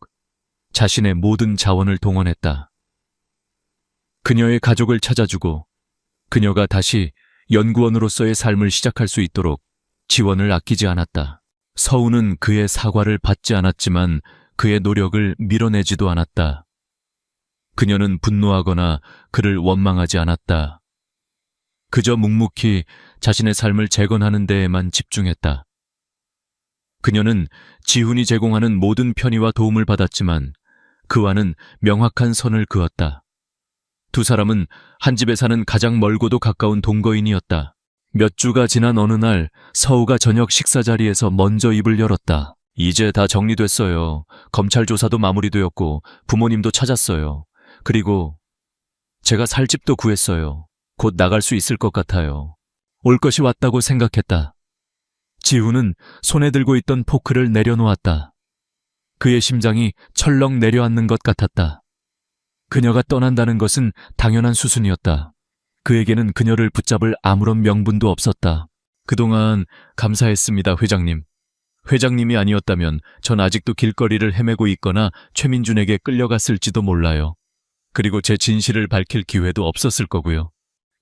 A: 자신의 모든 자원을 동원했다. 그녀의 가족을 찾아주고 그녀가 다시 연구원으로서의 삶을 시작할 수 있도록 지원을 아끼지 않았다. 서우는 그의 사과를 받지 않았지만 그의 노력을 밀어내지도 않았다. 그녀는 분노하거나 그를 원망하지 않았다. 그저 묵묵히 자신의 삶을 재건하는 데에만 집중했다. 그녀는 지훈이 제공하는 모든 편의와 도움을 받았지만 그와는 명확한 선을 그었다. 두 사람은 한 집에 사는 가장 멀고도 가까운 동거인이었다. 몇 주가 지난 어느 날 서우가 저녁 식사 자리에서 먼저 입을 열었다. 이제 다 정리됐어요. 검찰 조사도 마무리되었고 부모님도 찾았어요. 그리고 제가 살 집도 구했어요. 곧 나갈 수 있을 것 같아요. 올 것이 왔다고 생각했다. 지훈은 손에 들고 있던 포크를 내려놓았다. 그의 심장이 철렁 내려앉는 것 같았다. 그녀가 떠난다는 것은 당연한 수순이었다. 그에게는 그녀를 붙잡을 아무런 명분도 없었다. 그동안 감사했습니다, 회장님. 회장님이 아니었다면 전 아직도 길거리를 헤매고 있거나 최민준에게 끌려갔을지도 몰라요. 그리고 제 진실을 밝힐 기회도 없었을 거고요.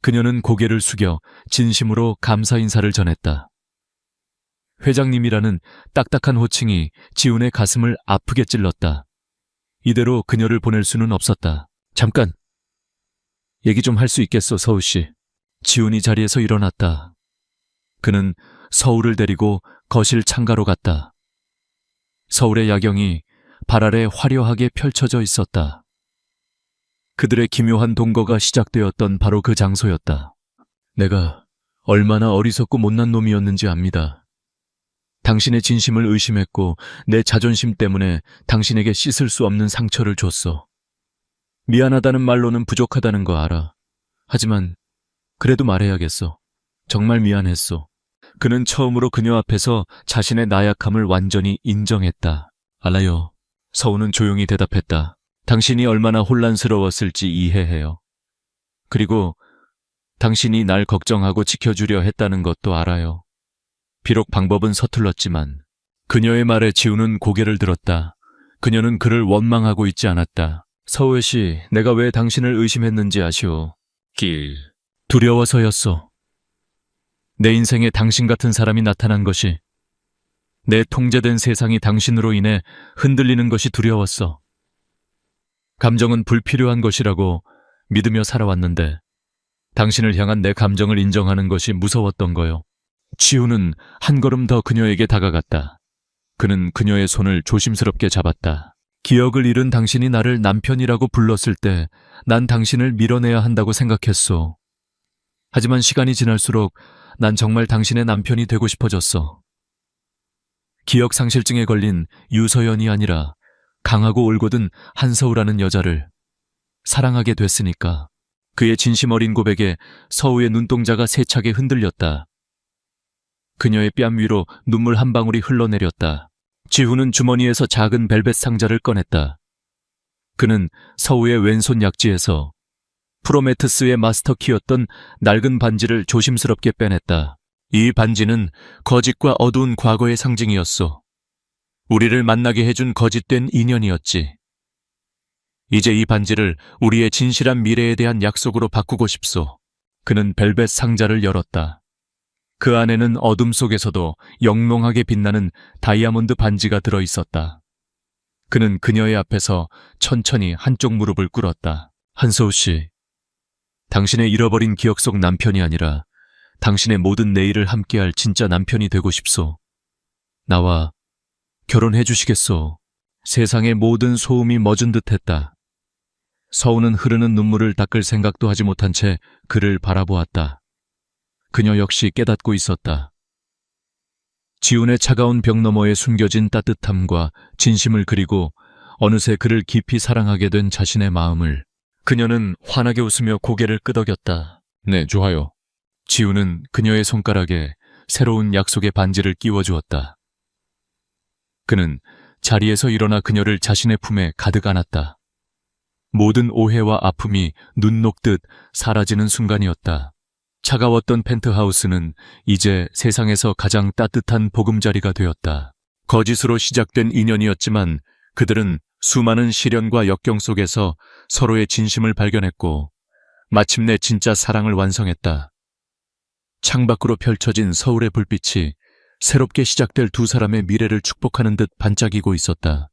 A: 그녀는 고개를 숙여 진심으로 감사 인사를 전했다. 회장님이라는 딱딱한 호칭이 지훈의 가슴을 아프게 찔렀다. 이대로 그녀를 보낼 수는 없었다. 잠깐! 얘기 좀 할 수 있겠어, 서우 씨. 지훈이 자리에서 일어났다. 그는 서우를 데리고 거실 창가로 갔다. 서울의 야경이 발 아래 화려하게 펼쳐져 있었다. 그들의 기묘한 동거가 시작되었던 바로 그 장소였다. 내가 얼마나 어리석고 못난 놈이었는지 압니다. 당신의 진심을 의심했고 내 자존심 때문에 당신에게 씻을 수 없는 상처를 줬어. 미안하다는 말로는 부족하다는 거 알아. 하지만 그래도 말해야겠어. 정말 미안했어. 그는 처음으로 그녀 앞에서 자신의 나약함을 완전히 인정했다. 알아요. 서우는 조용히 대답했다. 당신이 얼마나 혼란스러웠을지 이해해요. 그리고 당신이 날 걱정하고 지켜주려 했다는 것도 알아요. 비록 방법은 서툴렀지만 그녀의 말에 지훈은 고개를 들었다. 그녀는 그를 원망하고 있지 않았다. 서우 씨, 내가 왜 당신을 의심했는지 아시오. 두려워서였어. 내 인생에 당신 같은 사람이 나타난 것이, 내 통제된 세상이 당신으로 인해 흔들리는 것이 두려웠어. 감정은 불필요한 것이라고 믿으며 살아왔는데 당신을 향한 내 감정을 인정하는 것이 무서웠던 거요. 지훈은 한 걸음 더 그녀에게 다가갔다. 그는 그녀의 손을 조심스럽게 잡았다. 기억을 잃은 당신이 나를 남편이라고 불렀을 때 난 당신을 밀어내야 한다고 생각했소. 하지만 시간이 지날수록 난 정말 당신의 남편이 되고 싶어졌어. 기억상실증에 걸린 유서연이 아니라 강하고 올곧은 한서우라는 여자를 사랑하게 됐으니까. 그의 진심 어린 고백에 서우의 눈동자가 세차게 흔들렸다. 그녀의 뺨 위로 눈물 한 방울이 흘러내렸다. 지훈은 주머니에서 작은 벨벳 상자를 꺼냈다. 그는 서우의 왼손 약지에서 프로메테스의 마스터키였던 낡은 반지를 조심스럽게 빼냈다. 이 반지는 거짓과 어두운 과거의 상징이었소. 우리를 만나게 해준 거짓된 인연이었지. 이제 이 반지를 우리의 진실한 미래에 대한 약속으로 바꾸고 싶소. 그는 벨벳 상자를 열었다. 그 안에는 어둠 속에서도 영롱하게 빛나는 다이아몬드 반지가 들어있었다. 그는 그녀의 앞에서 천천히 한쪽 무릎을 꿇었다. 한서우 씨, 당신의 잃어버린 기억 속 남편이 아니라 당신의 모든 내일을 함께할 진짜 남편이 되고 싶소. 나와 결혼해 주시겠소. 세상의 모든 소음이 멎은 듯했다. 서우는 흐르는 눈물을 닦을 생각도 하지 못한 채 그를 바라보았다. 그녀 역시 깨닫고 있었다. 지훈의 차가운 벽 너머에 숨겨진 따뜻함과 진심을 그리고 어느새 그를 깊이 사랑하게 된 자신의 마음을. 그녀는 환하게 웃으며 고개를 끄덕였다. 네, 좋아요. 지훈은 그녀의 손가락에 새로운 약속의 반지를 끼워주었다. 그는 자리에서 일어나 그녀를 자신의 품에 가득 안았다. 모든 오해와 아픔이 눈 녹듯 사라지는 순간이었다. 차가웠던 펜트하우스는 이제 세상에서 가장 따뜻한 보금자리가 되었다. 거짓으로 시작된 인연이었지만 그들은 수많은 시련과 역경 속에서 서로의 진심을 발견했고 마침내 진짜 사랑을 완성했다. 창밖으로 펼쳐진 서울의 불빛이 새롭게 시작될 두 사람의 미래를 축복하는 듯 반짝이고 있었다.